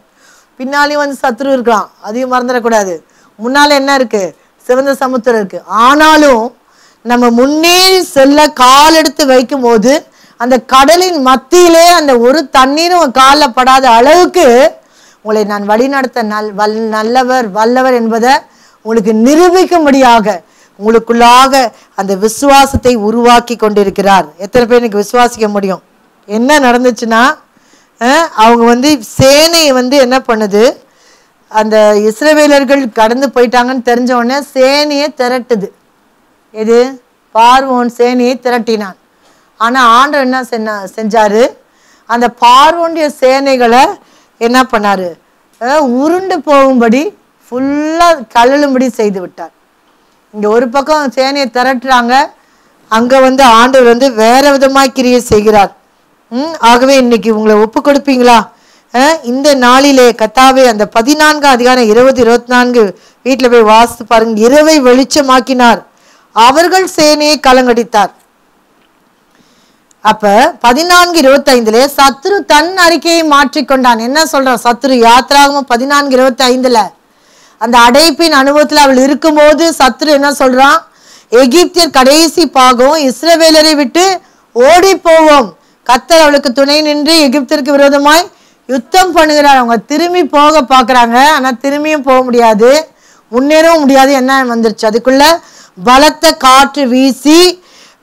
பின்னாலேயும் சத்ரு இருக்கலாம், அதையும் மறந்துடக்கூடாது. முன்னால் என்ன இருக்குது? சிவந்த சமுத்திரம் இருக்குது. ஆனாலும் நம்ம முன்னேறி செல்ல கால் எடுத்து வைக்கும் போது அந்த கடலின் மத்தியிலே அந்த ஒரு தண்ணீரும் காலில் படாத அளவுக்கு உங்களை நான் வழிநடத்த நல்லவர் வல்லவர் என்பதை உங்களுக்கு நிரூபிக்கும்படியாக உங்களுக்குள்ளாக அந்த விசுவாசத்தை உருவாக்கி கொண்டிருக்கிறார். எத்தனை பேர் எனக்கு விசுவாசிக்க முடியும்? என்ன நடந்துச்சுன்னா, அவங்க சேனையை என்ன பண்ணுது, அந்த இஸ்ரவேலர்கள் கடந்து போயிட்டாங்கன்னு தெரிஞ்ச உடனே சேனையை திரட்டுது. எது? பார்வோன் சேனையை திரட்டினான். ஆனால் ஆண்டவர் என்ன செஞ்சாரு, அந்த பார்வோனுடைய சேனைகளை என்ன பண்ணாரு, உருண்டு போகும்படி ஃபுல்லாக கழலும்படி செய்து விட்டார். இங்கே ஒரு பக்கம் சேனையை திரட்டுறாங்க, அங்கே ஆண்டவர் வேற விதமாக கிரியை செய்கிறார். ஆகவே இன்னைக்கு உங்களை ஒப்பு கொடுப்பீங்களா? இந்த நாளிலே கர்த்தாவே அந்த 14ஆம் அதிகாரம் 20-24 வீட்டில் போய் வாசித்து பாருங்க. இரவை வெளிச்சமாக்கினார், அவர்கள் சேனையை கலங்கடித்தார். அப்ப 14:25 சத்ரு தன் அறிக்கையை மாற்றிக்கொண்டான். என்ன சொல்றான் சத்ரு? யாத்திராகமம் 14:25 அந்த அடைப்பின் அனுபவத்தில் அவள் இருக்கும்போது சத்ரு என்ன சொல்றான், எகிப்தியர் கடைசி பாகம் இஸ்ரவேலரை விட்டு ஓடி போவோம், கர்த்தர் அவளுக்கு துணை நின்று எகிப்திற்கு விரோதமாய் யுத்தம் பண்ணுகிறார். அவங்க திரும்பி போக பார்க்குறாங்க, ஆனால் திரும்பியும் போக முடியாது, முன்னேறவும் முடியாது. என்ன வந்துருச்சு, அதுக்குள்ள பலத்த காற்று வீசி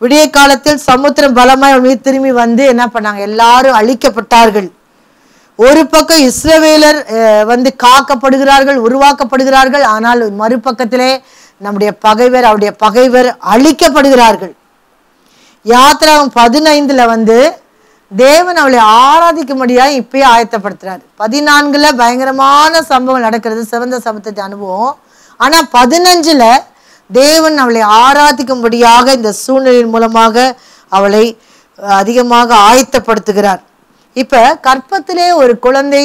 விடிய காலத்தில் சமுத்திரம் பலமாய் திரும்பி என்ன பண்ணாங்க, எல்லாரும் அழிக்கப்பட்டார்கள். ஒரு பக்கம் இஸ்ரவேலர் காக்கப்படுகிறார்கள், உருவாக்கப்படுகிறார்கள். ஆனால் மறுபக்கத்திலே நம்முடைய பகைவர், அவருடைய பகைவர் அழிக்கப்படுகிறார்கள். யாத்திராகம் 15 தேவன் அவளை ஆராதிக்கும்படியாக இப்பயே ஆயத்தப்படுத்துறாரு. 14 பயங்கரமான சம்பவம் நடக்கிறது, சிவந்த சமுத்திரத்தை அனுபவம். ஆனால் 15 தேவன் அவளை ஆராதிக்கும்படியாக இந்த சூழ்நிலையின் மூலமாக அவளை அதிகமாக ஆயத்தப்படுத்துகிறார். இப்ப கற்பத்திலே ஒரு குழந்தை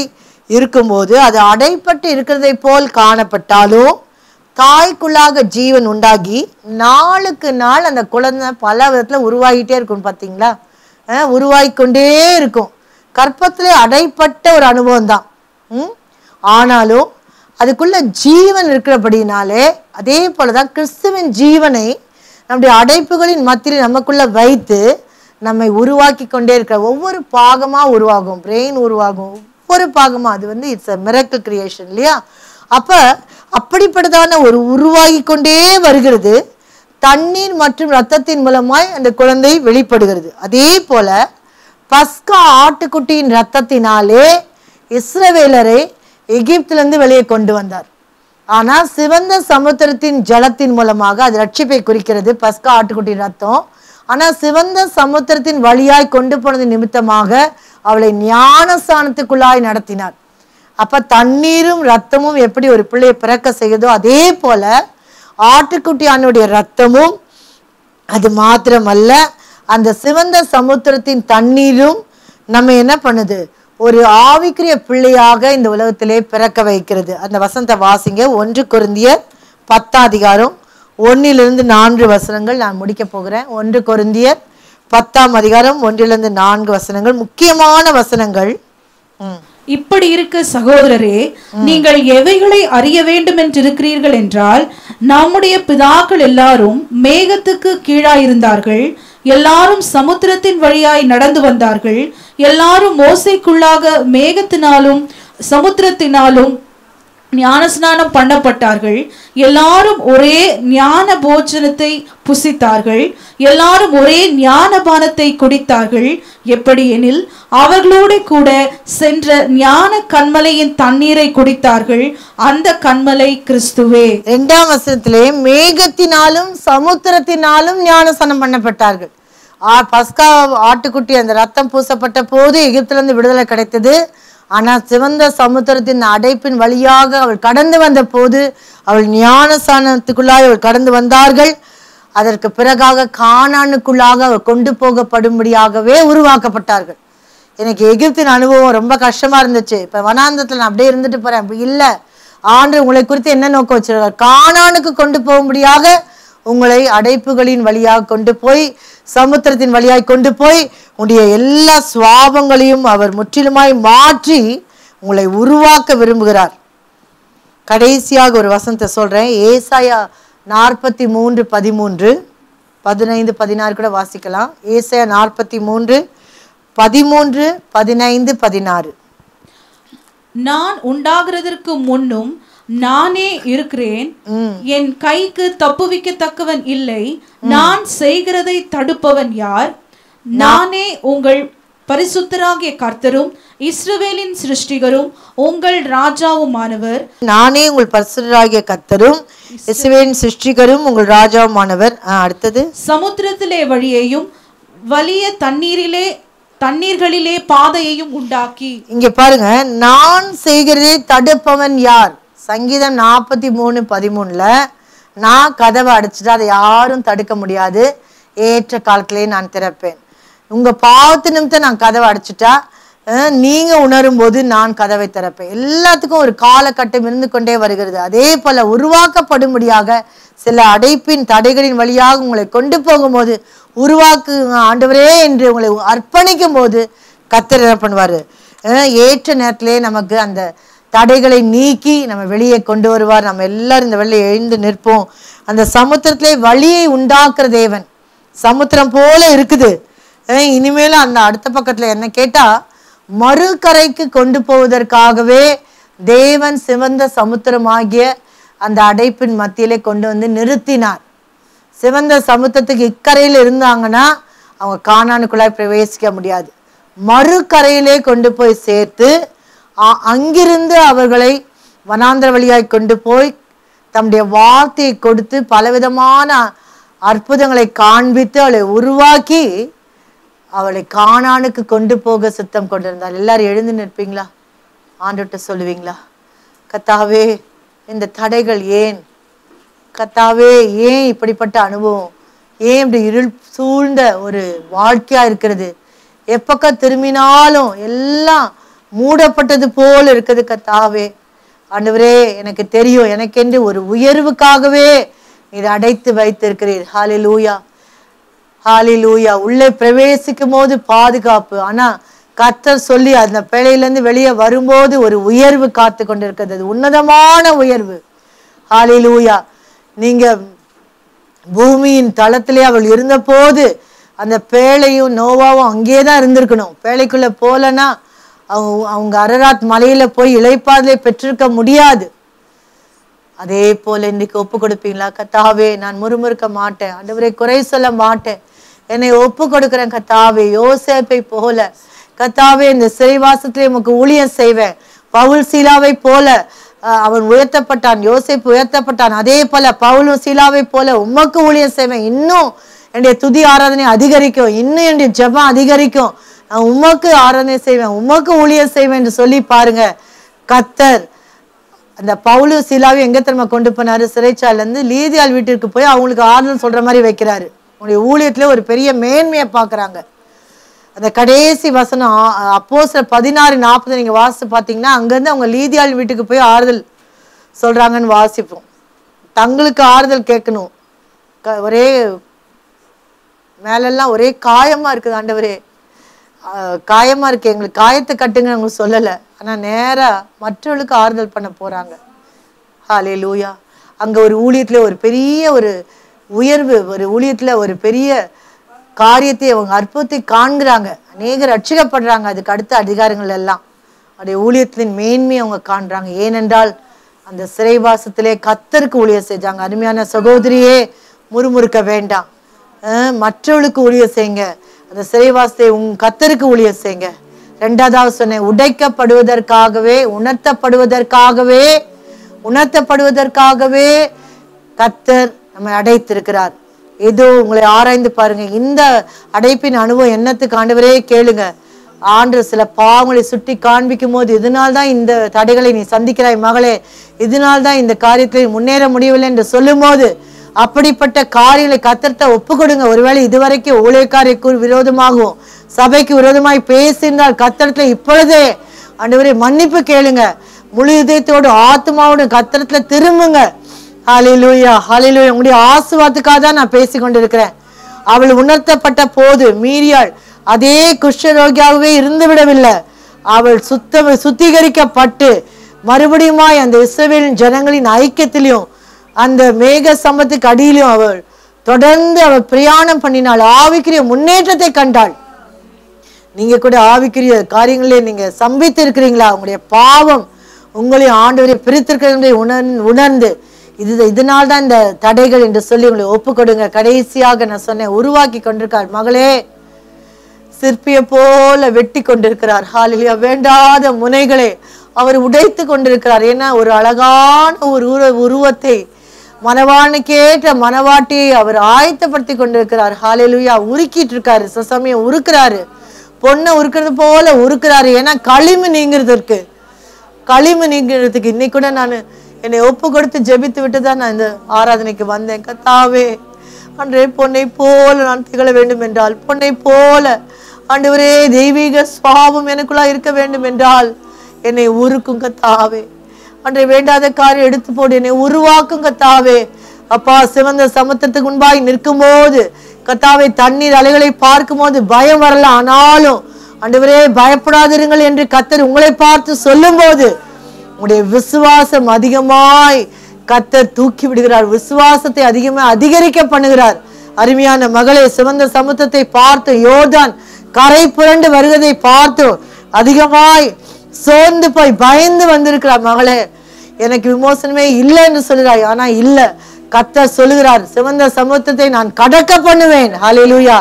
இருக்கும்போது அது அடைப்பட்டு இருக்கிறதை போல் காணப்பட்டாலும் தாய்க்குள்ளாக ஜீவன் உண்டாகி நாளுக்கு நாள் அந்த குழந்தை பல விதத்துல உருவாகிட்டே இருக்கும். பார்த்தீங்களா? உருவாகிக்கொண்டே இருக்கும். கற்பத்திலே அடைப்பட்ட ஒரு அனுபவம் தான். ஆனாலும் அதுக்குள்ள ஜீவன் இருக்கிறபடினாலே, அதே போலதான் கிறிஸ்துவின் ஜீவனை நம்முடைய அடைப்புகளின் மத்தியில் நமக்குள்ள வைத்து நம்மை உருவாக்கி கொண்டே இருக்கிற ஒவ்வொரு பாகமா உருவாகும். பிரெயின் உருவாகும், ஒவ்வொரு பாகமா. அது இட்ஸ் அ மிரக்கிள் கிரியேஷன் இல்லையா? அப்ப அப்படிப்பட்டதான ஒரு உருவாகி கொண்டே வருகிறது. தண்ணீர் மற்றும் இரத்தத்தின் மூலமாய் அந்த குழந்தை வெளிப்படுகிறது. அதே போல பஸ்கா ஆட்டுக்குட்டியின் இரத்தத்தினாலே இஸ்ரவேலரை எகிப்திலிருந்து வெளியே கொண்டு வந்தார். ஆனா சிவந்த சமுத்திரத்தின் ஜலத்தின் மூலமாக, அது ரட்சிப்பை குறிக்கிறது, பஸ்கா ஆட்டுக்குட்டியின் ரத்தம். ஆனா சிவந்த சமுத்திரத்தின் வழியாய் கொண்டு போனது நிமித்தமாக அவளை ஞானஸ்தானத்துக்குள்ளாய் நடத்தினார். அப்ப தண்ணீரும் ரத்தமும் எப்படி ஒரு பிள்ளையை பிறக்க செய்யுதோ, அதே போல ஆட்டுக்குட்டியானுடைய ரத்தமும், அது மாத்திரமல்ல அந்த சிவந்த சமுத்திரத்தின் தண்ணீரும் நம்ம என்ன பண்ணுது, ஒரு ஆவிக்குரிய பிள்ளையாக இந்த உலகத்திலே பிறக்க வைக்கிறது. அந்த வசனத்தை வாசிங்க. 1 கொரிந்தியர் 10 1 4 வசனங்கள் நான் முடிக்க போகிறேன். 1 கொரிந்தியர் 10 1 4 வசனங்கள், முக்கியமான வசனங்கள். இப்படி இருக்க சகோதரரே, நீங்கள் எவைகளை அறிய வேண்டும் என்று இருக்கிறீர்கள் என்றால், நம்முடைய பிதாக்கள் எல்லாரும் மேகத்துக்கு கீழாயிருந்தார்கள், எல்லாரும் சமுத்திரத்தின் வழியாய் நடந்து வந்தார்கள், எல்லாரும் மோசைக்குள்ளாக மேகத்தினாலும் சமுத்திரத்தினாலும் ஞானஸ்நானம் பண்ணப்பட்டார்கள், எல்லாரும் ஒரே ஞான போஜனத்தை புசித்தார்கள், எல்லாரும் ஒரே ஞானபானத்தை குடித்தார்கள். எப்படி எனில் அவர்களோடு கூட சென்ற ஞான கண்மலையின் தண்ணீரை குடித்தார்கள், அந்த கண்மலை கிறிஸ்துவே. 2ஆம் வசனத்திலே மேகத்தினாலும் சமுத்திரத்தினாலும் ஞானஸ்நானம் பண்ணப்பட்டார்கள். பஸ்கா ஆட்டுக்குட்டி அந்த ரத்தம் பூசப்பட்ட போது எகிப்திலிருந்து விடுதலை கிடைத்தது. ஆனால் சிவந்த சமுத்திரத்தின் அடைப்பின் வழியாக அவள் கடந்து வந்த போது அவள் ஞானஸ்நானத்துக்குள்ளாய் அவள் கடந்து வந்தார்கள். அதற்கு பிறகாக கானானுக்குள்ளாக அவள் கொண்டு போகப்படும்படியாகவே உருவாக்கப்பட்டார்கள். எனக்கு எகிப்தின் அனுபவம் ரொம்ப கஷ்டமா இருந்துச்சு. இப்ப வனாந்தத்துல நான் அப்படியே இருந்துட்டு போறேன், அப்படி இல்லை. ஆண்டு உங்களை குறித்து என்ன நோக்கம் வச்சிருக்கார், கானானுக்கு கொண்டு போகும்படியாக உங்களை அடைப்புகளின் வழியாக கொண்டு போய், சமுத்திரத்தின் வழியாய் கொண்டு போய் உங்களுடைய எல்லா சுவாபங்களையும் அவர் முற்றிலுமாய் மாற்றி உங்களை உருவாக்க விரும்புகிறார். கடைசியாக ஒரு வசனத்தை சொல்றேன். ஏசாயா 43 13 15 16 கூட வாசிக்கலாம். ஏசாயா 43 13 15 16. நான் உண்டாகிறதற்கு முன்னும் நானே இருக்கிறேன், என் கைக்கு தப்புவிக்கத்தக்கவன் இல்லை, நான் செய்கிறதை தடுப்பவன் யார்? நானே உங்கள் பரிசுத்தராகிய கர்த்தரும் இஸ்ரவேலின் சிருஷ்டிகரும் உங்கள் ராஜாவுமானவர். நானே உங்கள் பரிசுத்தராகிய கர்த்தரும் இஸ்ரவேலின் சிருஷ்டிகரும் உங்கள் ராஜாவுமானவர். அடுத்தது, சமுத்திரத்திலே வழியையும் வலிய தண்ணீர்களிலே பாதையையும் உண்டாக்கி. இங்க பாருங்க, நான் செய்கிறதை தடுப்பவன் யார்? சங்கீதம் 43 13 நான் கதவை அடைச்சிட்டு அதை யாரும் தடுக்க முடியாது, ஏற்ற காலத்திலே நான் திறப்பேன். உங்க பாவத்து நிமித்தம் நான் கதவை அடைச்சிட்டா நீங்க உணரும் போது நான் கதவை திறப்பேன். எல்லாத்துக்கும் ஒரு காலகட்டம் இருந்து கொண்டே வருகிறது. அதே போல உருவாக்கப்படும்படியாக சில அடைப்பின் தடைகளின் வழியாக உங்களை கொண்டு போகும்போது, உருவாக்கு ஆண்டவரே என்று உங்களை அர்ப்பணிக்கும் போது கர்த்தர் என்ன பண்ணுவாரு, ஏற்ற நேரத்திலே நமக்கு அந்த தடைகளை நீக்கி நம்ம வெளியே கொண்டு வருவார். நம்ம எல்லாரும் இந்த வெளியே எழுந்து நிற்போம். அந்த சமுத்திரத்திலே வழியை உண்டாக்குற தேவன் சமுத்திரம் போல இருக்குது. இனிமேலும் அந்த அடுத்த பக்கத்துல என்ன கேட்டா, மறுகரைக்கு கொண்டு போவதற்காகவே தேவன் சிவந்த சமுத்திரமாகிய அந்த அடைப்பின் மத்தியிலே கொண்டு வந்து நிறுத்தினார். சிவந்த சமுத்திரத்துக்கு இக்கரையில் இருந்தாங்கன்னா அவங்க கானானுக்குள்ளாய் பிரவேசிக்க முடியாது. மறுகரையிலே கொண்டு போய் சேர்த்து அங்கிருந்து அவர்களை வனாந்திர வழியாய் கொண்டு போய் தம்முடைய வார்த்தையை கொடுத்து பலவிதமான அற்புதங்களை காண்பித்து அவளை உருவாக்கி அவளை கானானுக்கு கொண்டு போக சுத்தம் கொண்டிருந்தார். எல்லாரும் எழுந்து நிற்பீங்களா? ஆண்டவர்கிட்ட சொல்லுவீங்களா, கர்த்தாவே இந்த தடைகள் ஏன், கர்த்தாவே ஏன் இப்படிப்பட்ட அனுபவம், ஏன் இப்படி இருள் சூழ்ந்த ஒரு வாழ்க்கையா இருக்கிறது, எப்பக்கம் திரும்பினாலும் எல்லாம் மூடப்பட்டது போல இருக்குது. கர்த்தாவே ஆண்டவரே எனக்கு தெரியும், எனக்கென்று ஒரு உயர்வுக்காகவே இதை அடைத்து வைத்திருக்கிறீர். ஹல்லேலூயா, ஹல்லேலூயா. உள்ளே பிரவேசிக்கும் போது பாதுகாப்பு, ஆனா கர்த்தர் சொல்லி அந்த பேழையிலிருந்து வெளியே வரும்போது ஒரு உயர்வு காத்து கொண்டிருக்கிறது, உன்னதமான உயர்வு. ஹல்லேலூயா. நீங்க பூமியின் தளத்திலே அவள் இருந்த போது அந்த பேழையும் நோவாவும் அங்கேதான் இருந்திருக்கணும். பேழைக்குள்ள போலன்னா அவங்க அரராத் மலையில போய் இளைப்பாறுதலை பெற்றிருக்க முடியாது. அதே போல இன்னைக்கு ஒப்பு கொடுப்பீங்களா? கர்த்தாவே, நான் முறுமுறுக்க மாட்டேன் ஆண்டவரே, குறை சொல்ல மாட்டேன், என்னை ஒப்பு கொடுக்கிறேன் கர்த்தாவே. யோசேப்பை போல கர்த்தாவே இந்த சிறைவாசத்திலே உமக்கு ஊழியம் செய்வேன். பவுல் சீலாவை போல அவன் உயர்த்தப்பட்டான், யோசேப்பு உயர்த்தப்பட்டான். அதே போல பவுலும் சீலாவை போல உமக்கு ஊழியம் செய்வேன். இன்னும் என்னுடைய துதி ஆராதனை அதிகரிக்கும், இன்னும் என்னுடைய ஜெபம் அதிகரிக்கும், நான் உமக்கு ஆராதனை செய்வேன், உமக்கு ஊழியம் செய்வேன் என்று சொல்லி பாருங்க. கர்த்தர் அந்த பவுலு சீலாவை எங்க தெரியுமா கொண்டு போனாரு? சிறைச்சாலையில இருந்து லீதியாள் வீட்டிற்கு போய் அவங்களுக்கு ஆறுதல் சொல்ற மாதிரி வைக்கிறாரு. உங்களுடைய ஊழியத்துல ஒரு பெரிய மேன்மையை பாக்குறாங்க. அந்த கடைசி வசனம் அப்போஸ்தலர் 16:40 நீங்க வாசித்து பார்த்தீங்கன்னா, அங்கேருந்து அவங்க லீதியாள் வீட்டுக்கு போய் ஆறுதல் சொல்றாங்கன்னு வாசிப்போம். தங்களுக்கு ஆறுதல் கேட்கணும். ஒரே மேலெல்லாம் ஒரே காயமா இருக்குது, ஆண்டவரே காயமா இருக்கு, எங்களுக்கு காயத்தை கட்டுங்க அவங்க சொல்லலை. ஆனா நேரா மற்றவர்களுக்கு ஆறுதல் பண்ண போறாங்க. ஹல்லேலூயா. அங்க ஒரு ஊழியத்துல ஒரு பெரிய ஒரு உயர்வு, ஒரு ஊழியத்துல ஒரு பெரிய காரியத்தை அவங்க அற்புதத்தை காண்கிறாங்க, அநேகர் ரட்சிக்கப்படுறாங்க. அதுக்கு அடுத்த அதிகாரங்கள் எல்லாம் அவருடைய ஊழியத்தின் மேன்மையை அவங்க காண்றாங்க. ஏனென்றால் அந்த சிறைவாசத்திலே கர்த்தருக்கு ஊழியம் செஞ்சாங்க. அருமையான சகோதரியே, முறுமுறுக்க வேண்டாம், மற்றவர்களுக்கு ஊழியம் செய்யுங்க. அந்த சிறைவாசத்தை கர்த்தருக்கு ஊழியம் செய்யுங்க. ரெண்டாவது சொன்னேன், உடைக்கப்படுவதற்காகவே உணர்த்தப்படுவதற்காகவே கர்த்தர் நம்மை அடைத்திருக்கிறார். ஏதோ உங்களை ஆராய்ந்து பாருங்க. இந்த அடைப்பின் அனுபவம் என்னத்துக்கு ஆண்டவரே கேளுங்க. ஆண்டு சில பாவங்களை சுட்டி காண்பிக்கும் போது, இதனால்தான் இந்த தடைகளை நீ சந்திக்கிறாய் மகளே, இதனால்தான் இந்த காரியத்தில் முன்னேற முடியவில்லை என்று சொல்லும் போது, அப்படிப்பட்ட காரியங்களை கர்த்தர்ட்ட ஒப்பு கொடுங்க. ஒருவேளை இதுவரைக்கும் ஊழியக்காரருக்கு விரோதமாகவும் சபைக்கு விரோதமாய் பேசியிருந்தால் கர்த்தரத்துல இப்பொழுதே ஆண்டவரே மன்னிப்பு கேளுங்க. முழு இதயத்தோடு ஆத்மாவோடு கர்த்தரத்துல திரும்புங்க. ஹல்லேலூயா, ஹல்லேலூயா. உங்களுடைய ஆசீர்வாதத்துக்காக தான் நான் பேசி கொண்டிருக்கிறேன். அவள் உணர்த்தப்பட்ட போது மீரியாள் அதே குஷ்டரோகியாகவே இருந்து விடவில்லை. அவள் சுத்திகரிக்கப்பட்டு மறுபடியுமாய் அந்த இஸ்ரவேலின் ஜனங்களின் ஐக்கியத்திலையும் அந்த மேக சம்பத்துக்கு அடியிலும் அவள் தொடர்ந்து அவள் பிரயாணம் பண்ணினாள். ஆவிக்குரிய முன்னேற்றத்தை கண்டாள். நீங்க கூட ஆவிக்குரிய காரியங்களே நீங்க சம்பித்து இருக்கிறீங்களா? உங்களுடைய பாவம் உங்களை ஆண்டவரை பிரித்திருக்கிறதை உணர்ந்து இதனால்தான் இந்த தடைகள் என்று சொல்லி உங்களை ஒப்பு கொடுங்க. கடைசியாக நான் சொன்னேன், உருவாக்கி கொண்டிருக்கார் மகளே, சிற்பியை போல வெட்டி கொண்டிருக்கிறார். ஹல்லேலூயா. வேண்டாத முனைகளை அவர் உடைத்து கொண்டிருக்கிறார். ஏன்னா ஒரு அழகான ஒரு உருவத்தை மனவானுக்கேற்ற மனவாட்டியை அவர் ஆயத்தப்படுத்தி கொண்டிருக்கிறார். ஹல்லேலூயா. உருக்கிட்டு இருக்காரு, சமயம் உருக்குறாரு, பொண்ணை உருக்குறது போல உருக்குறாரு. ஏன்னா களிமு நீங்கிறதுக்கு இன்னைக்கு கூட நான் என்னை ஒப்பு கொடுத்து ஜெபித்து விட்டு தான் நான் இந்த ஆராதனைக்கு வந்தேன். கர்த்தாவே, அன்றே பொன்னை போல நான் திகழ வேண்டும் என்றால், பொன்னை போல ஆண்டவரே தெய்வீக சுவாபம் எனக்குள்ளா இருக்க வேண்டும் என்றால் என்னை உருக்கும் கர்த்தாவே. அன்றை வேண்டாத காரியம் எடுத்து போடு, என்னை உருவாக்கும் கர்த்தாவே. அப்பா, சிவந்த சமுத்திரத்துக்கு முன்பாய் நிற்கும் போது கர்த்தாவே, தண்ணீர் அலைகளை பார்க்கும் போது பயம் வரலாம். ஆனாலும் ஆண்டவரே பயப்படாதிருங்கள் என்று கர்த்தர் உங்களை பார்த்து சொல்லும் போது உங்களுடைய விசுவாசம் அதிகமாய் கர்த்தர் தூக்கி விடுகிறார். விசுவாசத்தை அதிகரிக்க பண்ணுகிறார். அருமையான மகளே, சிவந்த சமுத்திரத்தை பார்த்து யோர்தான் கரை புரண்டு வருவதை பார்த்து அதிகமாய் சோர்ந்து போய் பயந்து வந்திருக்கிறார். மகளே, எனக்கு விமோசனமே இல்லை என்று சொல்கிறாய். ஆனா இல்ல, கர்த்தர் சொல்லுகிறார், சிவந்த சமுத்திரத்தை நான் கடக்க பண்ணுவேன். ஹல்லேலூயா.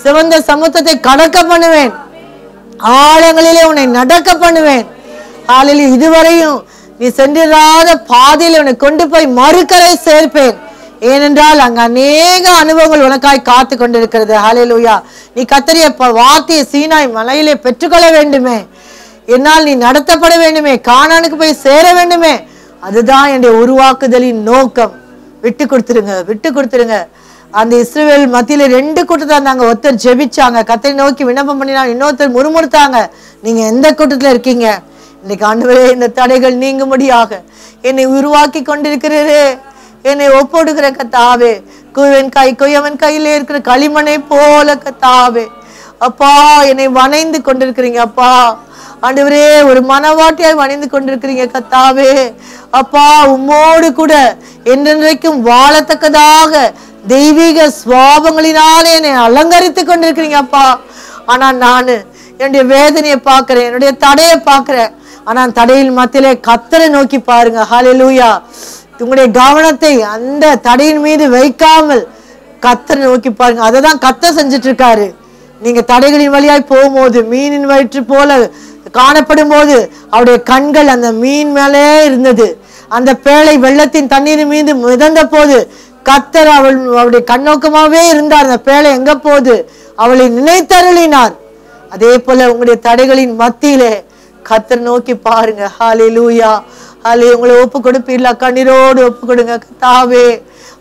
சிவந்த சமுத்திரத்தை கடக்க பண்ணுவேன், ஆழங்களிலே உன்னை நடக்க பண்ணுவேன். ஹல்லேலூயா. இதுவரையும் நீ சென்றிராத பாதையில் உன்னை கொண்டு போய் மறுக்கரை சேர்ப்பேன். ஏனென்றால் அங்க அநேக அனுபவங்கள் உனக்காய் காத்து கொண்டிருக்கிறது. ஹல்லேலூயா. நீ கர்த்தருடைய வார்த்தையை சீனாய் மலையிலே பெற்றுக்கொள்ள வேண்டுமே, என்னால் நீ நடத்தப்பட வேண்டுமே, கானானுக்கு போய் சேர வேண்டுமே. அதுதான் என்னுடைய உருவாக்குதலின் நோக்கம். விட்டு கொடுத்துருங்க. அந்த இஸ்ரவேல் மத்தியில 2 கூட்டத்தை இருந்தாங்க. ஒருத்தர் ஜெபிச்சாங்க, கர்த்தரை நோக்கி விண்ணப்பம் பண்ணினாங்க, இன்னொருத்தர் முறுமுறுத்தாங்க. நீங்க எந்த கூட்டத்துல இருக்கீங்க? இன்னைக்கு ஆண்டவரே, இந்த தடைகள் நீங்கும்படியாக என்னை உருவாக்கி கொண்டிருக்கிறே, என்னை ஒப்பொடுக்கிற கர்த்தாவே, குயவன் கையிலே இருக்கிற களிமண்ணை போல கர்த்தாவே, அப்பா என்னை வணைந்து கொண்டிருக்கிறீங்க அப்பா. ஆண்டவரே ஒரு மனவாட்டியாய் வணைந்து கொண்டிருக்கிறீங்க கர்த்தாவே. அப்பா உம்மோடு கூட என்றென்றைக்கும் வாழத்தக்கதாக தெய்வீக சுவாபங்களினாலே என்னை அலங்கரித்து கொண்டிருக்கிறீங்க அப்பா. ஆனா நானு என்னுடைய வேதனையை பார்க்கிறேன், என்னுடைய தடையை பார்க்கிறேன். ஆனா தடையின் மத்தியிலே கர்த்தரை நோக்கி பாருங்க. ஹல்லேலூயா. உங்களுடைய கவனத்தை அந்த தடையின் மீது வைக்காமல் கர்த்தரை நோக்கி பாருங்க. அதை தான் கர்த்தர் செஞ்சுட்டு இருக்காரு. நீங்க தடைகளின் வழியாய் போகும்போது மீனின் வயிற்று போல காணப்படும் போது அவருடைய கண்கள் அந்த மீன் மேலே இருந்தது. அந்த பேழை வெள்ளத்தின் தண்ணீர் மீது மிதந்த போது கர்த்தர் அவளுடைய கண்ணோக்கமாவே இருந்தார். அந்த பேழை எங்க போகுது அவளை நினைத்தருளினார். அதே போல உங்களுடைய தடைகளின் மத்தியிலே கர்த்தர் நோக்கி பாருங்க. ஹல்லேலூயா. உங்களை ஒப்பு கொடுப்பீர்களா? கண்ணீரோடு ஒப்பு கொடுங்க. கர்த்தாவே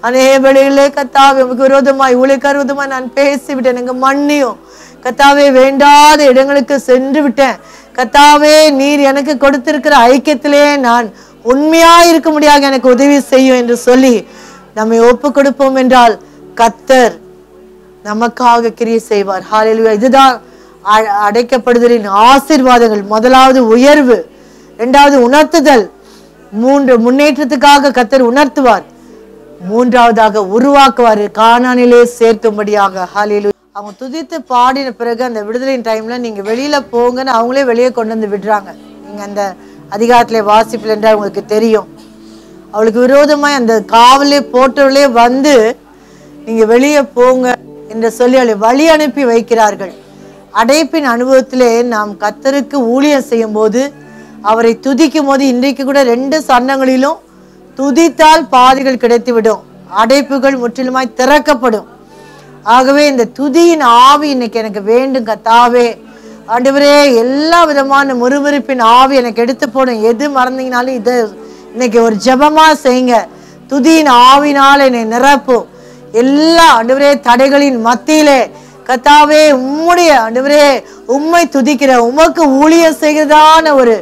அநேக வேளையிலே கர்த்தாவே உங்களுக்கு விரோதமாய் ஊழியக்காரர் விரோதமாய் நான் பேசிவிட்டேன், எனக்கு மன்னியும் கர்த்தாவே. வேண்டாத இடங்களுக்கு சென்று விட்டேன் கர்த்தாவே. நீர் எனக்கு கொடுத்திருக்கிற ஐக்கியத்திலே நான் உண்மையா இருக்க முடியாது, எனக்கு உதவி செய்யும் என்று சொல்லி நம்மை ஒப்பு கொடுப்போம் என்றால் கர்த்தர் நமக்காக கிரியை செய்வார். ஹல்லேலூயா. இதுதான் அடைக்கப்படுதலின் ஆசீர்வாதங்கள். முதலாவது உயர்வு, இரண்டாவது உணர்த்துதல், மூன்று முன்னேற்றத்துக்காக கர்த்தர் உணர்த்துவார், மூன்றாவதாக உருவாக்குவார், கானானிலே சேர்க்கும்படியாக. ஹல்லேலூயா. அவங்க துதித்து பாடின பிறகு அந்த விடுதலையின் டைம்ல நீங்க வெளியில போங்கன்னு அவங்களே வெளியே கொண்டு வந்து விடுறாங்க. நீங்க அந்த அதிகாரத்திலே வாசிப்பில் என்றால் உங்களுக்கு தெரியும். அவளுக்கு விரோதமாய் அந்த காவலே போட்டவர்களே வந்து நீங்க வெளியே போங்க என்று சொல்லி அவளை வழி அனுப்பி வைக்கிறார்கள். அடைப்பின் அனுபவத்திலே நாம் கர்த்தருக்கு ஊழியம் செய்யும் போது அவரை துதிக்கும் போது இன்றைக்கு கூட 2 சன்னங்களிலும் துதித்தால் பாதைகள் கிடைத்துவிடும், அடைப்புகள் முற்றிலுமாய் திறக்கப்படும். ஆகவே இந்த துதியின் ஆவி இன்னைக்கு எனக்கு வேண்டும் கர்த்தாவே. ஆண்டவரே எல்லா விதமான முறுமுறுப்பின் ஆவி எனக்கு எடுத்து போடும். எது மறந்தீங்கனாலும் இதை இன்னைக்கு ஒரு ஜெபமா செய்யுங்க. துதியின் ஆவினால் என்னை நிரப்பும். எல்லா ஆண்டவரே தடைகளின் மத்தியிலே கர்த்தாவே உம்முடைய ஆண்டவரே உம்மை துதிக்கிற உமக்கு ஊழியம் செய்கிறதான ஒரு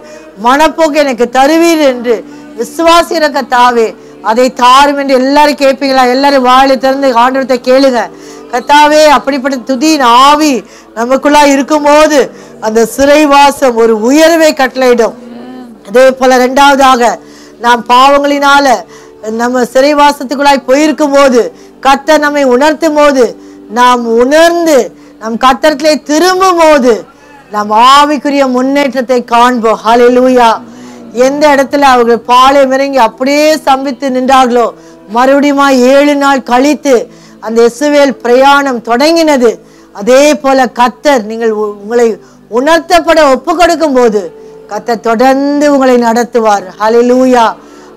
மனப்போக்கு எனக்கு தருவீர் என்று விசுவாசிக்கிற கர்த்தாவே அதை தாரும் என்று எல்லாரும் கேட்பீங்களா? எல்லாரும் வாயில திறந்து ஆண்டவரத்தை கேளுங்க. கர்த்தாவே அப்படிப்பட்ட துதியின் ஆவி நமக்குள்ளா இருக்கும்போது அந்த சிறைவாசம் ஒரு உயர்வை கட்டளையிடும். அதே போல இரண்டாவதாக நாம் பாவங்களினால நம்ம சிறைவாசத்துக்குள்ளாய் போயிருக்கும் போது கர்த்தர் நம்மை உணர்த்தும் போது நாம் உணர்ந்து நம் கர்த்தரிலே திரும்பும் போது நாம் ஆவிக்குரிய முன்னேற்றத்தை காண்போம். ஹல்லேலூயா. எந்த இடத்துல அவர்கள் பாலை இறங்கி அப்படியே சம்பித்து நின்றார்களோ மறுபடியும் 7 நாள் கழித்து அந்த இஸ்ரவேல் பிரயாணம் தொடங்கினது. அதே போல கர்த்தர் நீங்கள் உங்களை உணர்த்தப்பட ஒப்பு கொடுக்கும் போது கர்த்தர் தொடர்ந்து உங்களை நடத்துவார். ஹல்லேலூயா.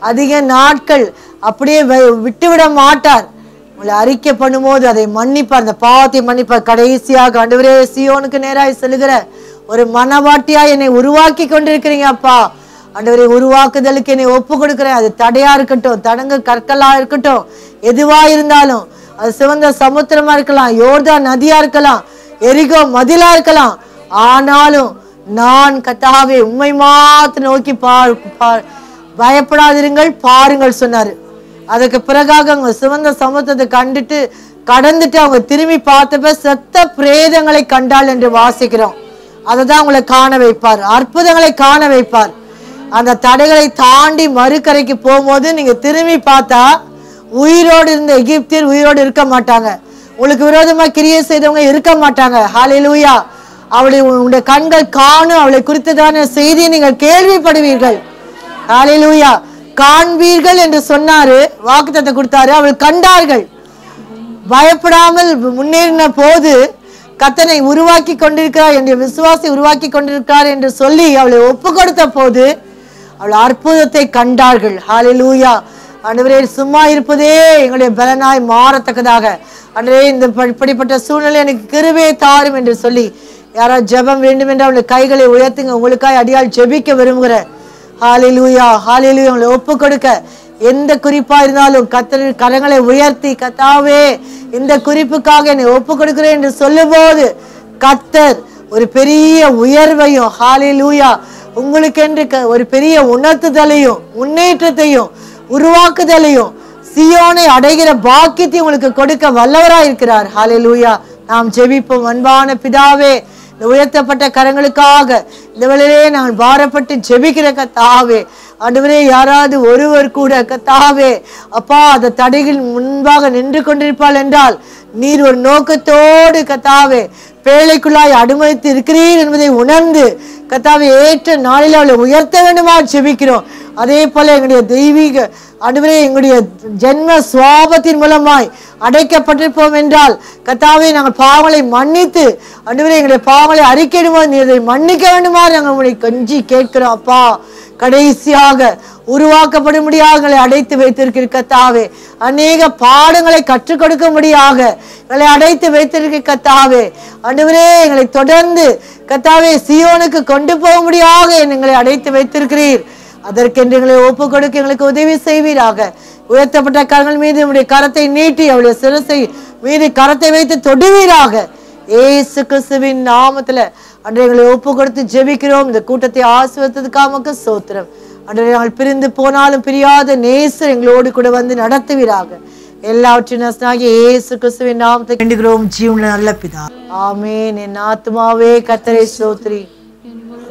அதிக நாட்கள் அப்படியே விட்டுவிட மாட்டார். உங்களை அறிக்கை பண்ணும்போது அதை மன்னிப்பார், அந்த பாவத்தை மன்னிப்பார். கடைசியாக ஆண்டவரே சீயோனுக்கு நேராய் செல்கிற ஒரு மனவாட்டியா என்னை உருவாக்கி கொண்டிருக்கிறீங்க அப்பா. ஆண்டவரே உருவாக்குதலுக்கு என்னை ஒப்பு கொடுக்கிறேன். அது தடையா இருக்கட்டும், தடங்கு கற்களா இருக்கட்டும், எதுவா இருந்தாலும், அது சிவந்த சமுத்திரமா இருக்கலாம், யோர்தான் நதியா இருக்கலாம், எரிகோ மதிலா இருக்கலாம், ஆனாலும் நான் கர்த்தாவே உம்மை மாத்திரம் நோக்கி பயப்படாதிருங்கள் பாருங்கள் சொன்னாரு. அதுக்கு பிறகாக அவங்க சிவந்த சமுத்திரத்தை கண்டுட்டு கடந்துட்டு அவங்க திரும்பி பார்த்தப்ப செத்த பிரேதங்களை கண்டாள் என்று வாசிக்கிறோம். அதை தான் உங்களை காண வைப்பார், அற்புதங்களை காண வைப்பார். அந்த தடைகளை தாண்டி மறுக்கரைக்கு போகும்போது நீங்க திரும்பி பார்த்தா உயிரோடு இருந்த எகிப்தியர் உயிரோடு இருக்க மாட்டாங்க, உங்களுக்கு விரோதமா கிரியை செய்தவங்க இருக்க மாட்டாங்க. ஹல்லேலூயா. உங்களுடைய கண்கள் காணும் அவளை குறித்ததான செய்தியை நீங்கள் கேள்விப்படுவீர்கள். ஹல்லேலூயா. காண்பீர்கள் என்று சொன்னாரு, வாக்குத்தத்தம் கொடுத்தாரு, அவள் கண்டார்கள். பயப்படாமல் முன்னேறின போது கர்த்தனை உருவாக்கி கொண்டிருக்கிறார் என்று விசுவாசி உருவாக்கி கொண்டிருக்கிறார் என்று சொல்லி அவளை ஒப்பு கொடுத்த போது அவள் அற்புதத்தை கண்டார்கள். ஹல்லேலூயா. ஆண்டவரே சும்மா இருப்பதே எங்களுடைய பலனாய் மாறத்தக்கதாக ஆண்டவரே இந்த இப்படிப்பட்ட சூழ்நிலை எனக்கு கிருபையை தாரும் என்று சொல்லி யாராவது ஜெபம் வேண்டும் என்று அவளுடைய கைகளை உயர்த்துங்க. உங்களுக்காய் அடியால் ஜெபிக்க விரும்புகிறேன். ஹல்லேலூயா. ஹல்லேலூயா. உங்களை ஒப்பு கொடுக்க எந்த குறிப்பா இருந்தாலும் கர்த்தர் கரங்களை உயர்த்தி கர்த்தாவே இந்த குறிப்புக்காக என்னை ஒப்பு கொடுக்கிறேன் என்று சொல்லும் போது கர்த்தர் ஒரு பெரிய உயர்வையும் ஹல்லேலூயா உங்களுக்கென்று ஒரு பெரிய உணர்த்துதலையும் முன்னேற்றத்தையும் உருவாக்குதலையும் சியோனை அடைகிற பாக்கியத்தை உங்களுக்கு கொடுக்க வல்லவராய் இருக்கிறார். ஹல்லேலூயா. நாம் ஜெபிப்போம். அன்பான பிதாவே, இந்த உயர்த்தப்பட்ட கரங்களுக்காக இந்த வேளையிலே நாங்கள் பாரப்பட்டு ஜெபிக்கிற கர்த்தாவே, ஆண்டவரே, யாராவது ஒருவர் கூட கர்த்தாவே அப்பா அந்த தடைகள் முன்பாக நின்று கொண்டிருப்பாள் என்றால் நீர் ஒரு நோக்கத்தோடு கர்த்தாவே பேழைக்குள்ளாய் அனுமதித்து இருக்கிறீர் என்பதை உணர்ந்து கர்த்தாவே ஏற்ற நாளில் அவளை உயர்த்த வேண்டுமா ஜெபிக்கிறோம். அதே போல எங்களுடைய தெய்வீக ஆண்டவரே, எங்களுடைய ஜென்ம சுவாபத்தின் மூலமாய் அடைக்கப்பட்டிருப்போம் என்றால் கர்த்தாவே நாங்கள் பாவங்களை மன்னித்து ஆண்டவரே எங்களுடைய பாவங்களை அறிக்கையிடுவோம். நீ அதை மன்னிக்க வேண்டுமா நாங்கள் உங்களை கஞ்சி கேட்கிறோம். அப்பா, கடைசியாக உருவாக்கப்படும்படியாக எங்களை அடைத்து வைத்திருக்கிற கர்த்தாவே, அநேக பாடங்களை கற்றுக் கொடுக்கும்படியாக எங்களை அடைத்து வைத்திருக்கிற கர்த்தாவே, ஆண்டவரே எங்களை தொடர்ந்து கர்த்தாவே சீயோனுக்கு கொண்டு போகும்படியாக எங்களை அடைத்து வைத்திருக்கிறீர். அதற்கென்று எங்களை ஒப்பு கொடுக்க எங்களுக்கு உதவி செய்வீராக. உயர்த்தப்பட்ட கரங்கள் மீது உங்களுடைய கரத்தை நீட்டி அவருடைய சிரசை மீது கரத்தை வைத்து தொடுவீராக. இயேசு கிறிஸ்துவின் நாமத்துல அன்றைய எங்களை ஒப்பு கொடுத்து ஜெபிக்கிறோம். இந்த கூட்டத்தை ஆசீர்வதித்ததுக்காக ஸ்தோத்திரம். அன்றைய நாங்கள் பிரிந்து போனாலும் பிரியாத நேசர் எங்களோடு கூட வந்து நடத்துவீராக. எல்லாவற்றின் இயேசு கிறிஸ்துவின் நாமத்தை வேண்டுகிறோம் ஜீவனுள்ள நல்ல பிதா, ஆமென். என் ஆத்துமாவே கர்த்தரை ஸ்தோத்திரி,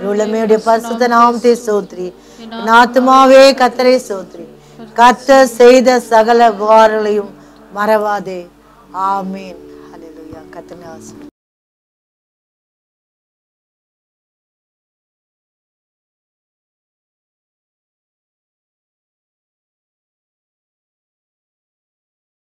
உள்ளமையுடைய பரிசுத்த நாமத்தை ஸ்தோத்திரி. என் ஆத்துமாவே கர்த்தரை ஸ்தோத்திரி, கர்த்தர் செய்த சகல உபகாரங்களையும் மறவாதே. ஆமென். ஹல்லேலூயா. கர்த்தர் ஆசீர்வதிப்பார்.